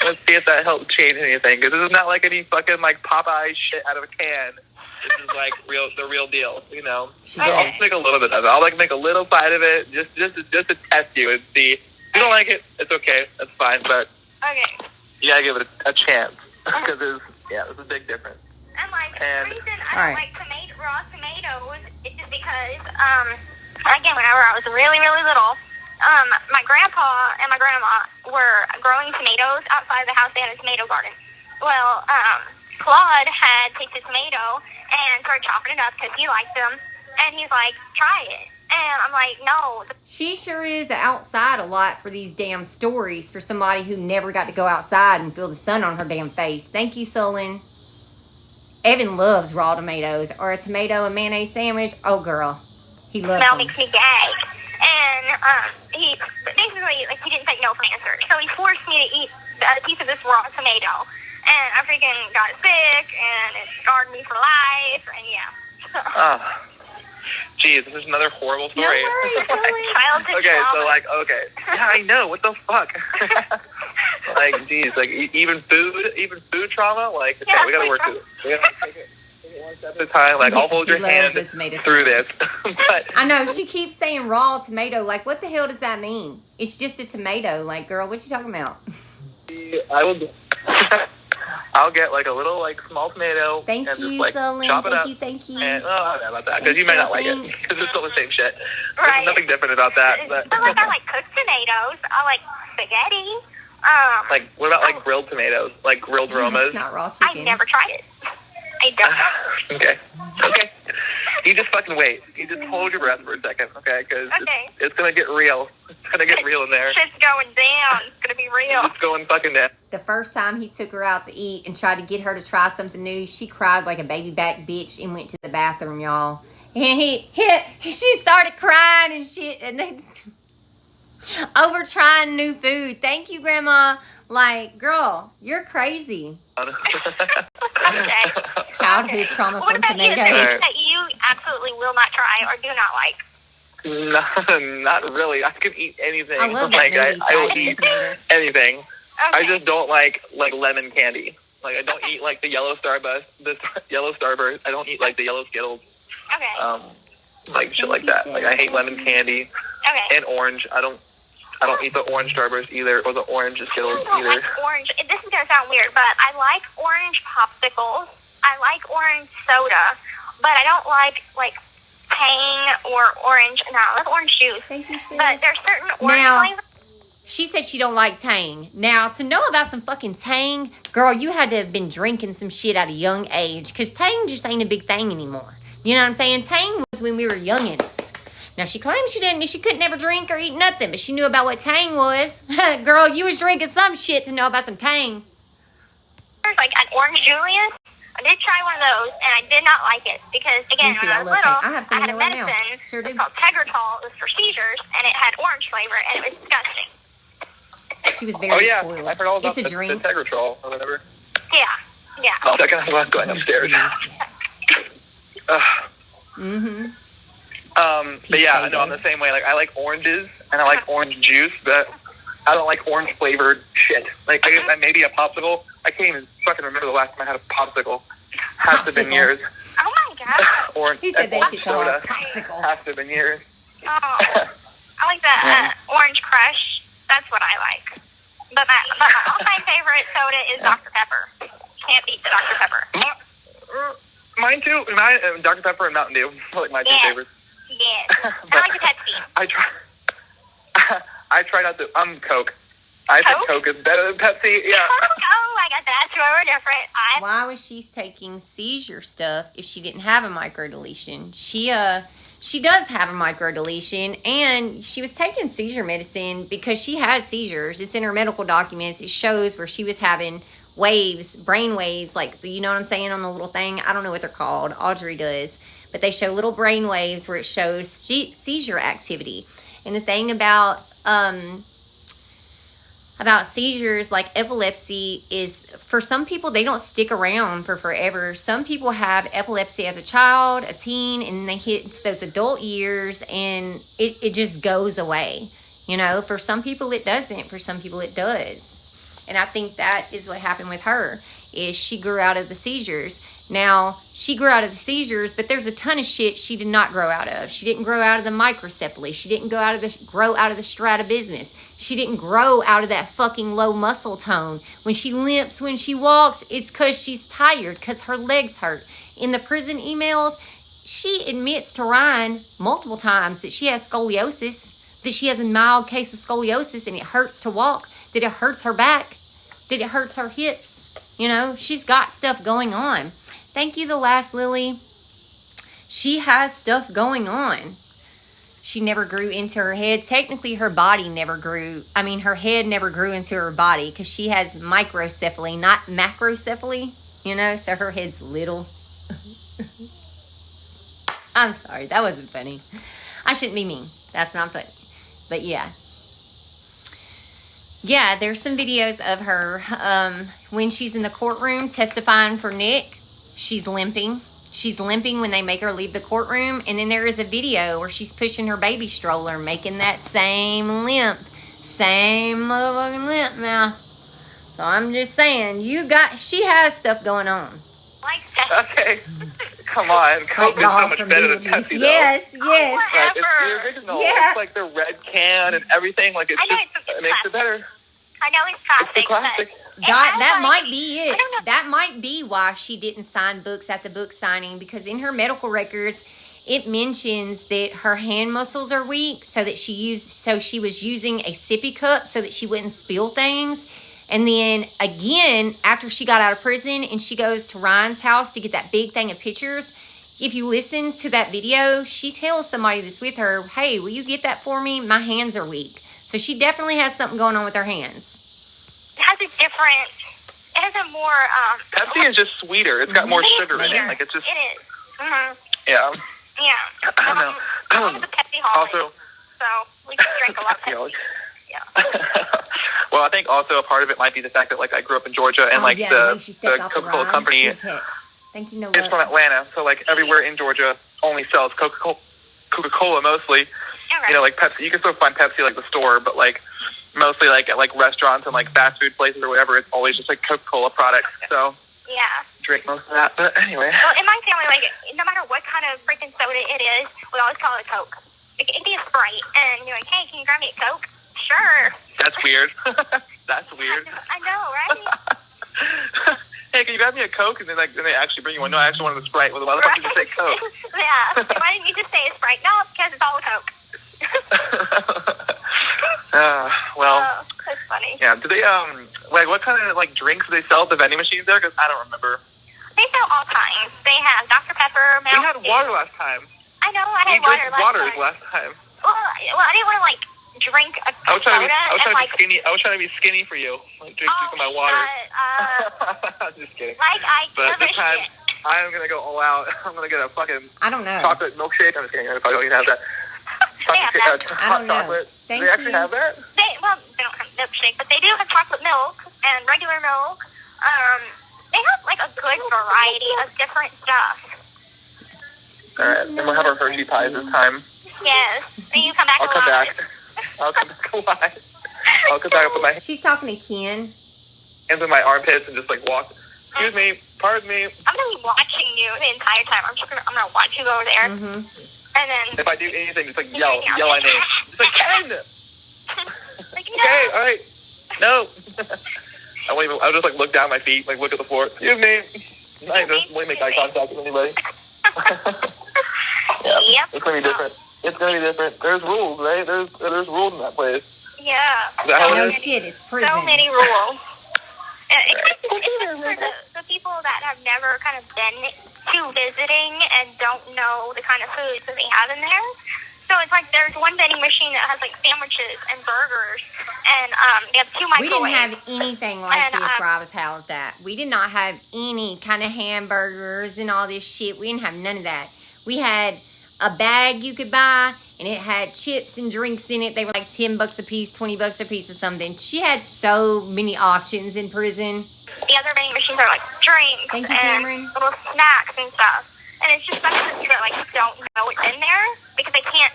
Let's see if that helps change anything. Because this is not like any fucking like Popeye shit out of a can. This is like the real deal, you know. I'll just make a little bit of it. I'll like make a little side of it just to test you and see. If you don't like it, it's okay. That's fine. But you gotta give it a chance because there's a big difference. And like the reason I All right. don't like raw tomatoes is just because again whenever I was really little, my grandpa and my grandma were growing tomatoes outside the house. They had a tomato garden. Well, Claude had picked a tomato and started chopping it up because he liked them, and he's like, "Try it." And I'm like, "No." She sure is outside a lot for these damn stories for somebody who never got to go outside and feel the sun on her damn face. Thank you, Solon. Evan loves raw tomatoes or a tomato and mayonnaise sandwich. Oh, girl. He loves Smell them. makes me gag. And he basically, like, he didn't take no for an answer. So he forced me to eat a piece of this raw tomato. And I freaking got sick, and it scarred me for life, and yeah. Oh. Jeez, this is another horrible story. No worries, Childhood Okay, trauma. so like, okay. Yeah, I know. What the fuck? Like, jeez, like even food trauma. Like, okay, we gotta work through it. We gotta take it one step at a time. Like, I'll hold He your loves hand the tomato through this. But I know, she keeps saying raw tomato. Like, what the hell does that mean? It's just a tomato. Like, girl, what you talking about? I will. I'll get like a little like small tomato Thank and you, just like Solon. chop it Thank up. you, thank you. And, I don't know about that because you might not like it Thanks. because it's still the same shit. Right. There's nothing different about that. But But, like, I like cooked tomatoes. I like spaghetti. like, what about like grilled tomatoes, like grilled Romas? It's not raw I chicken. never tried it. I don't. Okay. You just fucking wait. You just hold your breath for a second, okay? Because Okay. it's gonna get real. It's gonna get real in there. Shit's going down. It's gonna be real. It's going fucking down. The first time he took her out to eat and tried to get her to try something new, she cried like a baby back bitch and went to the bathroom, y'all. And she started crying and shit. And they, over trying new food. Thank you, Grandma. Like, girl, you're crazy. Okay. Childhood trauma What from about you? tomatoes. Things that you absolutely will not try or do not like? Not really. I can eat anything. I love like that movie, I will Fried eat Tomatoes. anything. Okay. I just don't like lemon candy. Like I don't eat like the yellow Starburst. I don't eat like the yellow Skittles. Okay. Like shit like that. Like I hate lemon candy Okay. and orange. I don't eat the orange Starburst either, or the orange Skittles I don't either. like orange. This is gonna sound weird, but I like orange popsicles. I like orange soda, but I don't like Tang or orange. No, I love orange juice. Thank you, Shay. But there's certain orange Now, flavors. she said she don't like Tang. Now, to know about some fucking Tang, girl, you had to have been drinking some shit at a young age, because Tang just ain't a big thing anymore. You know what I'm saying? Tang was when we were youngins. Now, she claimed she couldn't never drink or eat nothing, but she knew about what Tang was. Girl, you was drinking some shit to know about some Tang. There's like an orange Julius. I did try one of those, and I did not like it because, again, Me too, when I I was love little, Tang. I have some had in a there right now. medicine. Sure do. It's called Tegretol. It was for seizures, and it had orange flavor, and it was disgusting. She was very spoiled. I've heard all about It's a drink. the Tegretol or whatever. Yeah. Oh, second, I'm going upstairs. But yeah, no, I'm the same way. Like I like oranges and I like orange juice, but I don't like orange flavored shit. Like I guess maybe a popsicle. I can't even fucking remember the last time I had a popsicle. Has to have been years. Oh my god. Orange. He said that orange shit's called soda. popsicle. Has to have been years. Oh, I like the orange crush. That's what I like. But my all-time favorite soda is Dr. Pepper. Can't beat the Dr. Pepper. Mine too. Dr. Pepper and Mountain Dew are like my two favorites. Yes. I like the Pepsi. I tried out the Coke. I think Coke is better than Pepsi. Yeah. Oh my god, that's where we're different. Why was she taking seizure stuff if she didn't have a microdeletion? She does have a microdeletion, and she was taking seizure medicine because she had seizures. It's in her medical documents. It shows where she was having waves, brain waves, like, you know what I'm saying, on the little thing. I don't know what they're called. Audrey does. But they show little brain waves where it shows seizure activity. And the thing about seizures, like epilepsy, is for some people, they don't stick around for forever. Some people have epilepsy as a child, a teen, and they hit those adult years and it just goes away. You know, for some people it doesn't. For some people it does. And I think that is what happened with her, is she grew out of the seizures. Now, she grew out of the seizures, but there's a ton of shit she did not grow out of. She didn't grow out of the microcephaly. She didn't grow out of the strabismus. She didn't grow out of that fucking low muscle tone. When she limps, when she walks, it's because she's tired, because her legs hurt. In the prison emails, she admits to Ryan multiple times that she has scoliosis, that she has a mild case of scoliosis and it hurts to walk, that it hurts her back, that it hurts her hips. You know, she's got stuff going on. Thank you, the last Lily. She has stuff going on. She never grew into her head. Technically, her body never grew. I mean, her head never grew into her body because she has microcephaly, not macrocephaly. You know, so her head's little. I'm sorry, that wasn't funny. I shouldn't be mean. That's not funny. But yeah. Yeah, there's some videos of her when she's in the courtroom testifying for Nick. She's limping. She's limping when they make her leave the courtroom. And then there is a video where she's pushing her baby stroller, making that same limp. Same motherfucking limp now. So I'm just saying, she has stuff going on. Like that. Okay. Come on. Coke is so much better than Pepsi, though. Yes. Like, it's the original. Yeah. It's like the red can and everything. Like, it makes it better. I know it's plastic. It's classic. That might be it. That might be why she didn't sign books at the book signing, because in her medical records, it mentions that her hand muscles are weak, so she was using a sippy cup so that she wouldn't spill things. And then again, after she got out of prison and she goes to Ryan's house to get that big thing of pictures, if you listen to that video, she tells somebody that's with her, hey, will you get that for me? My hands are weak. So she definitely has something going on with her hands. It has a more... Pepsi is just sweeter. It's got more sugar in it. Like, it's just... It is. Mm-hmm. Yeah. Yeah. I know. I'm a Pepsi holic, Also... so we can drink a lot of Pepsi. Yeah. Well, I think also a part of it might be the fact that, like, I grew up in Georgia, and the Coca-Cola company Thank you, is from Atlanta, so like everywhere in Georgia only sells Coca-Cola mostly. You know, like Pepsi. You can still find Pepsi like the store, but like mostly like at like restaurants and like fast food places or whatever, it's always just like Coca-Cola products. So Yeah. drink most of that. But anyway. Well, in my family, like, no matter what kind of freaking soda it is, we always call it a Coke. It'd be a Sprite, and you're like, hey, can you grab me a Coke? Sure. That's weird. That's weird. I know, right? Hey, can you grab me a Coke? And then they actually bring you one. No, I actually wanted a Sprite. Well, why the fuck did you say Coke? Yeah. Why didn't you just say a Sprite? No, because it's all a Coke. Well. Oh, that's funny. Yeah. Do they like what kind of like drinks do they sell at the vending machines there? Because I don't remember. They sell all kinds. They have Dr. Pepper, We had Mountain water last time. I know, I had We drank water waters last time. Well, I didn't want to like drink a I was trying to soda be skinny. I was trying to be skinny for you. Like drinking my water. Just kidding. Like But this time, I'm gonna go all out. I'm gonna get a fucking I don't know. chocolate milkshake. I'm just kidding. I probably don't even have that. I don't know. Chocolate. Thank Do they actually you. have that? They don't have milkshake, but they do have chocolate milk and regular milk. They have like a good variety of different stuff. All right, and we'll have our Hershey pies this time. Yes, and you come back I'll come alive. back. I'll come back alive. I'll come back and put my She's talking to Ken. hands in my armpits and just like walk. Excuse me, pardon me. I'm gonna be watching you the entire time. I'm gonna watch you go over there, Mm-hmm. and then If I do anything, just like yell my name. Just like Ken. like, no. Okay, all right. No. I'll just like look down my feet, like look at the floor. Excuse me. I don't really make eye contact with anybody. Yeah, Yep. it's gonna be different. It's gonna be different. There's rules, right? There's rules in that place. Yeah. Is that how No it is? shit, it's prison. So many rules. For the people that have never kind of been to visiting and don't know the kind of foods that they have in there. So it's like there's one vending machine that has like sandwiches and burgers, and they have two We microwaves. didn't have anything like And, this where I was housed at. We did not have any kind of hamburgers and all this shit. We didn't have none of that. We had a bag you could buy, and it had chips and drinks in it. They were like $10 a piece, $20 a piece or something. She had so many options in prison. The other vending machines are like drinks Thank you, and Cameron. little snacks and stuff. And it's just such a people that like don't know what's in there because they can't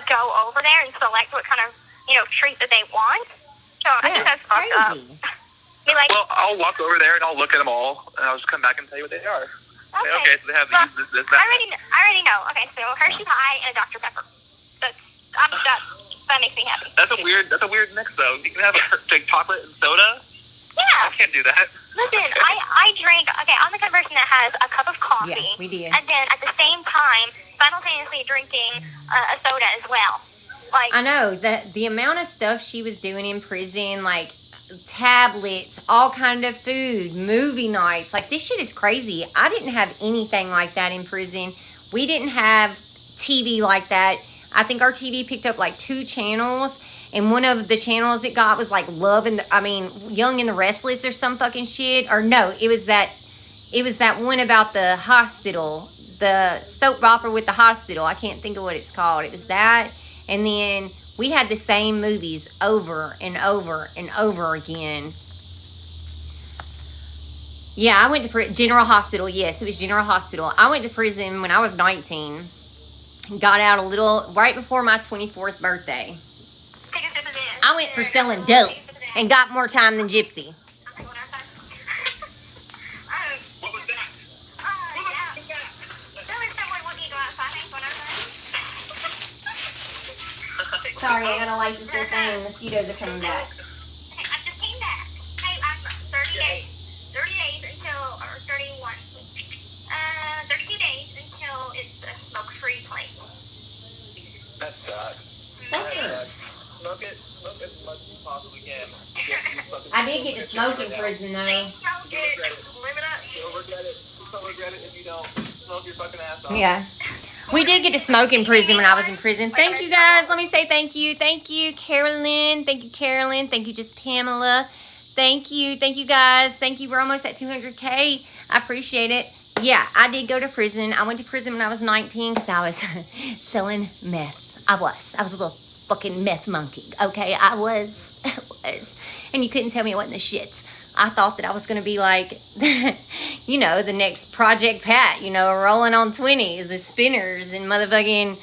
go over there and select what kind of treat that they want. So I think that's fucked up. Crazy. Be like, Well, I'll walk over there and I'll look at them all, and I'll just come back and tell you what they are. okay, So they have well, these, this, I that. already know. Okay, so Hershey pie and a Dr. Pepper. That makes me happy. That's a weird mix though. You can have like chocolate and soda. Yeah. I can't do that. Listen, I drink. Okay, I'm the kind of person that has a cup of coffee. Yeah, we did. And then at the same time, simultaneously drinking a soda as well. Like I know the amount of stuff she was doing in prison, like tablets, all kind of food, movie nights. Like this shit is crazy. I didn't have anything like that in prison. We didn't have TV like that. I think our TV picked up like 2 channels, and one of the channels it got was like Young and the Restless or some fucking shit. Or no, it was that one about the hospital, the soap opera with the hospital. I can't think of what it's called. It was that. And then we had the same movies over and over and over again. Yeah, I went to General Hospital. Yes, it was General Hospital. I went to prison when I was 19. Got out a little right before my 24th birthday. I went for selling dope and got more time than Gypsy. Sorry, I gotta light this little thing. Mosquitoes are coming back. Okay, I just came back. Hey, I'm 30 days until, or 31. 32 days until it's a smoke-free place. That sucks. Smoke it as much as you possibly can. I did get to smoke in prison though. Smoke it. Live it up. You'll regret it if you don't smoke your fucking ass off. Yeah. We did get to smoke in prison when I was in prison. Thank you guys. Let me say thank you. Thank you, Carolyn. Thank you, Carolyn. Thank you, just Pamela. Thank you. Thank you guys. Thank you. We're almost at 200K. I appreciate it. Yeah, I did go to prison. I went to prison when I was 19 because I was selling meth. I was a little fucking meth monkey. Okay, I was. And you couldn't tell me it wasn't the shit. I thought that I was going to be like, the next Project Pat, rolling on 20s with spinners and motherfucking,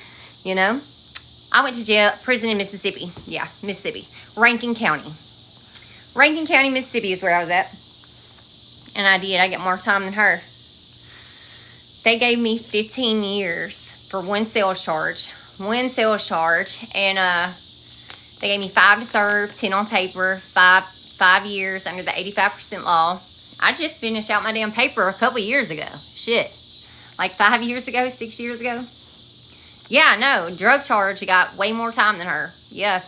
I went to jail, prison in Mississippi. Yeah, Mississippi. Rankin County. Rankin County, Mississippi is where I was at. And I got more time than her. They gave me 15 years for one sales charge. One sales charge. And they gave me 5 to serve, 10 on paper, 5 years under the 85% law. I just finished out my damn paper a couple years ago. Shit. Like 5 years ago, 6 years ago. Yeah, no, drug charge, I got way more time than her. Yeah.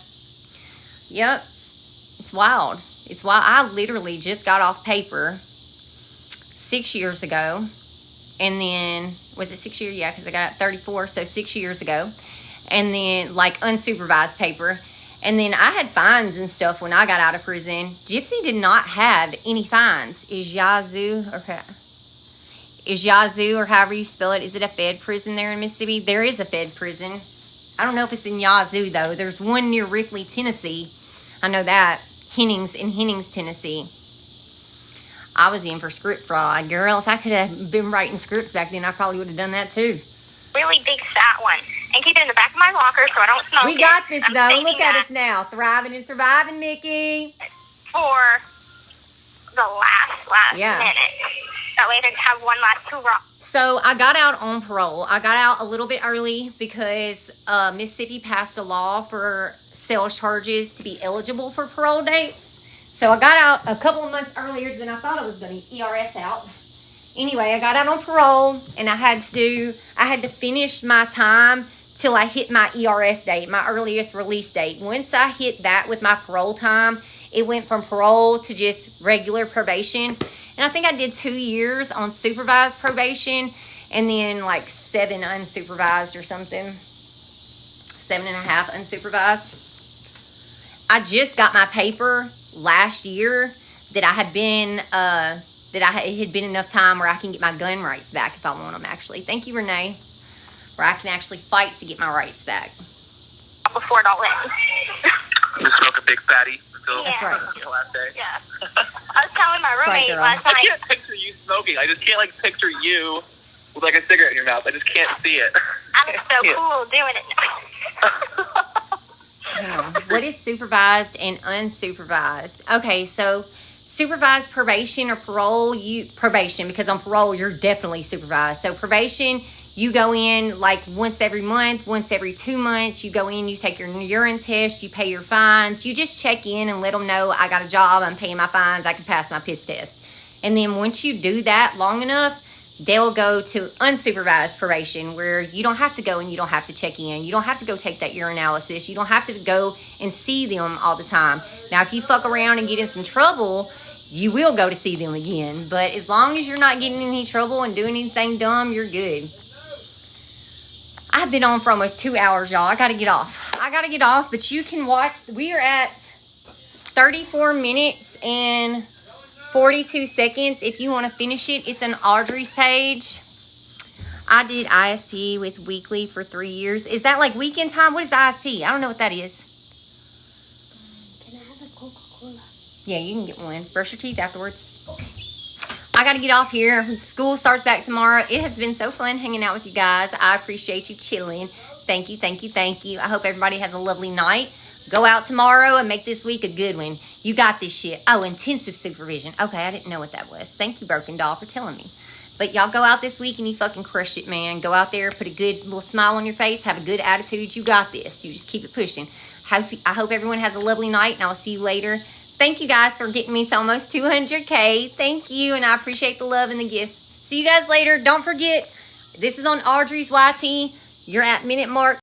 Yep. It's wild. It's wild. I literally just got off paper 6 years ago. And then, was it 6 years? Yeah, because I got 34, so 6 years ago. And then, like, unsupervised paper. And then I had fines and stuff when I got out of prison. Gypsy did not have any fines. Is Yazoo, or however you spell it, is it a Fed prison there in Mississippi? There is a Fed prison. I don't know if it's in Yazoo, though. There's one near Ripley, Tennessee. I know that. Hennings, Tennessee. I was in for script fraud. Girl, if I could have been writing scripts back then, I probably would have done that, too. Really big fat one. And keep it in the back of my locker so I don't smoke We got this, though. Look at us now. Thriving and surviving, Mickey. For the last minute. That way I can have one last hurrah. So I got out on parole. I got out a little bit early because Mississippi passed a law for sales charges to be eligible for parole dates. So I got out a couple of months earlier than I thought I was going to ERS out. Anyway, I got out on parole and I had to finish my time till I hit my ERS date, my earliest release date. Once I hit that with my parole time, it went from parole to just regular probation. And I think I did 2 years on supervised probation and then like 7 unsupervised or something. 7.5 unsupervised. I just got my paper last year that it had been enough time where I can get my gun rights back if I want them, actually. Thank you, Renee. Where I can actually fight to get my rights back. Before it all ends. Just smoke a big fatty. That's right. Last day. Yeah. I was telling my roommate last night. I can't picture you smoking. I just can't like picture you with like a cigarette in your mouth. I just can't see it. I'm so cool doing it. What is supervised and unsupervised? Okay, so supervised probation or parole, probation, because on parole you're definitely supervised. So probation, you go in like once every month, once every 2 months. You go in, you take your urine test, you pay your fines. You just check in and let them know I got a job, I'm paying my fines, I can pass my piss test. And then once you do that long enough, they'll go to unsupervised probation where you don't have to go and you don't have to check in. You don't have to go take that urinalysis. You don't have to go and see them all the time. Now, if you fuck around and get in some trouble, you will go to see them again. But as long as you're not getting in any trouble and doing anything dumb, you're good. I've been on for almost 2 hours, y'all. I got to get off. But you can watch. We are at 34 minutes and 42 seconds. If you want to finish it, it's on Audrey's page. I did ISP with weekly for 3 years. Is that like weekend time? What is ISP? I don't know what that is. Can I have a Coca-Cola? Yeah, you can get one. Brush your teeth afterwards. I got to get off here. School starts back tomorrow. It has been so fun hanging out with you guys. I appreciate you chilling. Thank you, thank you, thank you. I hope everybody has a lovely night. Go out tomorrow and make this week a good one. You got this shit. Oh, intensive supervision. Okay, I didn't know what that was. Thank you, Broken Doll, for telling me. But y'all go out this week and you fucking crush it, man. Go out there, put a good little smile on your face, have a good attitude. You got this. You just keep it pushing. I hope everyone has a lovely night, and I'll see you later. Thank you guys for getting me to almost 200K. Thank you, and I appreciate the love and the gifts. See you guys later. Don't forget, this is on Audrey's YT. You're at minute mark